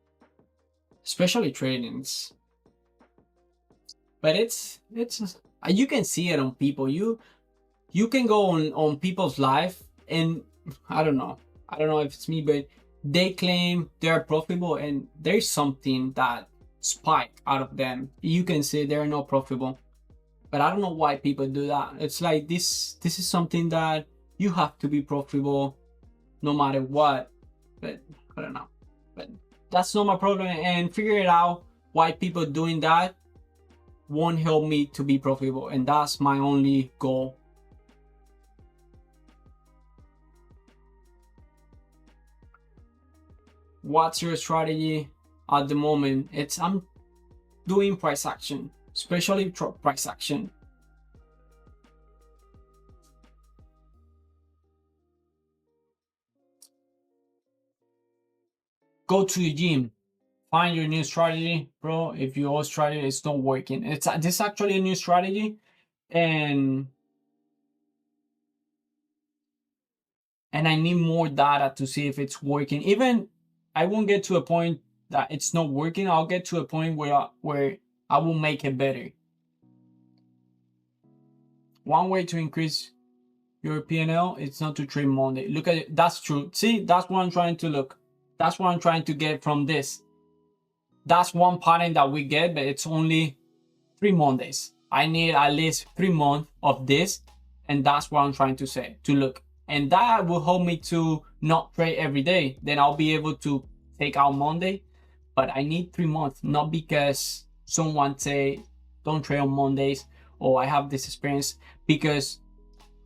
especially trainings. But it's you can see it on people. You can go on people's life and I don't know if it's me, but they claim they're profitable and there's something that spike out of them. You can say they're not profitable, but I don't know why people do that. It's like this is something that you have to be profitable no matter what. But I don't know. But that's not my problem, and figure it out why people doing that won't help me to be profitable, and that's my only goal. What's your strategy at the moment? I'm doing price action, especially price action. Go to the gym find your new strategy, bro. If your old strategy is not working, this is actually a new strategy, and I need more data to see if it's working. Even I won't get to a point that it's not working. I'll get to a point where I will make it better. One way to increase your P&L is not to trade Monday. Look at it. That's true. See, that's what I'm trying to look. That's what I'm trying to get from this. That's one pattern that we get, but it's only 3 Mondays. I need at least 3 months of this, and that's what I'm trying to say, to look. And that will help me to not trade every day. Then I'll be able to take out Monday, but I need 3 months, not because someone say don't trade on Mondays or I have this experience, because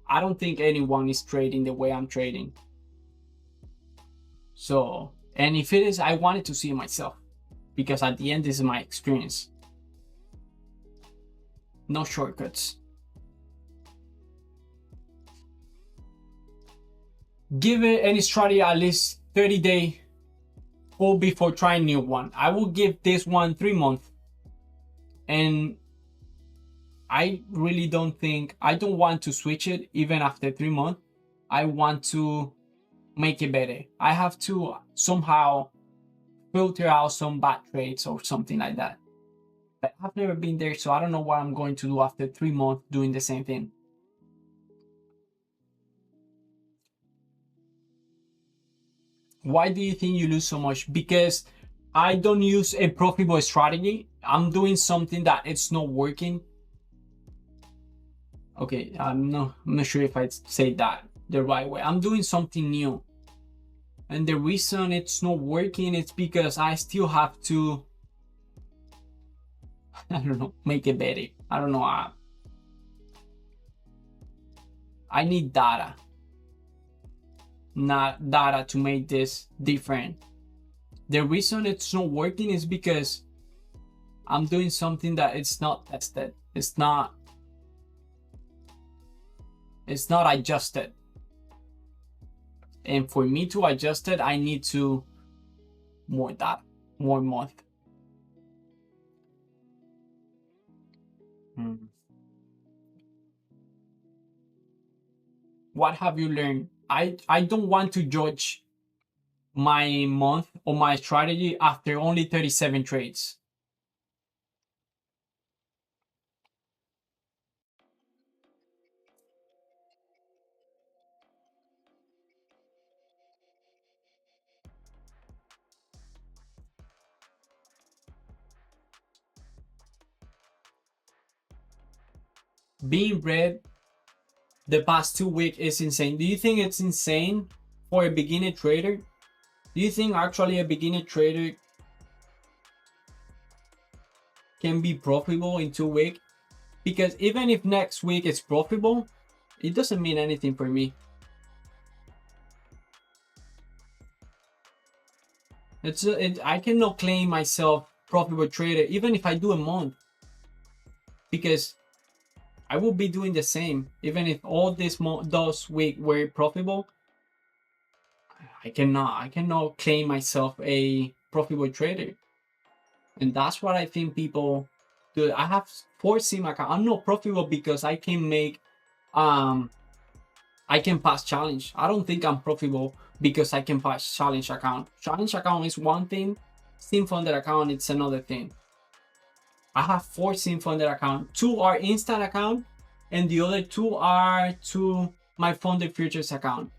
I don't think anyone is trading the way I'm trading. So, and if it is, I wanted to see it myself, because at the end, this is my experience. No shortcuts. Give it any strategy at least 30 days or before trying new one. I will give this one 3 months. And I really don't think, I don't want to switch it even after 3 months. I want to make it better. I have to somehow filter out some bad trades or something like that. But I've never been there, so I don't know what I'm going to do after 3 months doing the same thing. Why do you think you lose so much? Because I don't use a profitable strategy. I'm doing something that it's not working. Okay, I'm not sure if I say that the right way. I'm doing something new. And the reason it's not working is because I still have to, I don't know, make it better. I don't know. I need data. Not data to make this different. The reason it's not working is because I'm doing something that it's not tested. It's not adjusted. And for me to adjust it, I need to more data, more month. What have you learned? I don't want to judge my month or my strategy after only 37 trades. Being red the past 2 weeks is insane. Do you think it's insane for a beginner trader? Do you think actually a beginner trader can be profitable in 2 weeks? Because even if next week it's profitable, it doesn't mean anything for me. I cannot claim myself profitable trader even if I do a month, because I will be doing the same even if all those weeks were profitable. I cannot claim myself a profitable trader, and that's what I think people do. I have 4 sim account. I'm not profitable because I can make I can pass challenge. I don't think I'm profitable because I can pass challenge account. Challenge account is one thing, sim funded account it's another thing. I have 4 sim funded account. 2 are instant account, and the other 2 are to my funded futures account.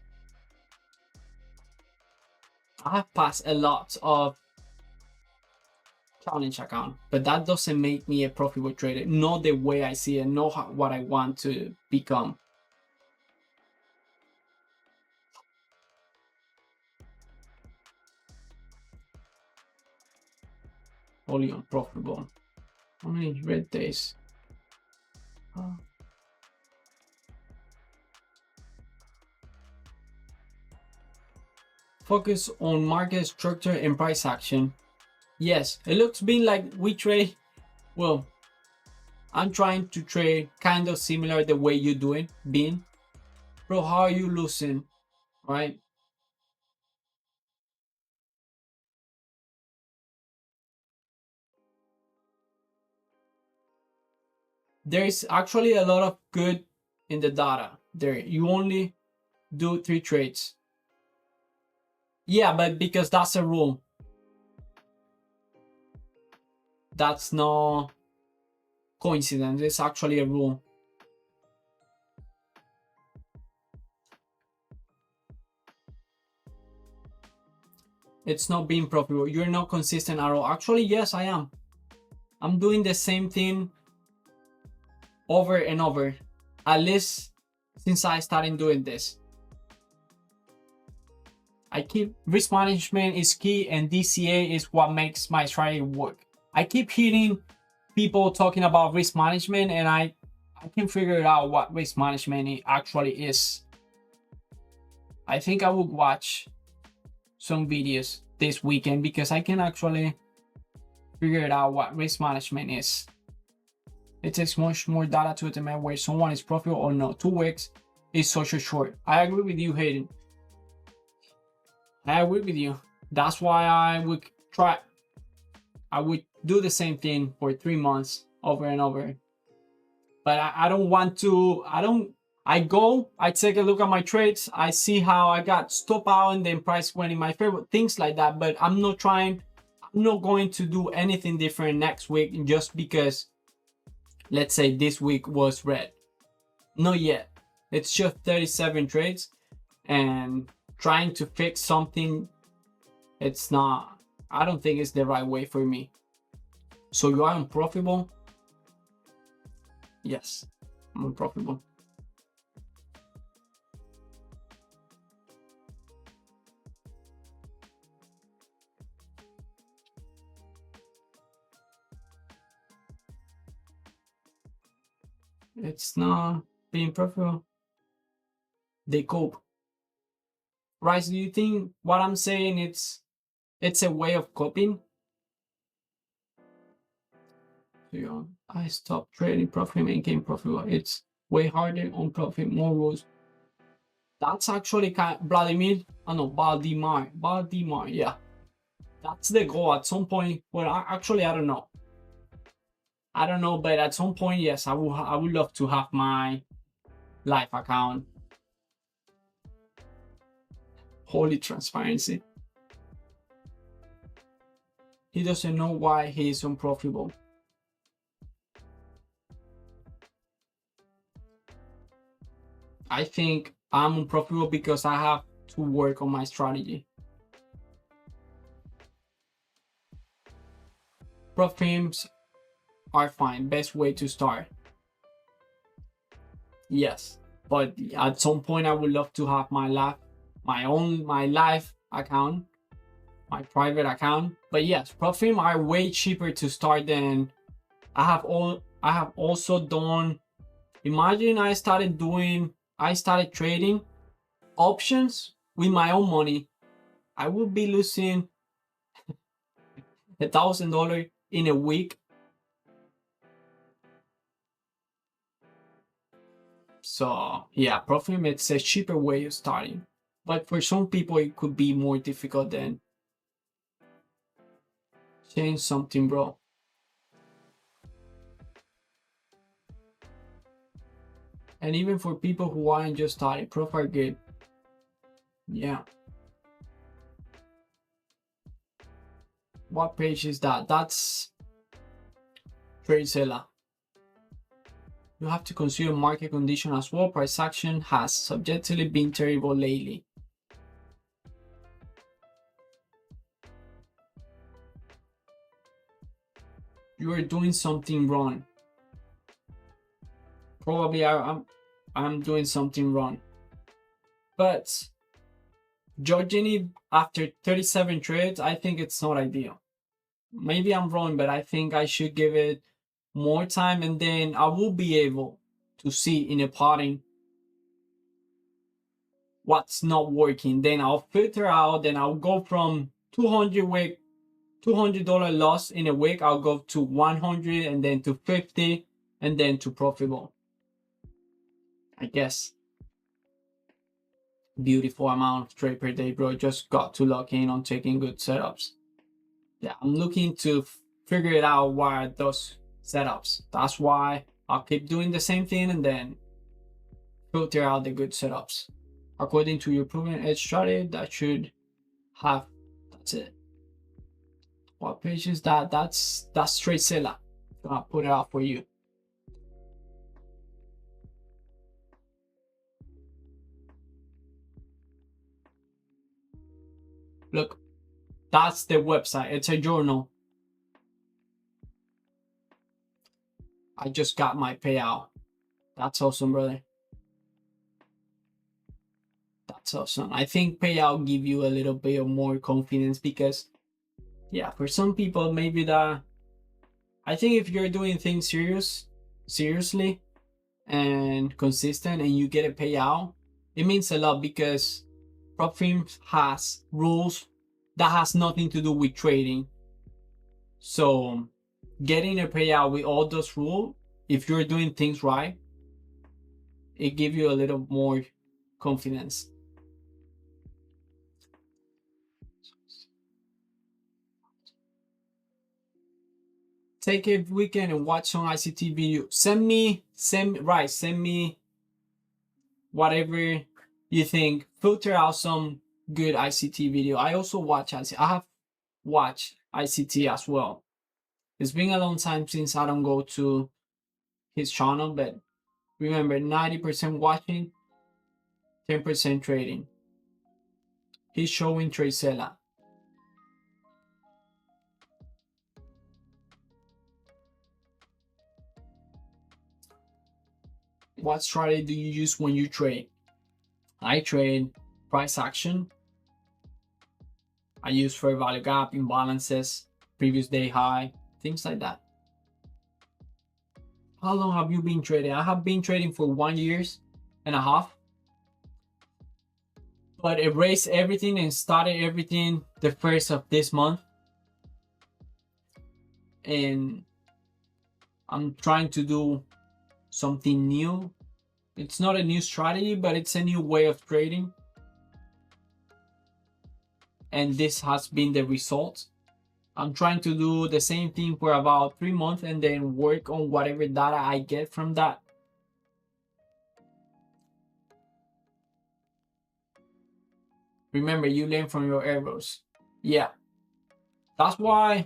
I have passed a lot of challenge account, but that doesn't make me a profitable trader. Not the way I see it, not what I want to become. Only unprofitable. How many red days? Oh. Focus on market structure and price action. Yes, it looks been like we trade. Well, I'm trying to trade kind of similar the way you do it, Bean. Bro, how are you losing? Right? there's actually a lot of good in the data there. You only do 3 trades. Yeah, but because that's a rule. That's no coincidence. It's actually a rule. It's not being profitable. You're not consistent at all. Actually, yes, I am. I'm doing the same thing over and over, at least since I started doing this. I keep risk management is key, and DCA is what makes my strategy work. I keep hearing people talking about risk management, and I can figure out what risk management actually is. I think I will watch some videos this weekend because I can actually figure it out what risk management is. It takes much more data to determine where someone is profitable or not. 2 weeks is such a short. I agree with you, Hayden. I agree with you. That's why I would do the same thing for 3 months over and over. But I don't want to, I take a look at my trades, I see how I got stop out and then price went in my favor, things like that. But I'm not going to do anything different next week just because, let's say this week was red. Not yet. It's just 37 trades, and trying to fix something, it's not, I don't think it's the right way for me. So you are unprofitable? Yes, I'm unprofitable. It's not being profitable. They cope. Rice, do you think what I'm saying it's a way of coping? So I stopped trading profit and became profitable. It's way harder on profit, more rules. That's actually kind of Vladimir. Oh no, Valdemar. Yeah, that's the goal at some point. Well, actually, I don't know. But at some point, yes, I would love to have my live account. Holy transparency. He doesn't know why he is unprofitable. I think I'm unprofitable because I have to work on my strategy. Prop firms are fine. Best way to start. Yes, but at some point I would love to have my live account, my private account. But yes, prop firms are way cheaper to start than I have also done. Imagine I started trading options with my own money. I would be losing $1,000 in a week. So yeah, prop firm, it's a cheaper way of starting. But for some people, it could be more difficult than change something, bro. And even for people who aren't just starting, prop are good. Yeah. What page is that? That's TradeZilla. You have to consider market condition as well. Price action has subjectively been terrible lately. You are doing something wrong. Probably I'm doing something wrong. But judging it after 37 trades, I think it's not ideal. Maybe I'm wrong, but I think I should give it more time, and then I will be able to see in a pattern what's not working. Then I'll filter out, then I'll go from $200 loss in a week, I'll go to 100 and then to 50 and then to profitable. I guess. Beautiful amount of trade per day, bro. Just got to lock in on taking good setups. Yeah, I'm looking to figure it out, what are those setups. That's why I'll keep doing the same thing and then filter out the good setups. According to your proven edge strategy, that should have, that's it. What page is that? That's straight seller. I'll put it out for you. Look, that's the website. It's a journal. I just got my payout. That's awesome, brother. That's awesome. I think payout give you a little bit of more confidence because, yeah, for some people, maybe that, I think if you're doing things seriously and consistent and you get a payout, it means a lot because prop firms has rules that has nothing to do with trading. So getting a payout with all those rules, if you're doing things right, it gives you a little more confidence. Take a weekend and watch some ICT video. Send me whatever you think. Filter out some good ICT video. I also watch ICT. I have watched ICT as well. It's been a long time since I don't go to his channel, but remember, 90% watching, 10% trading. He's showing trade seller. What strategy do you use when you trade? I trade price action. I use fair value gap, imbalances, previous day high, things like that. How long have you been trading? I have been trading for 1.5 years, but erased everything and started everything the first of this month. And I'm trying to do something new. It's not a new strategy, but it's a new way of trading. And this has been the result. I'm trying to do the same thing for about 3 months and then work on whatever data I get from that. Remember, you learn from your errors. Yeah. That's why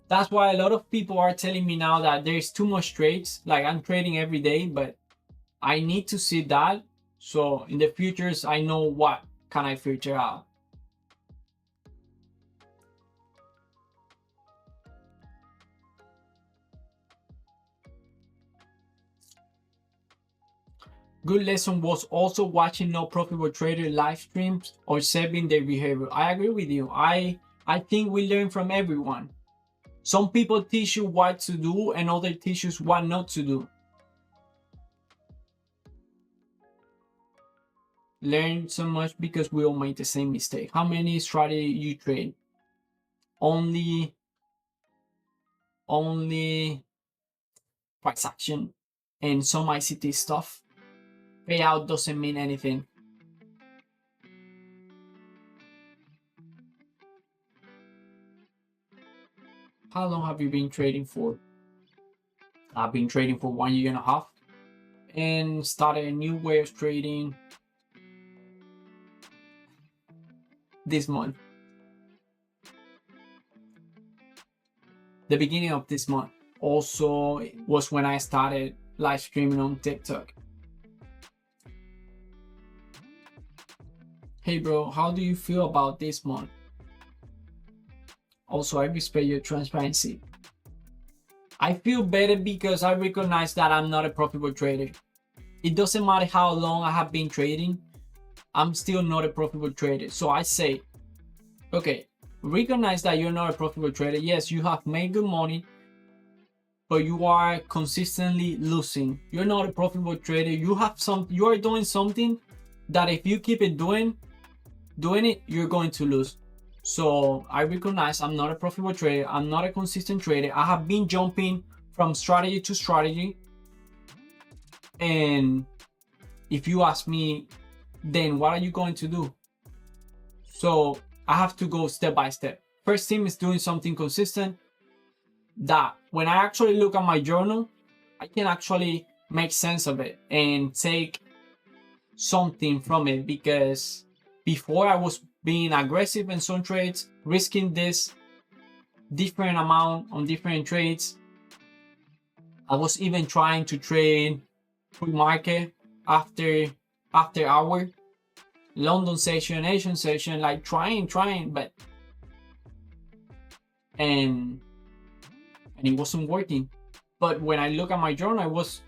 a lot of people are telling me now that there's too much trades. Like, I'm trading every day, but I need to see that. So in the futures, I know what can I filter out. Good lesson was also watching no profitable trader live streams or saving their behavior. I agree with you. I think we learn from everyone. Some people teach you what to do and others teach you what not to do. Learn so much because we all make the same mistake. How many strategy you trade? Only price action and some ICT stuff. Payout doesn't mean anything. How long have you been trading for? I've been trading for 1.5 years and started a new way of trading this month. The beginning of this month also was when I started live streaming on TikTok. Hey bro, how do you feel about this month? Also, I respect your transparency. I feel better because I recognize that I'm not a profitable trader. It doesn't matter how long I have been trading, I'm still not a profitable trader. So I say, okay, recognize that you're not a profitable trader. Yes, you have made good money, but you are consistently losing. You're not a profitable trader. You are doing something that if you keep it doing it, you're going to lose. So I recognize I'm not a profitable trader. I'm not a consistent trader. I have been jumping from strategy to strategy. And if you ask me, then what are you going to do? So I have to go step by step. First thing is doing something consistent. That when I actually look at my journal, I can actually make sense of it and take something from it, because before I was being aggressive in some trades, risking this different amount on different trades. I was even trying to trade pre-market after hour, London session, Asian session, like trying, but and it wasn't working. But when I look at my journal, it was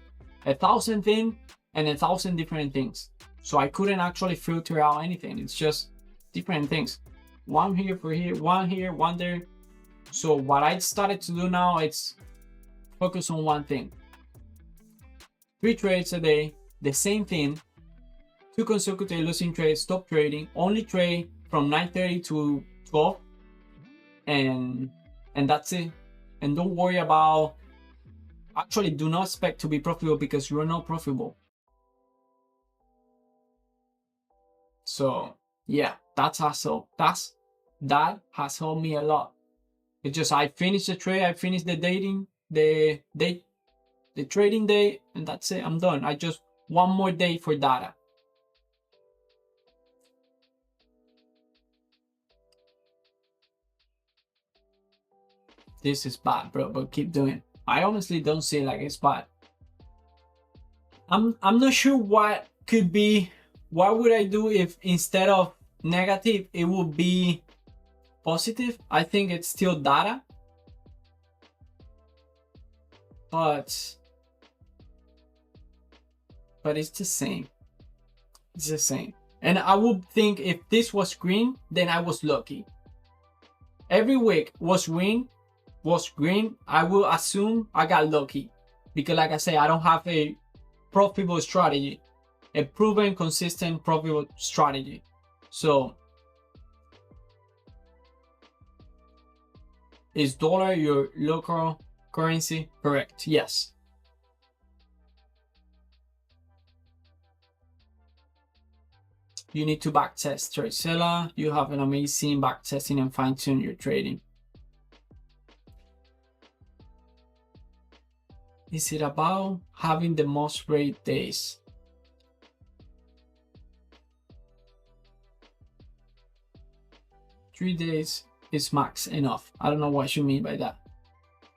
1,000 things and 1,000 different things. So I couldn't actually filter out anything. It's just different things. One here for here, one here, one there. So what I started to do now, it's focus on one thing. 3 trades a day, the same thing. 2 consecutive losing trades, stop trading, only trade from 9:30 to 12, and that's it. And don't worry about, actually do not expect to be profitable, because you're not profitable. So yeah, that has helped me a lot. It's just I finished the trade, I finished the trading day, and that's it. I'm done. I just one more day for data. This is bad, bro, but keep doing it. I honestly don't see it like it's bad. I'm not sure what could be. What would I do if instead of negative it would be positive? I think it's still data, but it's the same. It's the same. And I would think if this was green, then I was lucky. Every week was green, I will assume I got lucky, because like I say, I don't have a profitable strategy, a proven, consistent, profitable strategy. So is dollar your local currency? Correct. Yes. You need to backtest TradeZilla. You have an amazing backtesting and fine-tune your trading. Is it about having the most rate days? Three days is max enough. I don't know what you mean by that.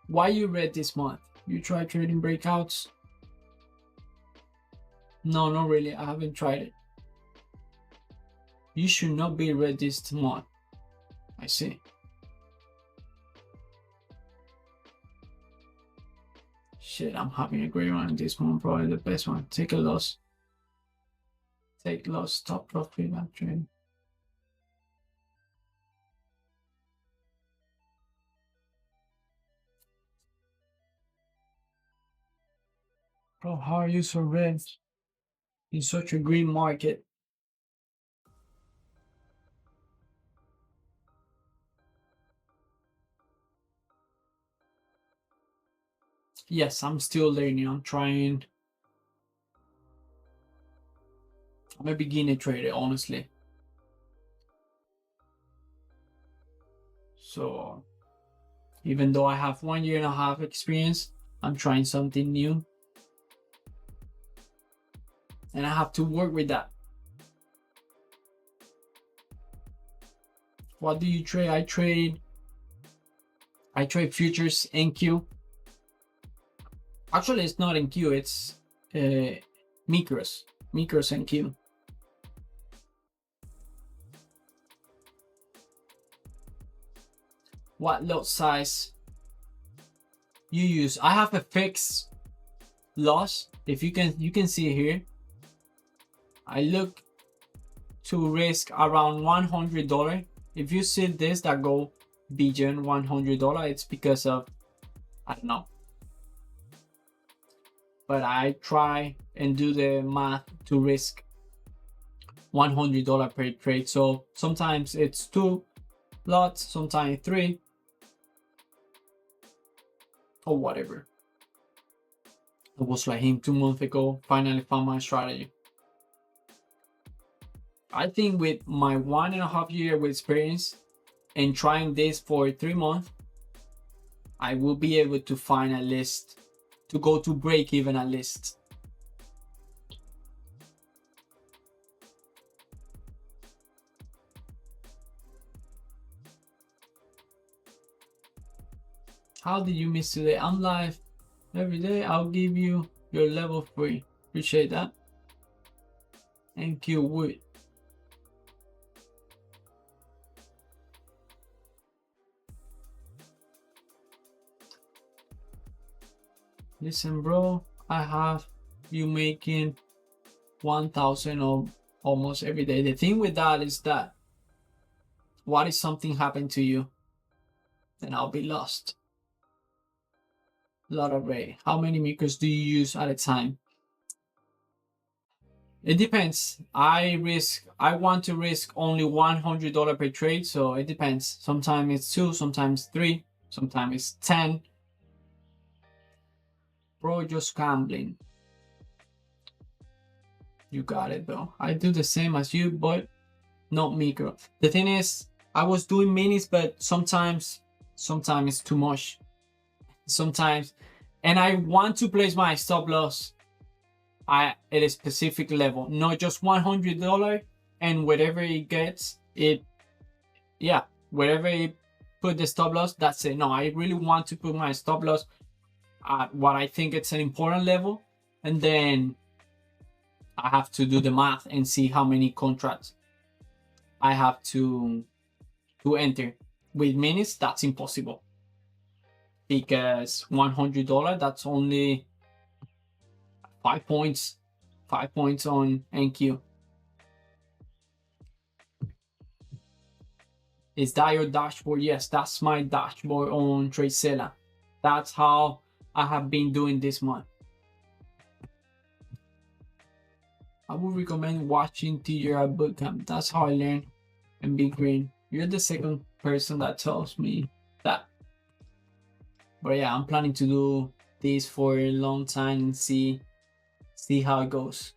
Why you read this month? You try trading breakouts? No, not really. I haven't tried it. You should not be read this month. I see. Shit, I'm having a great one this month. Probably the best one. Take a loss. Take loss. Stop profit. I'm trading. Bro, how are you so red in such a green market? Yes, I'm still learning. I'm trying. I'm a beginner trader, honestly. So even though I have 1.5 years experience, I'm trying something new. And I have to work with that. What do you trade? I trade futures NQ. Actually, it's not NQ, it's micros NQ. What lot size you use? I have a fixed loss. If you can see here, I look to risk around $100. If you see this that go beyond $100, it's because of, I don't know. But I try and do the math to risk $100 per trade. So sometimes it's 2 lots, sometimes 3, or whatever. I was like him 2 months ago. Finally found my strategy. I think with my 1.5 years of experience and trying this for 3 months, I will be able to find at least to go to break even at least. How did you miss today? I'm live every day. I'll give you your level free. Appreciate that. Thank you, Wood. Listen, bro, I have you making 1,000 or almost every day. The thing with that is that what if something happened to you? Then I'll be lost. A lot of rate. How many makers do you use at a time? It depends. I want to risk only $100 per trade, so it depends. Sometimes it's 2, sometimes 3, sometimes it's 10. Bro, just gambling. You got it, though. I do the same as you, but not micro. The thing is, I was doing minis, but sometimes it's too much. Sometimes, and I want to place my stop loss at a specific level, not just $100 and whatever it gets, wherever it put the stop loss, that's it. No, I really want to put my stop loss at what I think it's an important level, and then I have to do the math and see how many contracts I have to enter. With minis, that's impossible because $100, that's only 5 points. 5 points on NQ. Is that your dashboard? Yes, that's my dashboard on TradeSella. That's how I have been doing this month. I would recommend watching TGR Bootcamp. That's how I learn and be green. You're the second person that tells me that. But yeah, I'm planning to do this for a long time and see how it goes.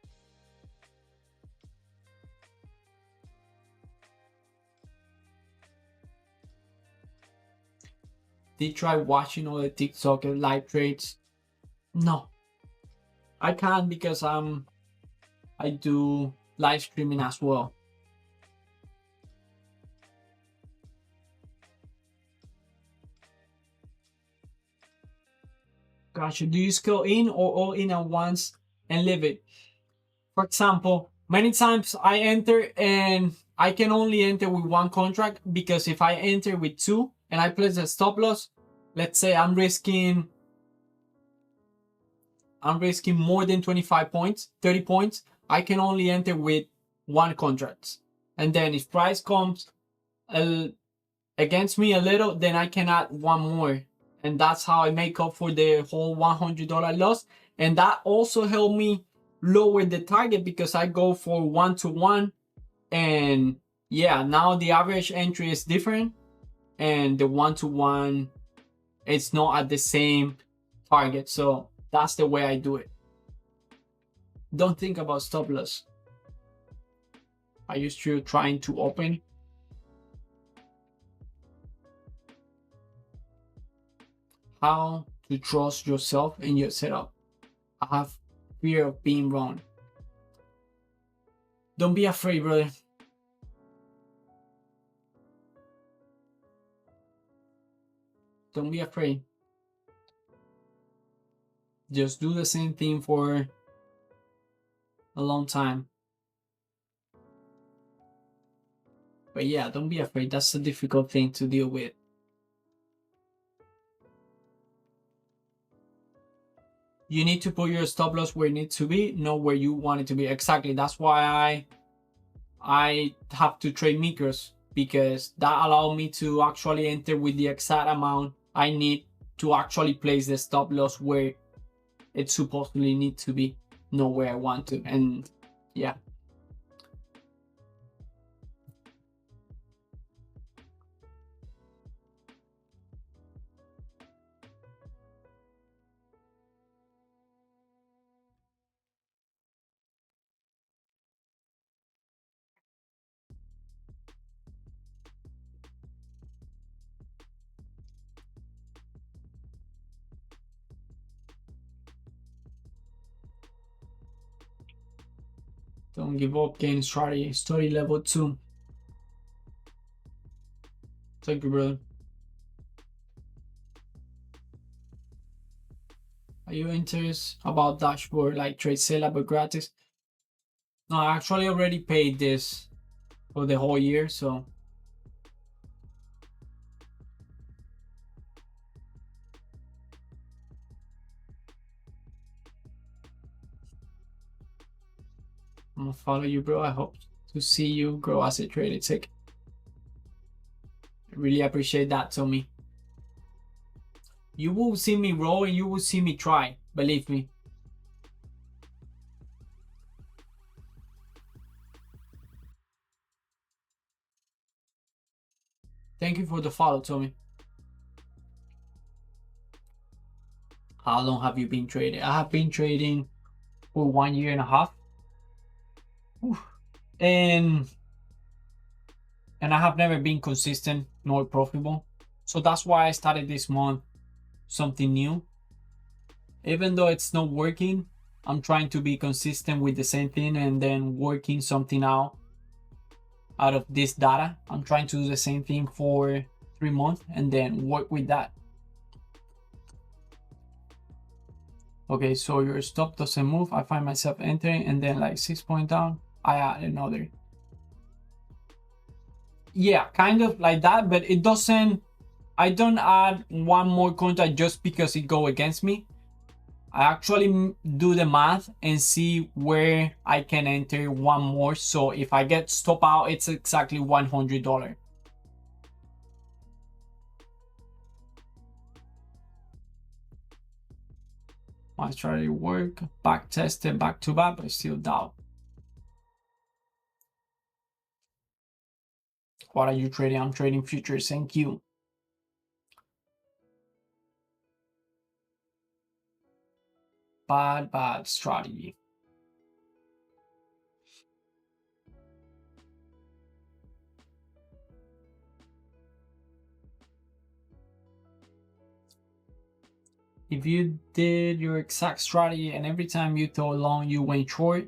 Did you try watching all the TikTok live trades? No, I can't because I do live streaming as well. Gotcha. Do you scale in or all in at once and leave it? For example, many times I enter and I can only enter with one contract because if I enter with 2 and I place a stop loss, let's say I'm risking more than 25 points, 30 points, I can only enter with 1 contract. And then if price comes against me a little, then I can add 1 more. And that's how I make up for the whole $100 loss. And that also helped me lower the target because I go for 1-to-1. And yeah, now the average entry is different. And the 1-to-1, it's not at the same target. So that's the way I do it. Don't think about stop loss. Are you still trying to open? How to trust yourself and your setup. I have fear of being wrong. Don't be afraid, brother. Don't be afraid. Just do the same thing for a long time. But yeah, don't be afraid. That's a difficult thing to deal with. You need to put your stop loss where it needs to be, not where you want it to be. Exactly. That's why I have to trade micros, because that allows me to actually enter with the exact amount I need to actually place the stop loss where it supposedly needs to be, not where I want to. And yeah. Don't give up, gain strategy, study level 2. Thank you, brother. Are you interested about dashboard like trade sale but gratis? No, I actually already paid this for the whole year, so I'm gonna follow you, bro. I hope to see you grow as a trader. Take. I really appreciate that, Tommy. You will see me roll and you will see me try. Believe me. Thank you for the follow, Tommy. How long have you been trading? I have been trading for 1.5 years. And I have never been consistent nor profitable. So that's why I started this month something new. Even though it's not working, I'm trying to be consistent with the same thing and then working something out of this data. I'm trying to do the same thing for 3 months and then work with that. Okay, so your stop doesn't move. I find myself entering and then like 6 points down, I add another. Yeah, kind of like that, but it doesn't, I don't add one more contract just because it go against me. I actually do the math and see where I can enter one more. So if I get stop out, it's exactly $100. My strategy work, back tested, back to back, but still doubt. What are you trading? I'm trading futures. Thank you. Bad strategy. If you did your exact strategy and every time you throw long you went short,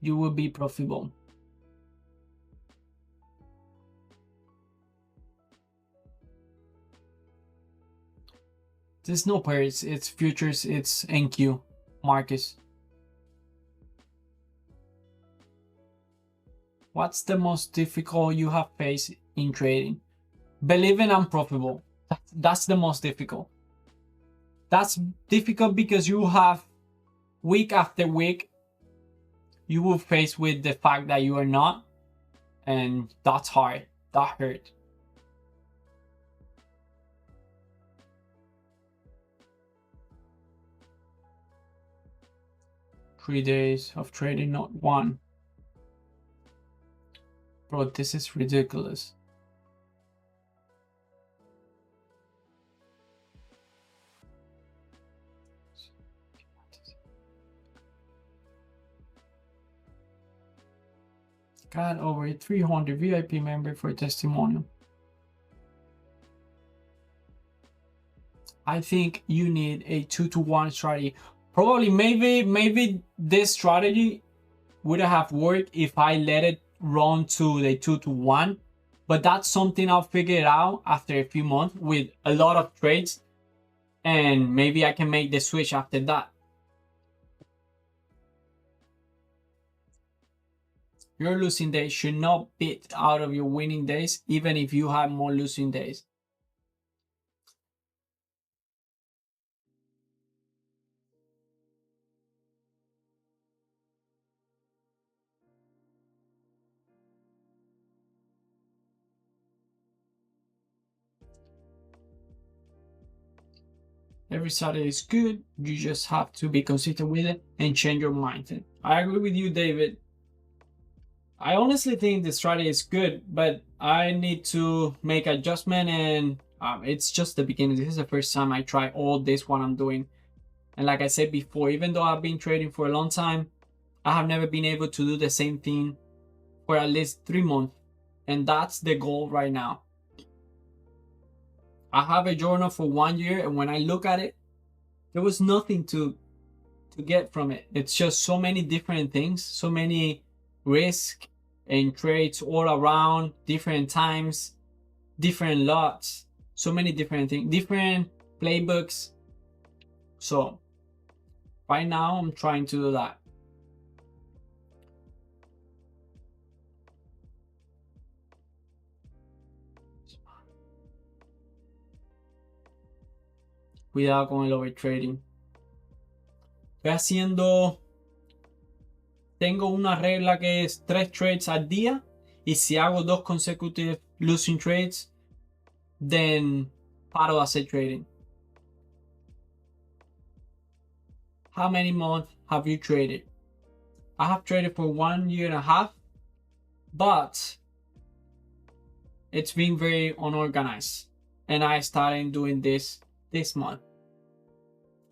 you will be profitable. There's no pairs, it's futures, it's NQ, Marcus. What's the most difficult you have faced in trading? Believing I'm profitable. That's the most difficult. That's difficult because you have week after week, you will face with the fact that you are not, and that's hard. That hurt. Three days of trading, not one. Bro, this is ridiculous. Got over 300 VIP member for testimonial. I think you need a 2-to-1 strategy. Probably maybe this strategy would have worked if I let it run to the 2-to-1, but that's something I'll figure it out after a few months with a lot of trades, and maybe I can make the switch after that. Your losing days should not beat out of your winning days, even if you have more losing days. Every Saturday is good. You just have to be consistent with it and change your mindset. I agree with you, David. I honestly think the strategy is good, but I need to make adjustment, and it's just the beginning. This is the first time I try all this what I'm doing. And like I said before, even though I've been trading for a long time, I have never been able to do the same thing for at least 3 months. And that's the goal right now. I have a journal for 1 year, and when I look at it, there was nothing to get from it. It's just so many different things, so many risk and trades all around, different times, different lots, so many different things, different playbooks. So right now I'm trying to do that. Cuidado con el overtrading. Estoy haciendo, tengo una regla que es 3 trades al día, y si hago 2 consecutive losing trades, then paro de hacer trading. How many months have you traded? I have traded for 1.5 years, but it's been very unorganized, and I started doing this month.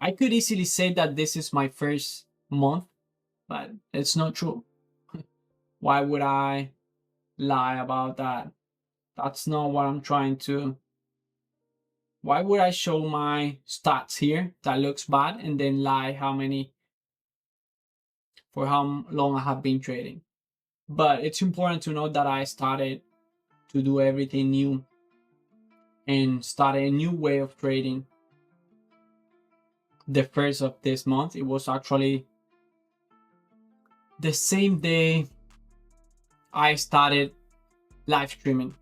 I could easily say that this is my first month, but it's not true. Why would I lie about that? That's not what I'm trying to. Why would I show my stats here that looks bad and then lie for how long I have been trading? But it's important to know that I started to do everything new and started a new way of trading the first of this month. It was actually the same day I started live streaming.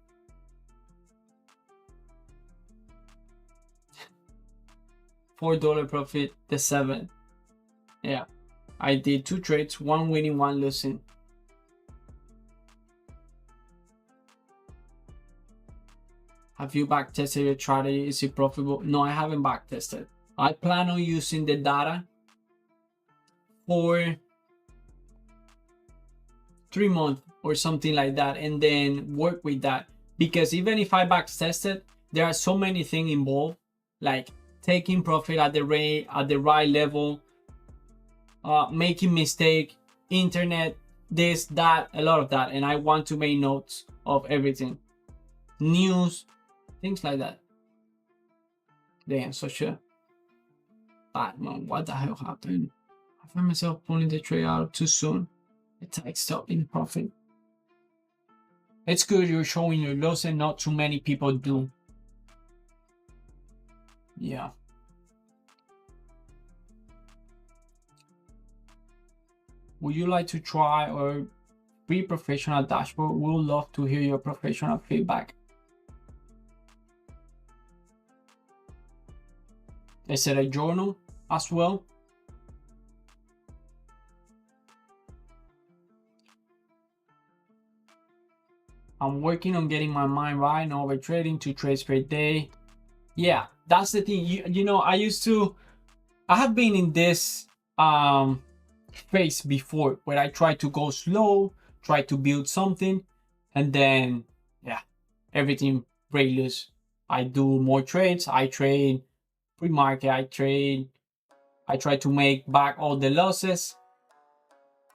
$4 profit the 7th. Yeah, I did 2 trades, 1 winning, 1 losing. Have you back tested your strategy? Is it profitable? No, I haven't back tested. I plan on using the data for 3 months or something like that, and then work with that. Because even if I back tested, there are so many things involved, like taking profit at the right level, making mistake, internet, this, that, a lot of that, and I want to make notes of everything, news, things like that. Damn, such a bad man. What the hell happened? I find myself pulling the trade out too soon. A tight stop in profit. It's good you're showing your loss, and not too many people do. Yeah. Would you like to try or free professional dashboard? We would love to hear your professional feedback. Is it a journal as well? I'm working on getting my mind right, no over trading, 2 trades per day. Yeah, that's the thing. You know, I have been in this phase before where I try to go slow, try to build something, and then yeah, everything breaks loose. I do more trades, I trade pre-market, I try to make back all the losses.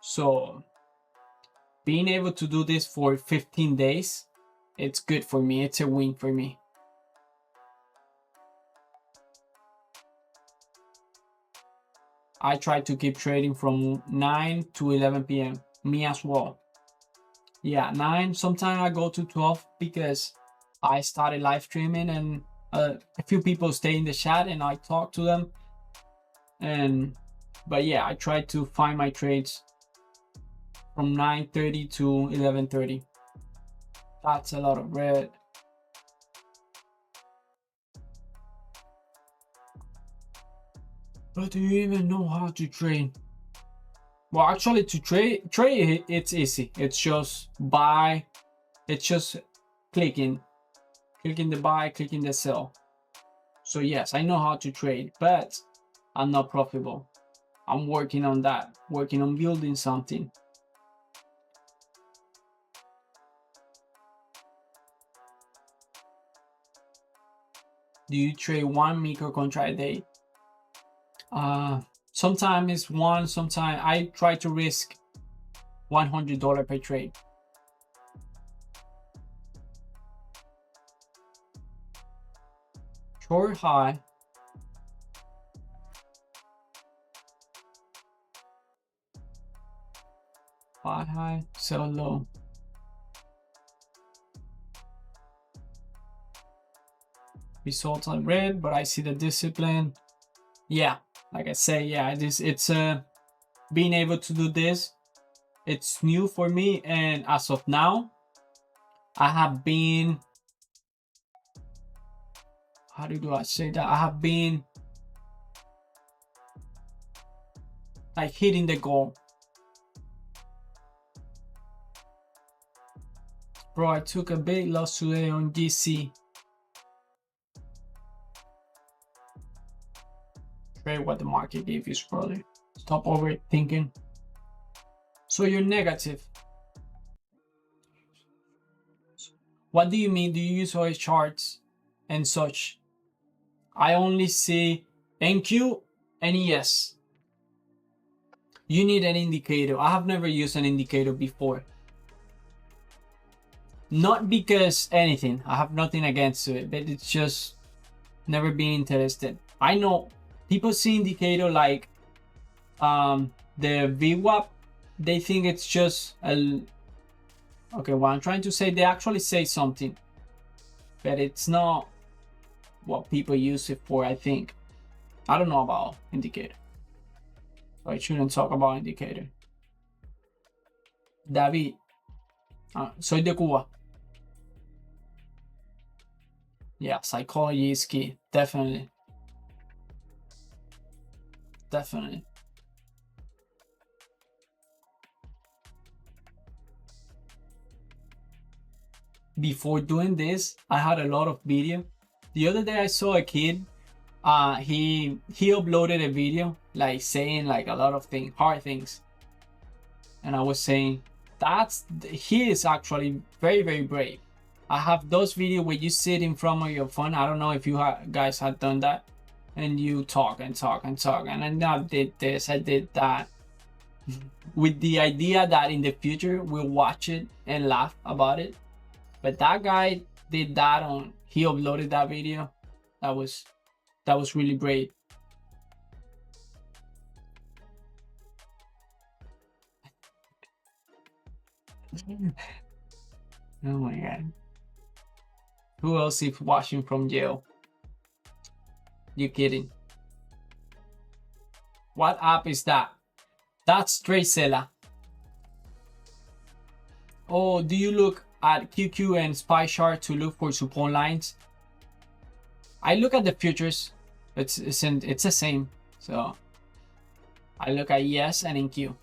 So being able to do this for 15 days, it's good for me. It's a win for me. I try to keep trading from 9 to 11 p.m. Me as well. Yeah, 9. Sometimes I go to 12 because I started live streaming, and a few people stay in the chat and I talk to them. But yeah, I try to find my trades from 9:30 to 11:30. That's a lot of red. But do you even know how to trade? Well, actually, to trade it's easy. It's just buy. It's just clicking the buy, clicking the sell. So yes, I know how to trade, but I'm not profitable. I'm working on that, working on building something. Do you trade 1 micro contract a day? Sometimes it's 1, sometimes I try to risk $100 per trade. Short high. buy high, sell low. Results are red, but I see the discipline. Yeah, like I say, yeah, it's being able to do this, it's new for me, and as of now, I have been, how do I say that? I have been like hitting the goal. Bro, I took a big loss today on GC. Trade what the market gave you, brother. Stop overthinking. So you're negative. What do you mean? Do you use always charts and such? I only see NQ and ES. You need an indicator. I have never used an indicator before. Not because anything. I have nothing against it, but it's just never been interested. I know people see indicator like the VWAP. They think it's just a... Okay, what I'm trying to say, they actually say something, but it's not what people use it for, I think. I don't know about indicator, so I shouldn't talk about indicator. David, soy de Cuba. Yeah, psychology is key, definitely. Definitely. Before doing this, I had a lot of video. The other day I saw a kid, he uploaded a video like saying like a lot of things, hard things, and I was saying he is actually very brave. I have those videos where you sit in front of your phone. I don't know if you guys had done that, and you talk and talk and talk, and I did this, I did that, with the idea that in the future we'll watch it and laugh about it. But that guy did that he uploaded that video. That was really brave. Oh my god. Who else is watching from jail? You kidding? What app is that? That's Tracella. Oh, do you look at QQ and SPY chart to look for support lines? I look at the futures. It's the same. So I look at ES and NQ.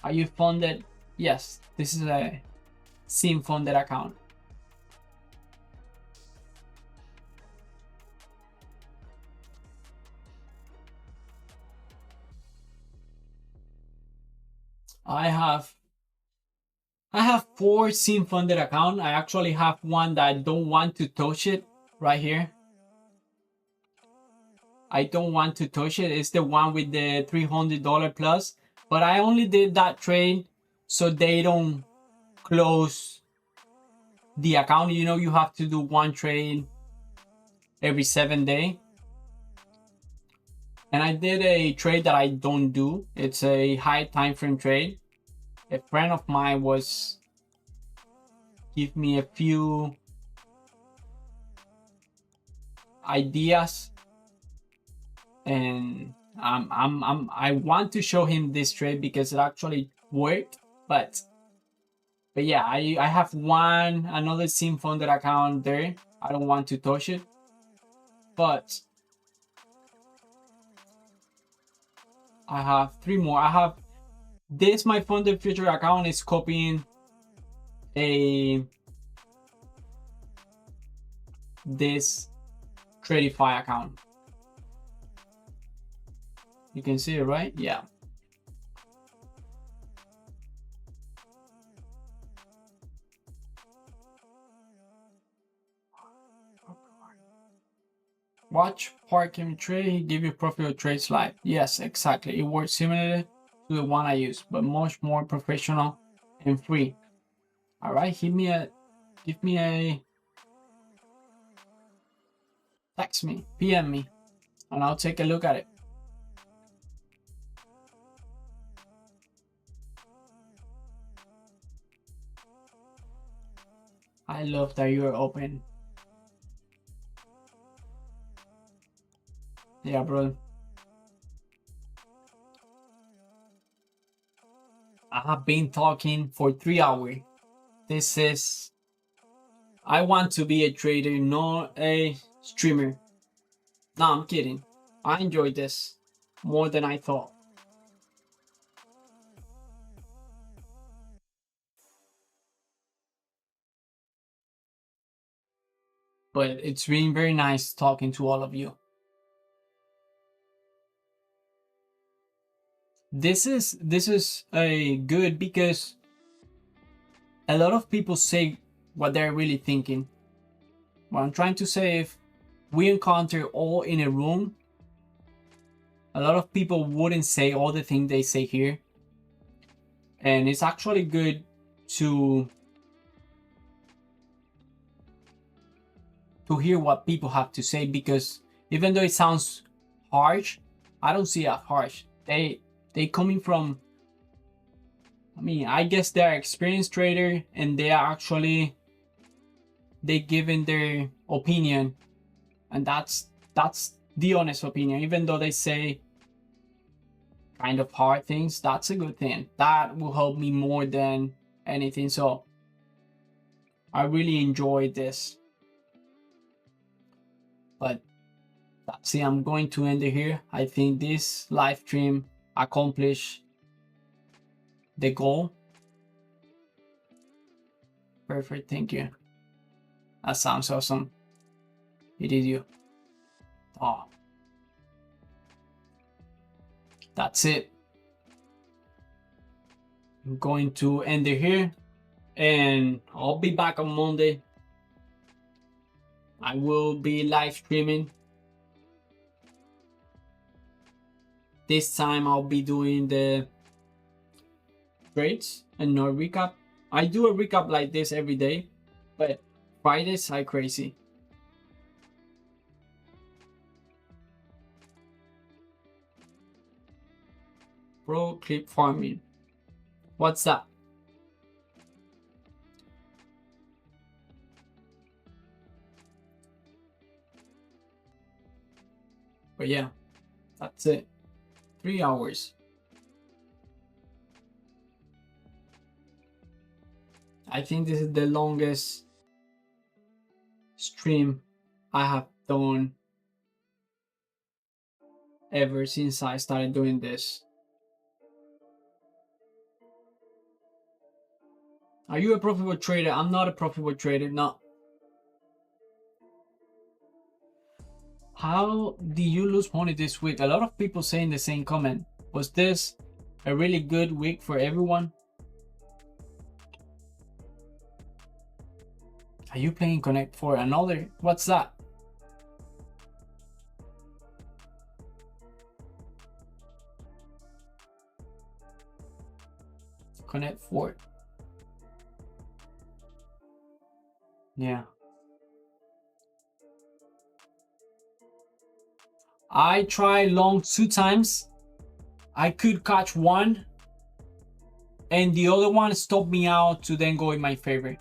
Are you funded? Yes. This is a SIM funded account. I have 4 SIM funded accounts. I actually have one that I don't want to touch it right here. I don't want to touch it. It's the one with the $300 plus, but I only did that trade so they don't close the account. You know, you have to do one trade every 7 days. And I did a trade that I don't do. It's a high time frame trade. A friend of mine was give me a few ideas, and I want to show him this trade because it actually worked. But yeah, I have another SIM funded account there. I don't want to touch it, but I have 3 more. I have this, my funded future account is copying this Tradify account. You can see it, right? Yeah. Watch Parking Trade, give you profit or trade slide. Yes, exactly. It works similarly to the one I use, but much more professional and free. All right, give me a, text me, PM me, and I'll take a look at it. I love that you're open. Yeah, bro. I have been talking for 3 hours. This is... I want to be a trader, not a streamer. No, I'm kidding. I enjoyed this more than I thought. But it's been very nice talking to all of you. This is a good because a lot of people say what they're really thinking. What I'm trying to say, if we encounter all in a room, a lot of people wouldn't say all the things they say here. And it's actually good to hear what people have to say, because even though it sounds harsh, I don't see it as harsh. They coming from, I mean, I guess they're experienced trader and they are actually, they giving their opinion, and that's the honest opinion. Even though they say kind of hard things, that's a good thing. That will help me more than anything. So I really enjoyed this. But that's it. I'm going to end it here. I think this live stream accomplished the goal. Perfect. Thank you. That sounds awesome. It is you. Oh. That's it. I'm going to end it here, and I'll be back on Monday. I will be live streaming. This time I'll be doing the trades and no recap. I do a recap like this every day, but Fridays are crazy. Pro clip farming. What's that? But yeah, that's it. 3 hours. I think this is the longest stream I have done ever since I started doing this. Are you a profitable trader? I'm not a profitable trader, no. How did you lose money this week? A lot of people saying the same comment. Was this a really good week for everyone? Are you playing Connect for another? What's that? Connect 4. Yeah. I tried long 2 times. I could catch one, and the other one stopped me out to then go in my favor.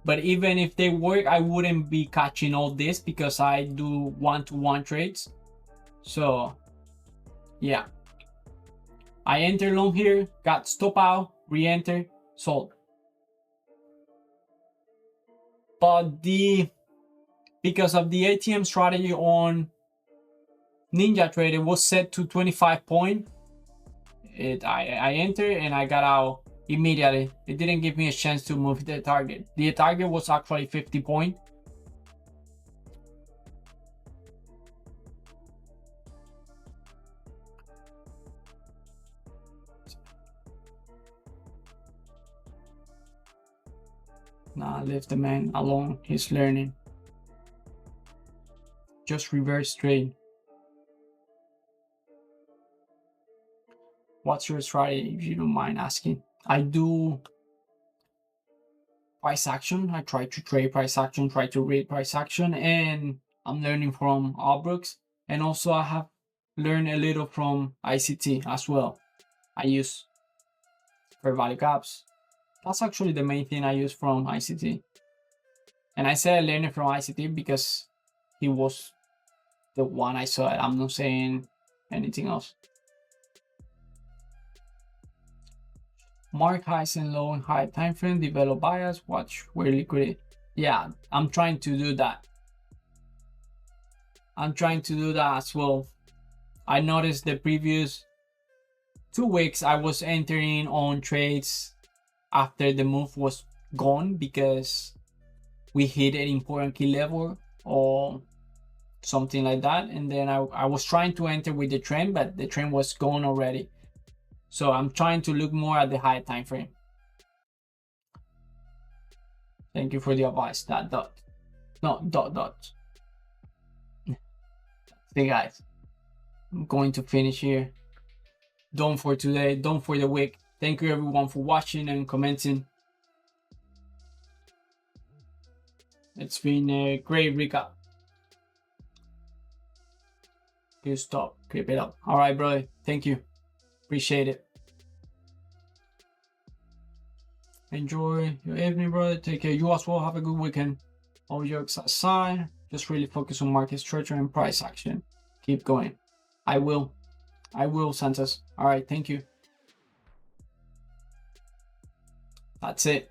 But even if they work, I wouldn't be catching all this because I do one-to-one trades. So yeah, I enter long here, got stop out, re-enter, sold. But because of the ATM strategy on Ninja Trade, it was set to 25 point. I entered and I got out immediately. It didn't give me a chance to move the target. The target was actually 50 point. Nah, leave the man alone. He's learning. Just reverse trade. What's your strategy, if you don't mind asking? I do price action. I try to trade price action, try to read price action, and I'm learning from Albrooks. And also I have learned a little from ICT as well. I use fair value gaps. That's actually the main thing I use from ICT. And I said I learned it from ICT because he was the one I saw it. I'm not saying anything else. Mark highs and low and high time frame, develop bias, watch where liquidity. Yeah, I'm trying to do that. I'm trying to do that as well. I noticed the previous 2 weeks I was entering on trades after the move was gone because we hit an important key level or something like that, and then I was trying to enter with the trend, but the trend was gone already. So I'm trying to look more at the high time frame. Thank you for the advice. That dot, no dot. See guys, I'm going to finish here. Done for today, done for the week. Thank you everyone for watching and commenting. It's been a great recap. Good stop, keep it up. All right, brother. Thank you. Appreciate it. Enjoy your evening, brother. Take care. You as well. Have a good weekend. All jokes aside, just really focus on market structure and price action. Keep going. I will, Santos. All right. Thank you. That's it.